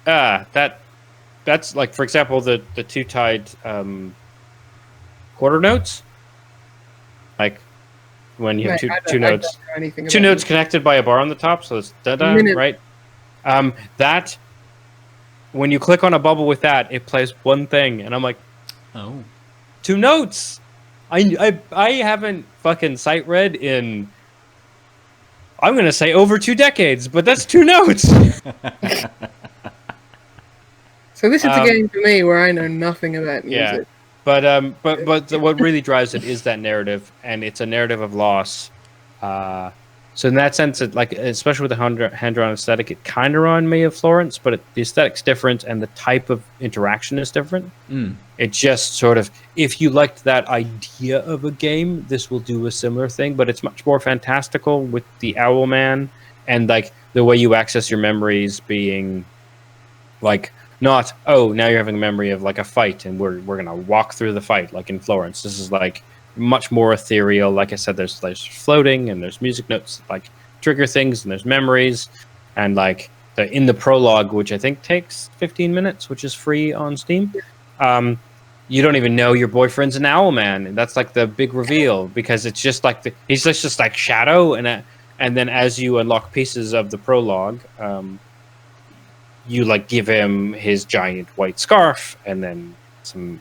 that's like, for example, the 2 tied quarter notes, like when you have two notes, 2 notes connected by a bar on the top, so it's da-da, right? That when you click on a bubble with that, it plays one thing, and I'm like, oh, 2 notes. I haven't fucking sight read in, I'm gonna say, over 2 decades, but that's 2 notes. So this is a game for me where I know nothing about music. Yeah, but what really drives it is that narrative, and it's a narrative of loss. So in that sense, it, like, especially with the hand-drawn aesthetic, it kind of reminded me of Florence, but the aesthetic's different and the type of interaction is different. It just sort of, if you liked that idea of a game, this will do a similar thing, but it's much more fantastical with the Owl Man, and like the way you access your memories being like, not, oh, now you're having a memory of like a fight and we're gonna walk through the fight like in Florence. This is like much more ethereal. Like I said, there's floating and there's music notes like trigger things, and there's memories, and like in the prologue, which I think takes 15 minutes, which is free on Steam. You don't even know your boyfriend's an owl man, and that's like the big reveal, because it's just like he's just like shadow, and then as you unlock pieces of the prologue, you like give him his giant white scarf, and then some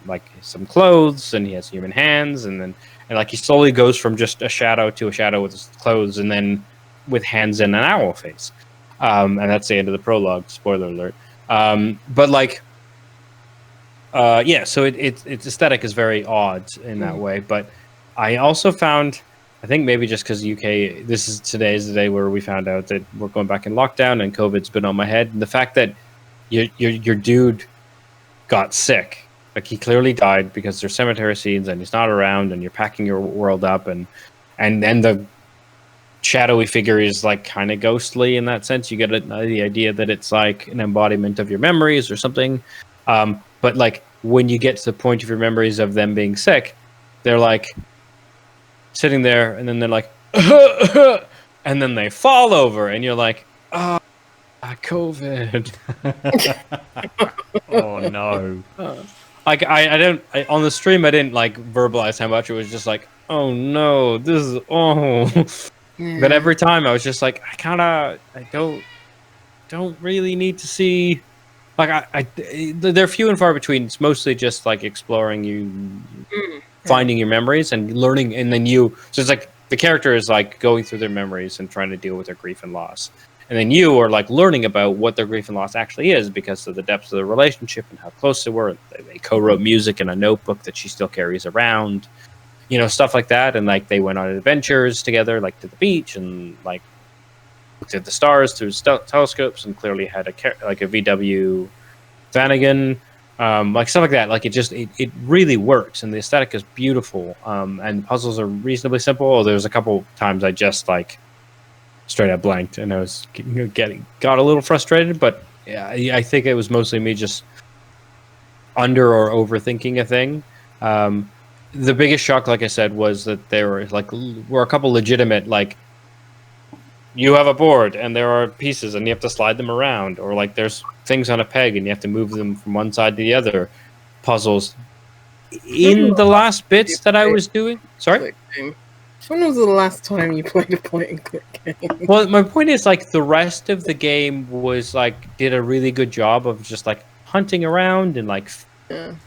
clothes, and he has human hands, and like he slowly goes from just a shadow to a shadow with his clothes, and then with hands and an owl face, and that's the end of the prologue. Spoiler alert. But like. So its aesthetic is very odd in that way, but I also found, I think maybe just because UK, today's the day where we found out that we're going back in lockdown and COVID's been on my head, and the fact that your dude got sick, like he clearly died because there's cemetery scenes and he's not around, and you're packing your world up, and then the shadowy figure is like kind of ghostly in that sense. You get the idea that it's like an embodiment of your memories or something. But like when you get to the point of your memories of them being sick, they're like sitting there, and then they're like, and then they fall over, and you're like, COVID. Oh no. Like I on the stream I didn't like verbalize how much it was just like, oh no, this is But every time I was just like, I don't really need to see. Like they're few and far between. It's mostly just like exploring finding your memories and learning, and then so it's like the character is like going through their memories and trying to deal with their grief and loss, and then you are like learning about what their grief and loss actually is because of the depths of the relationship and how close they were. They co-wrote music in a notebook that she still carries around, stuff like that, and like they went on adventures together, like to the beach, and like looked at the stars through telescopes, and clearly had a VW Vanagon, like stuff like that. Like it really works, and the aesthetic is beautiful, and the puzzles are reasonably simple. There's a couple times I just like straight up blanked, and I was got a little frustrated, but yeah, I think it was mostly me just under or overthinking a thing. The biggest shock, like I said, was that there were a couple legitimate like, you have a board and there are pieces and you have to slide them around, or like there's things on a peg and you have to move them from one side to the other. Puzzles. In the last bits that I was doing, sorry. When was the last time you played a point and click game? Well, my point is like the rest of the game was like did a really good job of just like hunting around, and like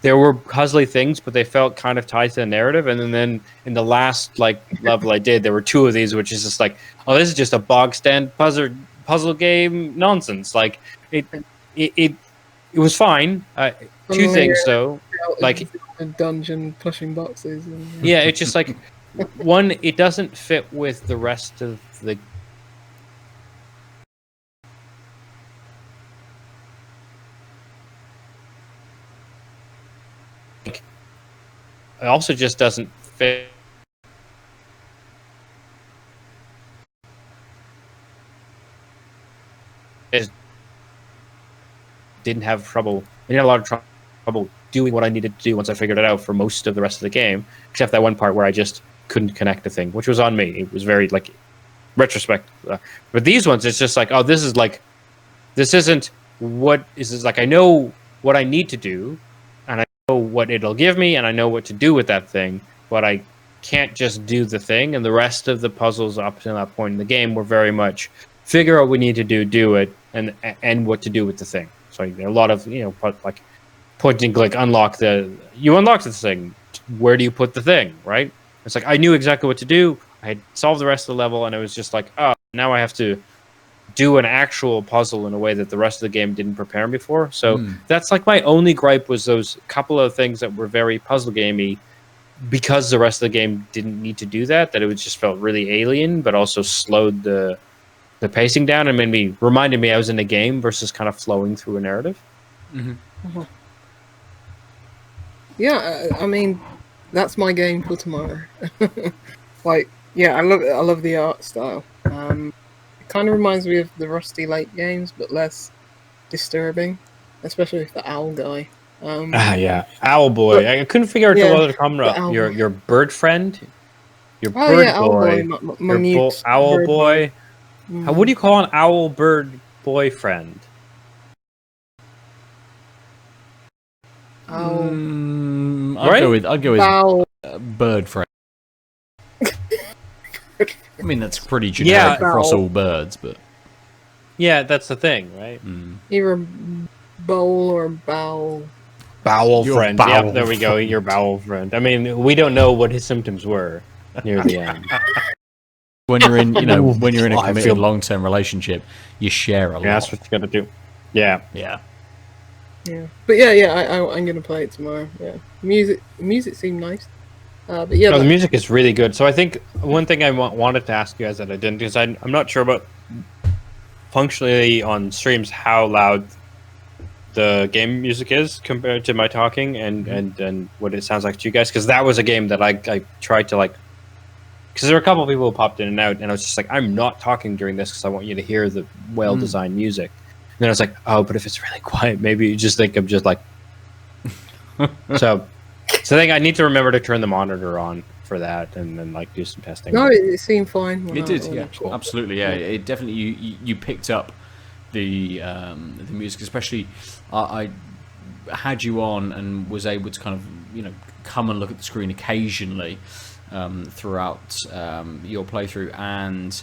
there were puzzly things, but they felt kind of tied to the narrative. And then in the last like level I did, there were two of these, which is just like, oh, this is just a bog stand puzzle game nonsense. Like it was fine. Two things though, like a dungeon pushing boxes. Yeah, it's just like one, it doesn't fit with the rest of the. It also just doesn't fit. It didn't have trouble. I had a lot of trouble doing what I needed to do once I figured it out for most of the rest of the game, except that one part where I just couldn't connect the thing, which was on me. It was very like retrospect. But these ones, it's just like, oh, this isn't what is this like. I know what I need to do, and I know what it'll give me, and I know what to do with that thing, but I can't just do the thing. And the rest of the puzzles up to that point in the game were very much figure out what we need to do it, and what to do with the thing. So a lot of like point and click, unlock the thing. Where do you put the thing? Right? It's like I knew exactly what to do. I had solved the rest of the level, and it was just like, oh, now I have to do an actual puzzle in a way that the rest of the game didn't prepare me for. So that's like my only gripe, was those couple of things that were very puzzle gamey, because the rest of the game didn't need to do that. That it was just felt really alien, but also slowed the pacing down and reminded me I was in a game versus kind of flowing through a narrative. Mm-hmm. Yeah, I mean, that's my game for tomorrow. Like, yeah, I love the art style. It kind of reminds me of the Rusty Lake games, but less disturbing, especially with the owl guy. Yeah, Owl Boy. But I couldn't figure out whether to come up. Your bird friend, your bird boy, my Owl Boy. What do you call an owl bird boyfriend? I'd go with bird friend. I mean, that's pretty generic across all birds, but yeah, that's the thing, right? Either a bowl or bowel. Bowel friend. Yeah, there we go. Your bowel friend. I mean, we don't know what his symptoms were near the end. When you're in, when you're in a committed long-term relationship, you share a lot. Yeah, that's what you gotta do. Yeah. But I'm gonna play it tomorrow. Yeah, music seemed nice. But yeah, the music is really good. So I think one thing I wanted to ask you guys that I didn't, because I'm not sure about functionally on streams how loud the game music is compared to my talking and what it sounds like to you guys, because that was a game that I tried to because there were a couple of people who popped in and out, and I was just like, I'm not talking during this because I want you to hear the well-designed music. And then I was like, oh, but if it's really quiet, maybe you just think I'm just like... So I think I need to remember to turn the monitor on for that and then do some testing. No, it seemed fine. It did, yeah, absolutely, yeah. It definitely you picked up the music, especially I had you on and was able to kind of come and look at the screen occasionally throughout your playthrough, and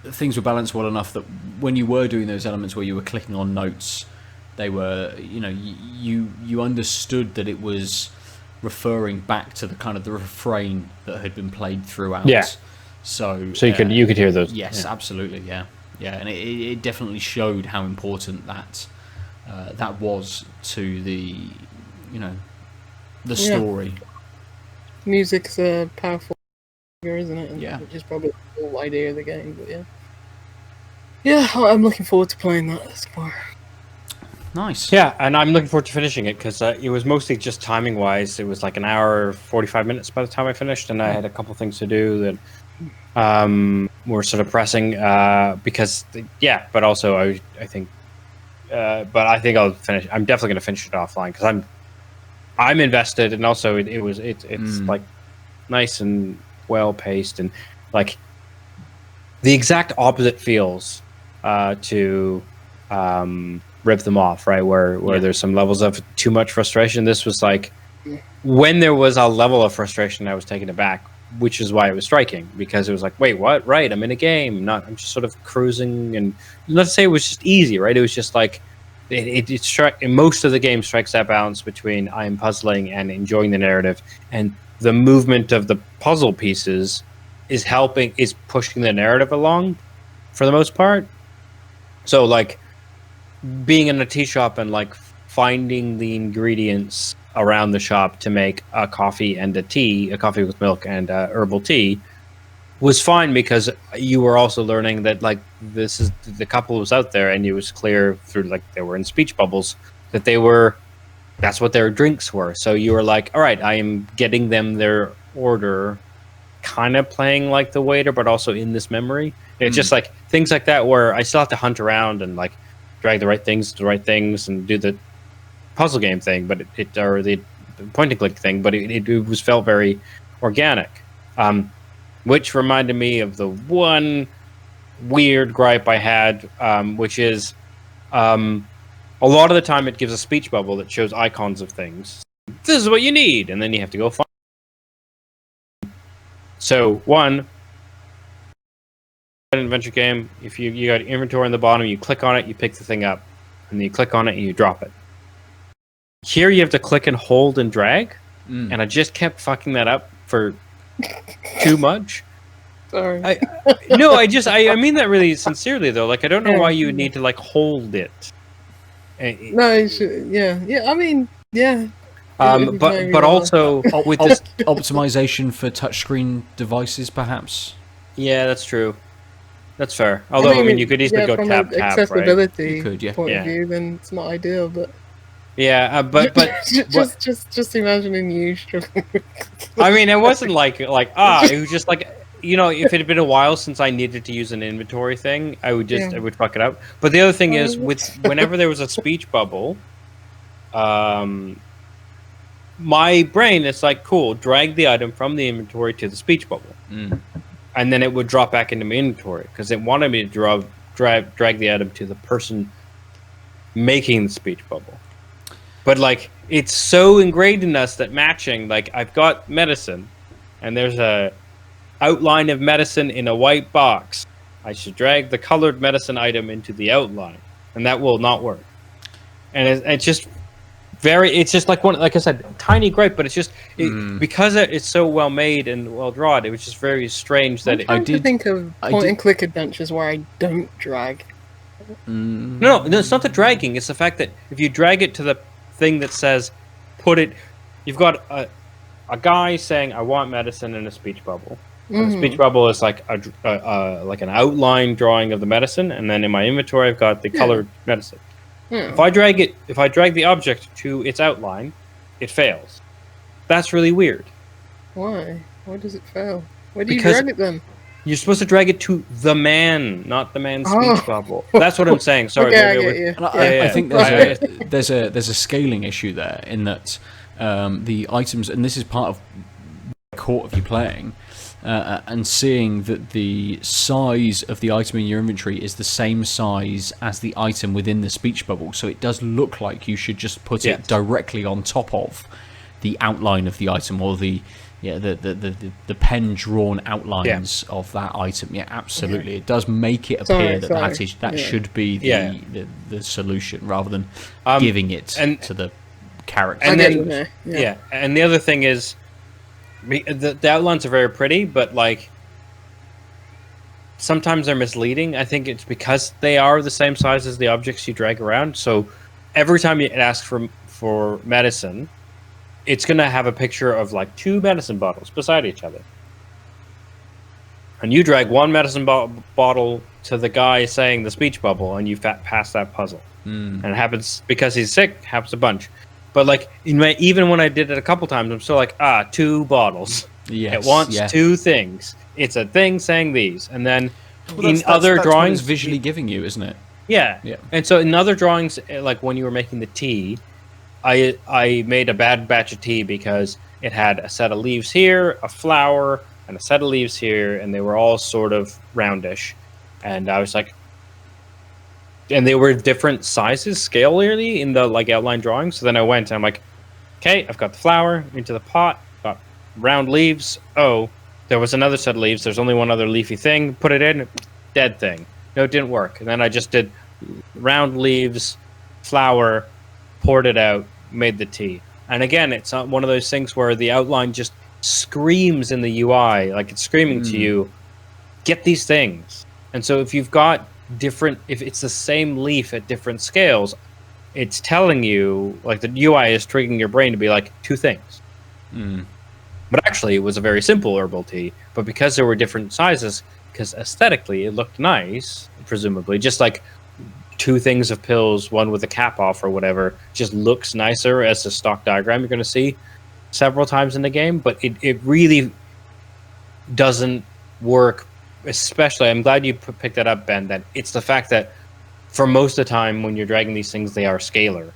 things were balanced well enough that when you were doing those elements where you were clicking on notes, they were you understood that it was referring back to the kind of the refrain that had been played throughout. Yeah. So you could hear those. Yes, yeah. Absolutely, yeah, and it definitely showed how important that was to the the story. Music's a powerful figure, isn't it? Yeah. Which is probably the whole idea of the game, but yeah, I'm looking forward to playing that tomorrow. Nice. Yeah, and I'm looking forward to finishing it because it was mostly just timing-wise. It was like an hour, 45 minutes by the time I finished, and I had a couple things to do that were sort of pressing because, but also I think I'll finish. I'm definitely going to finish it offline because I'm invested, and also it's like nice and well paced, and like the exact opposite feels to Rip Them Off, right? Where there's some levels of too much frustration. This was like when there was a level of frustration, I was taken aback, which is why it was striking, because it was like, wait, what? Right, I'm in a game, I'm just sort of cruising, and let's say it was just easy, right? It was just like it struck. Most of the game strikes that balance between I am puzzling and enjoying the narrative, and the movement of the puzzle pieces is pushing the narrative along for the most part. So like being in a tea shop and like finding the ingredients around the shop to make a coffee and a coffee with milk and herbal tea was fine, because you were also learning that like this is the couple was out there, and it was clear through like they were in speech bubbles that that's what their drinks were. So you were like, all right, I am getting them their order, kind of playing like the waiter, but also in this memory. It's just like things like that where I still have to hunt around and like drag the right things and do the puzzle game thing, but or the point and click thing, but it was felt very organic, which reminded me of the one weird gripe I had, which is a lot of the time it gives a speech bubble that shows icons of things. This is what you need, and then you have to go find. So one, an adventure game, if you got inventory on the bottom, you click on it, you pick the thing up, and then you click on it and you drop it. Here you have to click and hold and drag, and I just kept fucking that up for too much. Sorry. I mean that really sincerely though. Like I don't know why you would need to like hold it. No, I mean, yeah. But also with this optimization for touchscreen devices, perhaps. Yeah, that's true. That's fair. Although I mean you could easily go tap, accessibility right? point of view, then it's not ideal. But but just imagining you struggling. I mean, it wasn't like it was just like, if it had been a while since I needed to use an inventory thing, I would fuck it up. But the other thing is, whenever there was a speech bubble, my brain is like, cool, drag the item from the inventory to the speech bubble. and then it would drop back into my inventory because it wanted me to drag the item to the person making the speech bubble. But like, it's so ingrained in us that matching, like, I've got medicine, and there's a outline of medicine in a white box. I should drag the colored medicine item into the outline, and that will not work. And it's just it's just like like I said, tiny gripe, but it's just because it's so well made and well drawn. It was just very strange that I'm trying to think of point-and-click adventures where I don't drag. No, it's not the dragging. It's the fact that if you drag it to the thing that says, you've got a guy saying, "I want medicine" in a speech bubble. And the speech bubble is like like an outline drawing of the medicine, and then in my inventory I've got the colored medicine. Yeah. If I drag the object to its outline, it fails. That's really weird. Why? Why does it fail? Where do you drag it then? You're supposed to drag it to the man, not the man's speech bubble. That's what I'm saying. Sorry. Okay, I get you. I think there's a scaling issue there in that the items, and this is part of what I caught of you playing, and seeing that the size of the item in your inventory is the same size as the item within the speech bubble, so it does look like you should just put it directly on top of the outline of the item, or the pen drawn outlines of that item. Yeah, absolutely. It does make it appear that should be the solution, rather than giving it to the character. And then, and the other thing is, the outlines are very pretty, but like sometimes they're misleading. I think it's because they are the same size as the objects you drag around. So every time it asks for medicine, it's going to have a picture of like 2 medicine bottles beside each other. And you drag one medicine bottle to the guy saying the speech bubble, and you pass that puzzle. And it happens because he's sick, happens a bunch. But like even when I did it a couple times, I'm still like, 2 bottles. Yes, it wants 2 things. It's a thing saying these, and then in other drawings, it's visually giving you, isn't it? Yeah. And so in other drawings, like when you were making the tea, I made a bad batch of tea because it had a set of leaves here, a flower, and a set of leaves here, and they were all sort of roundish. And I was like, and they were different sizes, scalarly, in the like outline drawing. So then I went and I'm like, okay, I've got the flower into the pot, got round leaves. Oh, there was another set of leaves. There's only one other leafy thing. Put it in, dead thing. No, it didn't work. And then I just did round leaves, flower, poured it out, made the tea. And again, it's not one of those things where the outline just screams in the UI, like it's screaming to you, get these things. And so if you've got if it's the same leaf at different scales, it's telling you, like the UI is triggering your brain to be like 2 things. But actually it was a very simple herbal tea, but because there were different sizes, because aesthetically it looked nice, presumably, just like 2 things of pills, one with a cap off or whatever, just looks nicer as a stock diagram you're going to see several times in the game, but it really doesn't work. Especially, I'm glad you picked that up, Ben, that it's the fact that for most of the time when you're dragging these things, they are scalar.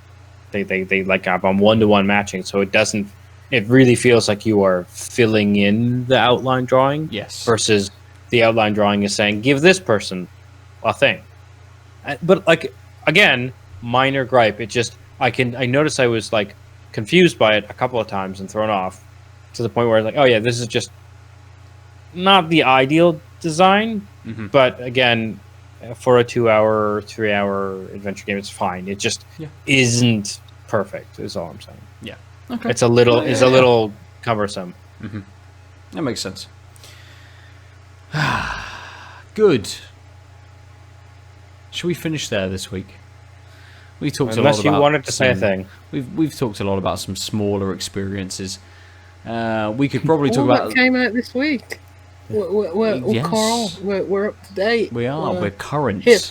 They like have on 1-to-1 matching, so it really feels like you are filling in the outline drawing. Yes. Versus the outline drawing is saying, give this person a thing. But like, again, minor gripe. It just, I noticed I was like confused by it a couple of times and thrown off to the point where I was like, oh yeah, this is just not the ideal design, but again, for a 2-hour, 3-hour adventure game, it's fine. It just isn't perfect, is all I'm saying. Yeah. Okay. It's a little cumbersome. That makes sense. Good. Should we finish there this week? We talked a lot about. Unless you wanted to say a thing. We've talked a lot about some smaller experiences. We could probably talk about what came out this week. We're up to date. We are. We're current. Hip.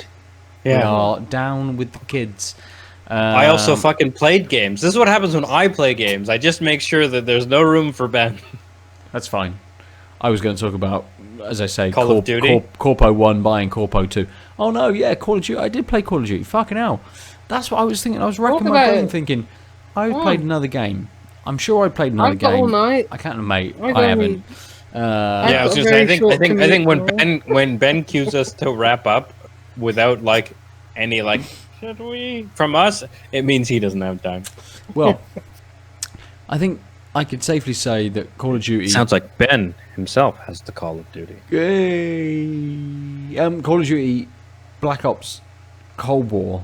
We are down with the kids. I also fucking played games. This is what happens when I play games. I just make sure that there's no room for Ben. That's fine. I was going to talk about, as I say, Call of Duty. Corpo 1 buying Corpo 2. Oh no, yeah, Call of Duty. I did play Call of Duty. Fucking hell. That's what I was thinking. I was racking my brain thinking, I played another game. I'm sure I played another game. All night. I can't, mate. I haven't. I was gonna say. I think when Ben cues us to wrap up without like any like should we from us, it means he doesn't have time. Well, I think I could safely say that Call of Duty Sounds like Ben himself has the Call of Duty. Yay! Call of Duty Black Ops Cold War.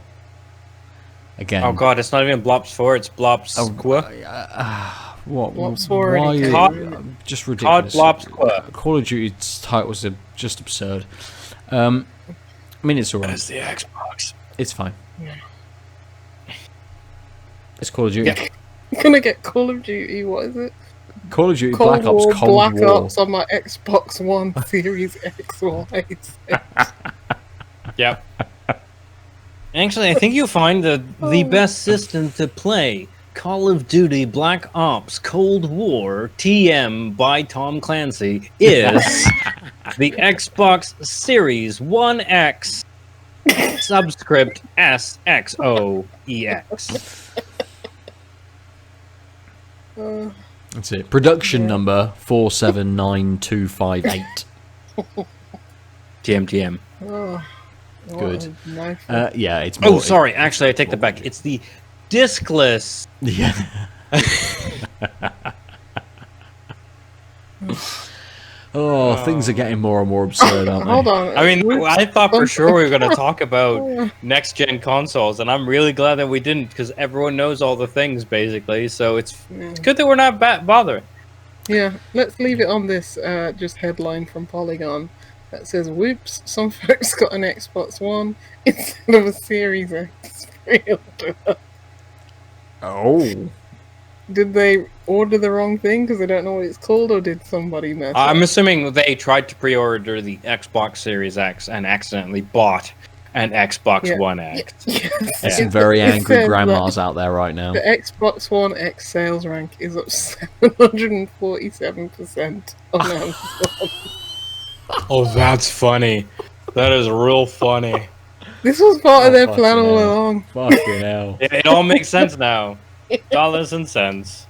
Again. Oh god, it's not even Blops 4, it's Blops Qua. What? Blops Why? 4 Just ridiculous. Blops Qua. Call of Duty's titles are just absurd. I mean, it's alright. It's the Xbox. It's fine. It's Call of Duty. I'm gonna get Call of Duty. What is it? Call of Duty Cold Black Ops War, Cold Black War. Ops on my Xbox One Series X, Y, Z. Yep. Actually, I think you'll find that the best system to play Call of Duty Black Ops Cold War TM by Tom Clancy is the Xbox Series 1X subscript SXOEX. That's it. Production number 479258. TM. Oh, Good. No. Yeah, it's more. Oh, sorry. Actually, I take that back. It's the discless. Yeah. Oh, things are getting more and more absurd, aren't they? Hold on. I mean, I thought for sure we were going to talk about next-gen consoles, and I'm really glad that we didn't, because everyone knows all the things, basically, so it's good that we're not bothering. Yeah, let's leave it on this just headline from Polygon that says, "Whoops, some folks got an Xbox One instead of a Series X pre-order." Oh. Did they order the wrong thing because they don't know what it's called, or did somebody mess up? I'm assuming they tried to pre-order the Xbox Series X and accidentally bought an Xbox One X. Yes. There's some very angry grandmas out there right now. The Xbox One X sales rank is up 747% on Amazon. Oh, that's funny. That is real funny. This was part of their plan all along. Fucking hell. It all makes sense now. Dollars and cents.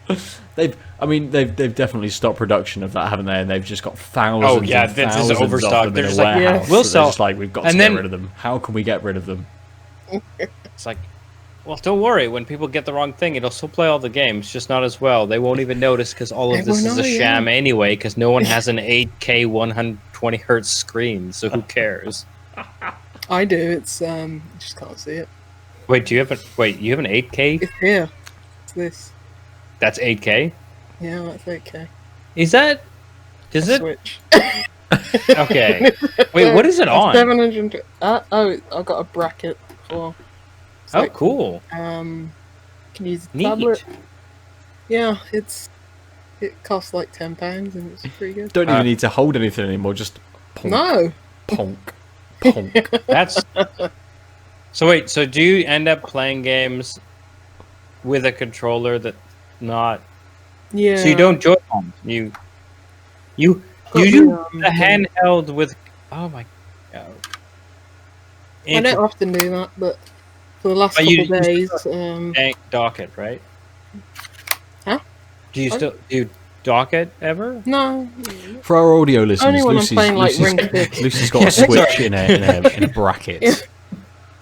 They've definitely stopped production of that, haven't they? And they've just got thousands. Oh yeah, and this is thousands overstock. of them They're in just a like, warehouse. we'll So sell. they're just like, we've got to get rid of them. How can we get rid of them? It's like, well, don't worry. When people get the wrong thing, it'll still play all the games, just not as well. They won't even notice because all of this is a sham anyway. Because no one has an 8K 120 hertz screen, so who cares? I do. It's just can't see it. Wait, you have an 8K? It's here. It's this. That's 8K. Yeah, that's 8K. Is that? Does it? Switch. Okay. Wait, what is it on? 700. Oh, I've got a bracket for. Oh, like, cool. Can you use the Neat. tablet? Yeah, it costs like £10 and it's pretty good. Don't even need to hold anything anymore. Just ponk, No. ponk, ponk. That's. So wait. So do you end up playing games with a controller that not? Yeah. So you don't join on. You do the handheld with. Oh my god. I don't often do that, but for the last couple of days, dock it, right? Huh? Do you still dock it ever? No. For our audio listeners, Only when I'm playing like Ring Fit. Lucy's got a switch in a bracket. Yeah.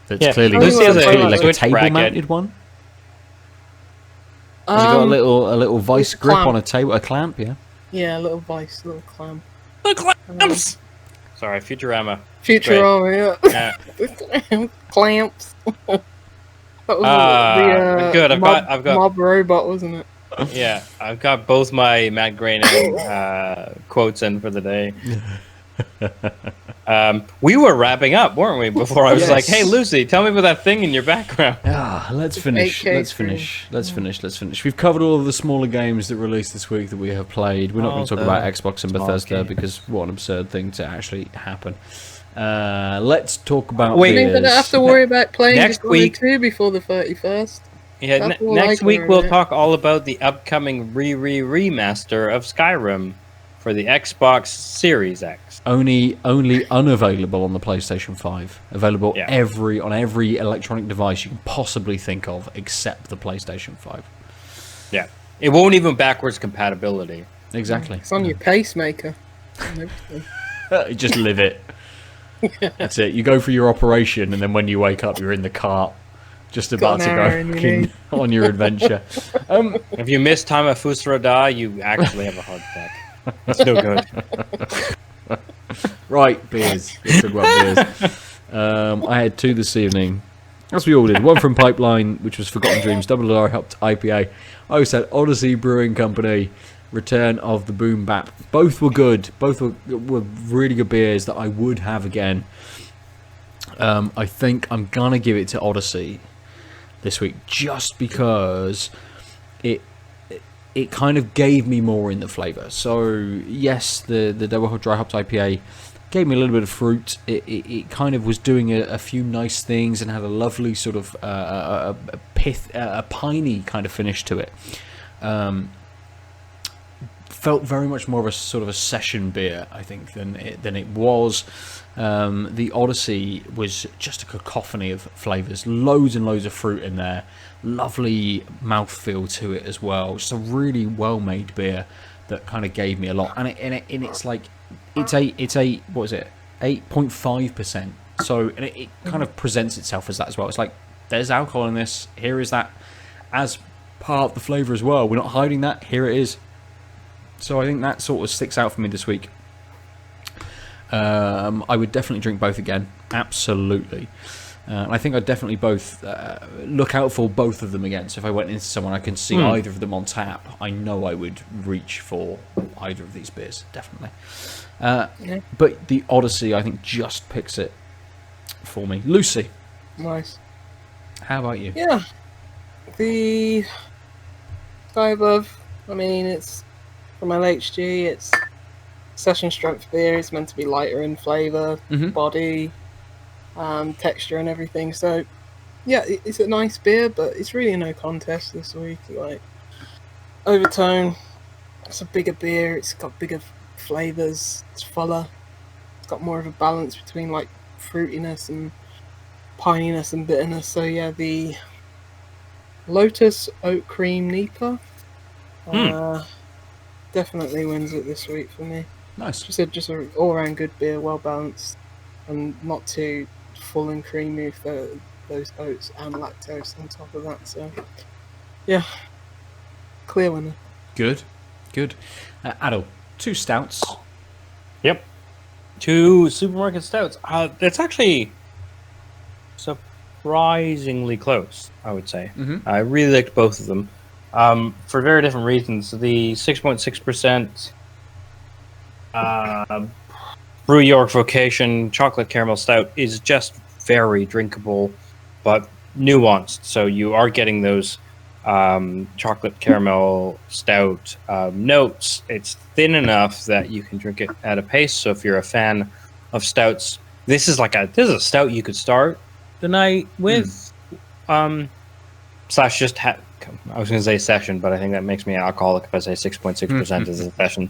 That's clearly, Lucy has like a table-mounted one. Has it got a little vice grip on a table, a clamp? Yeah. Yeah, a little vice, a little clamp. The clamps. Sorry, Futurama. Futurama, yeah. Clamps. That was good. I've got mob robot, wasn't it? Yeah, I've got both my Matt Groening quotes in for the day. We were wrapping up, weren't we? Before I was like, "Hey, Lucy, tell me about that thing in your background." Let's finish. Let's finish. We've covered all of the smaller games that released this week that we have played. We're not going to talk about Xbox and Bethesda because what an absurd thing to actually happen. Let's talk about. Wait, you don't have to worry about playing next week 2 before the 31st. Yeah, next week we'll talk all about the upcoming remaster of Skyrim for the Xbox Series X. Only unavailable on the PlayStation 5. Available on every electronic device you can possibly think of, except the PlayStation 5. Yeah, it won't even backwards compatibility. Exactly. It's on your pacemaker. Just live it. That's it. You go for your operation, and then when you wake up, you're in the cart, just about to go on your adventure. If you miss time of Fusrada, you actually have a heart attack. It's no good. Right, beers. Let's talk about beers. I had 2 this evening, as we all did. One from Pipeline, which was Forgotten Dreams, Double R helped IPA. I also had Odyssey Brewing Company, Return of the Boom Bap. Both were good. Both were really good beers that I would have again. I think I'm gonna give it to Odyssey this week, just because it kind of gave me more in the flavour. So yes, the double dry hopped IPA gave me a little bit of fruit. It kind of was doing a few nice things and had a lovely sort of a piney kind of finish to it. Felt very much more of a sort of a session beer, I think, than it was. The Odyssey was just a cacophony of flavours, loads and loads of fruit in there, lovely mouthfeel to it as well. Just a really well-made beer that kind of gave me a lot. And it's like it's a what is it, 8.5%. So it kind of presents itself as that as well. It's like there's alcohol in this. Here is that as part of the flavour as well. We're not hiding that. Here it is. So I think that sort of sticks out for me this week. I would definitely drink both again. Absolutely. I think I'd definitely both look out for both of them again. So if I went into someone I can see either of them on tap, I know I would reach for either of these beers, definitely. But the Odyssey, I think, just picks it for me. Lucy. Nice. How about you? Yeah. The Sky Above, I mean, it's from LHG, it's session strength beer. It's meant to be lighter in flavour, body, texture and everything. So, yeah, it's a nice beer, but it's really no contest this week. Like, Overtone, it's a bigger beer. It's got bigger flavours. It's fuller. It's got more of a balance between, like, fruitiness and pininess and bitterness. So, yeah, the Lotus Oat Cream NEIPA definitely wins it this week for me. Nice. Just a all-round good beer, well balanced, and not too full and creamy for those oats and lactose on top of that. So, yeah, clear winner. Good. Aadil, 2 stouts. Yep. 2 supermarket stouts. That's actually surprisingly close, I would say. I really liked both of them. For very different reasons. The 6.6% Brew York Vocation chocolate caramel stout is just very drinkable, but nuanced. So you are getting those chocolate caramel stout notes. It's thin enough that you can drink it at a pace. So if you're a fan of stouts, this is a stout you could start the night with. Slash just I was going to say session, but I think that makes me an alcoholic if I say 6.6% is a session.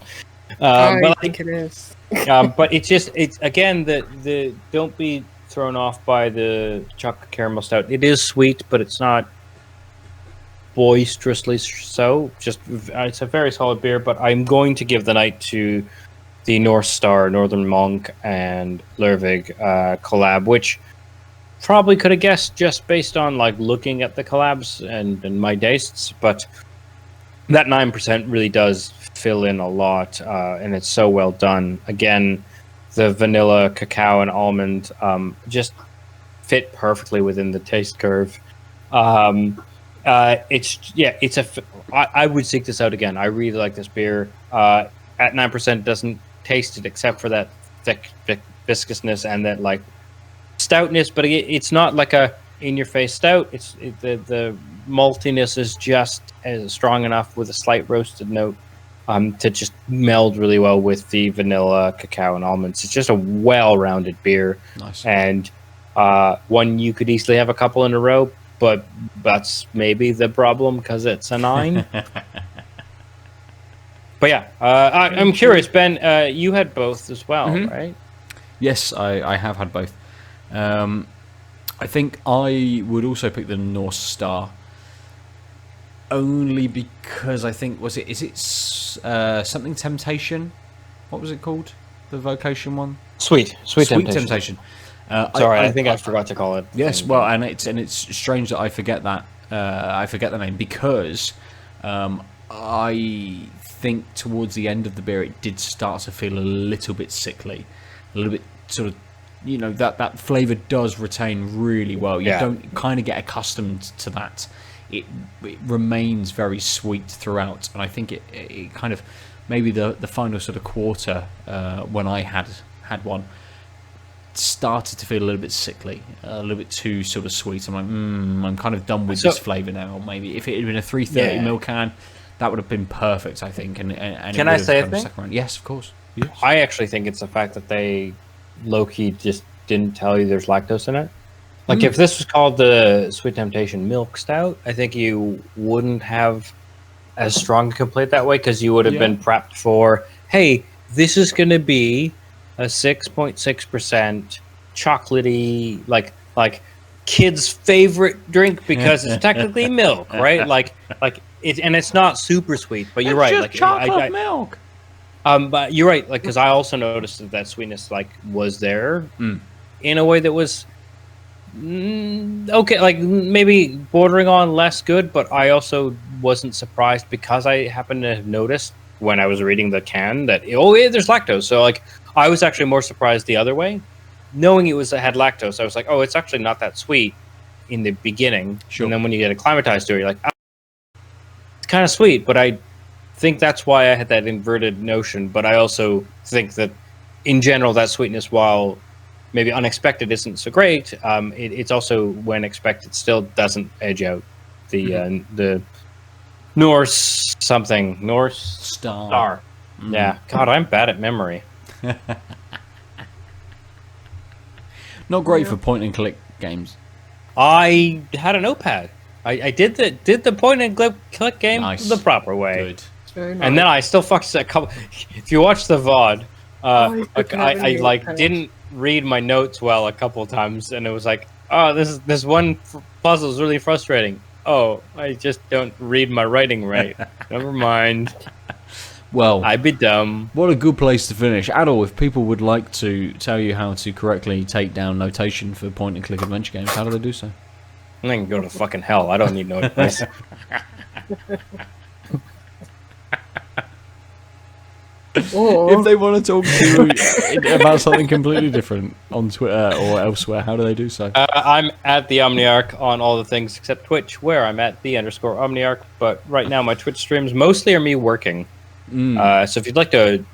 I think it is. But it's again, the don't be thrown off by the chocolate caramel stout. It is sweet, but it's not boisterously so. Just it's a very solid beer. But I'm going to give the night to the Norse Star, Northern Monk, and Lervig collab, which probably could have guessed just based on like looking at the collabs and my tastes, but that 9% really does fill in a lot, and it's so well done. Again, the vanilla, cacao, and almond just fit perfectly within the taste curve. I would seek this out again. I really like this beer. At 9%, doesn't taste it except for that thick viscousness and that like stoutness, but it's not like a in-your-face stout. The maltiness is just strong enough with a slight roasted note to just meld really well with the vanilla, cacao, and almonds. It's just a well-rounded beer. Nice. And one you could easily have a couple in a row, but that's maybe the problem because it's a 9. But yeah, I'm curious, Ben, you had both as well, right? Yes, I have had both. I think I would also pick the Norse Star, only because I think is it something Temptation What was it called? The Vocation one? Sweet Temptation. Sorry, I think I forgot to call it. Yes, well, and it's strange that I forget that. I forget the name because I think towards the end of the beer it did start to feel a little bit sickly, a little bit sort of, that flavour does retain really well. You don't kind of get accustomed to that. It remains very sweet throughout, and I think it kind of maybe the final sort of quarter when I had one started to feel a little bit sickly, a little bit too sort of sweet. I'm like, I'm kind of done with this flavour now. Maybe if it had been a 330ml can, that would have been perfect, I think. And can I say a thing? Yes, of course. Yes. I actually think it's the fact that they low-key just didn't tell you there's lactose in it. Like if this was called the Sweet Temptation Milk Stout, I think you wouldn't have as strong a complaint that way, because you would have been prepped for, hey, this is going to be a 6.6% chocolatey, like kids' favorite drink because it's technically milk, right? Like it, and it's not super sweet, but you're right. Just like chocolate milk. But you're right, like, because I also noticed that sweetness was there in a way that was okay, like maybe bordering on less good, but I also wasn't surprised because I happened to have noticed when I was reading the can that there's lactose. So like I was actually more surprised the other way, knowing it had lactose. I was like, oh, it's actually not that sweet in the beginning. Sure. And then when you get acclimatized to it, you're like, oh, it's kind of sweet. But I think that's why I had that inverted notion. But I also think that in general, that sweetness, while maybe unexpected isn't so great, it's also, when expected, still doesn't edge out the Norse star. Yeah, God, I'm bad at memory. Not great for point and click games. I had a notepad. I did the point and click game the proper way. Good. Nice. And then I still fucked a couple. If you watch the VOD, I didn't read my notes well a couple times, and it was like, oh, this one puzzle is really frustrating. Oh, I just don't read my writing right. Never mind. Well, I'd be dumb. What a good place to finish. Aadil, if people would like to tell you how to correctly take down notation for point and click adventure games, how do they do so? I can go to fucking hell. I don't need no advice. If they want to talk to you about something completely different on Twitter or elsewhere, how do they do so? I'm at the Omniarch on all the things except Twitch, where I'm at _Omniarch. But right now, my Twitch streams mostly are me working. So if you'd like to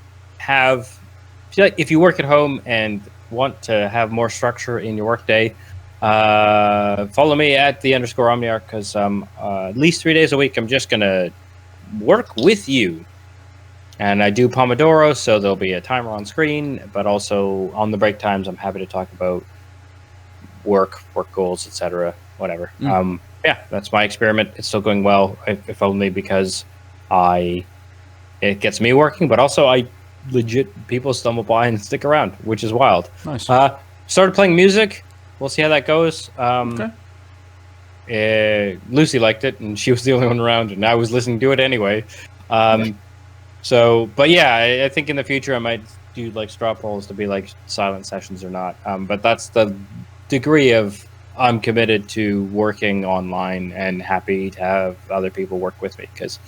if you work at home and want to have more structure in your workday, follow me at the _Omniarch, because at least 3 days a week I'm just gonna work with you. And I do Pomodoro, so there'll be a timer on screen, but also on the break times, I'm happy to talk about work goals, etc., whatever. Yeah, that's my experiment. It's still going well, if only because it gets me working, but also people stumble by and stick around, which is wild. Nice. Started playing music. We'll see how that goes. Lucy liked it, and she was the only one around, and I was listening to it anyway. So, but yeah, I think in the future I might do like straw polls to be like silent sessions or not. But that's the degree of I'm committed to working online and happy to have other people work with me, because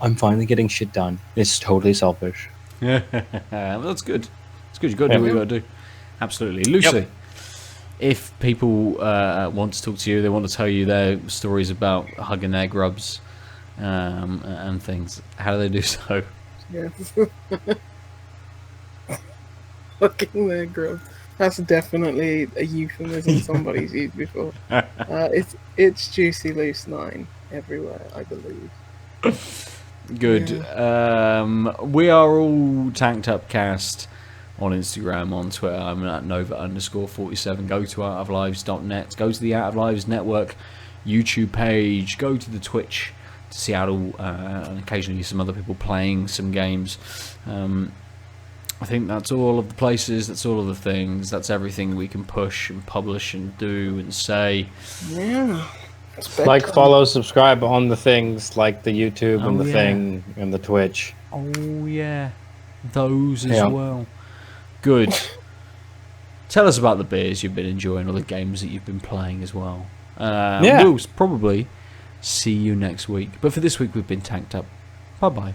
I'm finally getting shit done. It's totally selfish. Yeah, that's good. It's good. You've got to do what you got to do. Absolutely. Lucy, if people want to talk to you, they want to tell you their stories about hugging their grubs and things, how do they do so? Yes. Hugging their grubs. That's definitely a euphemism somebody's used before. It's Juicy Loose 9 everywhere, I believe. Good. Yeah. We are all Tanked Up Cast on Instagram, on Twitter. I'm at Nova_47. Go to outoflives.net. Go to the Out of Lives Network YouTube page. Go to the Twitch to see Aadil and occasionally some other people playing some games. I think that's all of the places, that's all of the things, that's everything we can push and publish and do and say. Yeah. Like, follow, subscribe on the things like the YouTube and the thing and the Twitch. Oh yeah. those as well. Good. Tell us about the beers you've been enjoying or the games that you've been playing as well. We'll probably see you next week. But for this week, we've been tanked up. Bye-bye.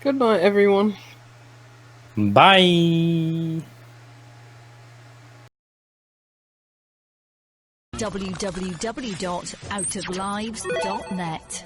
Good night, everyone. Bye. www.outoflives.net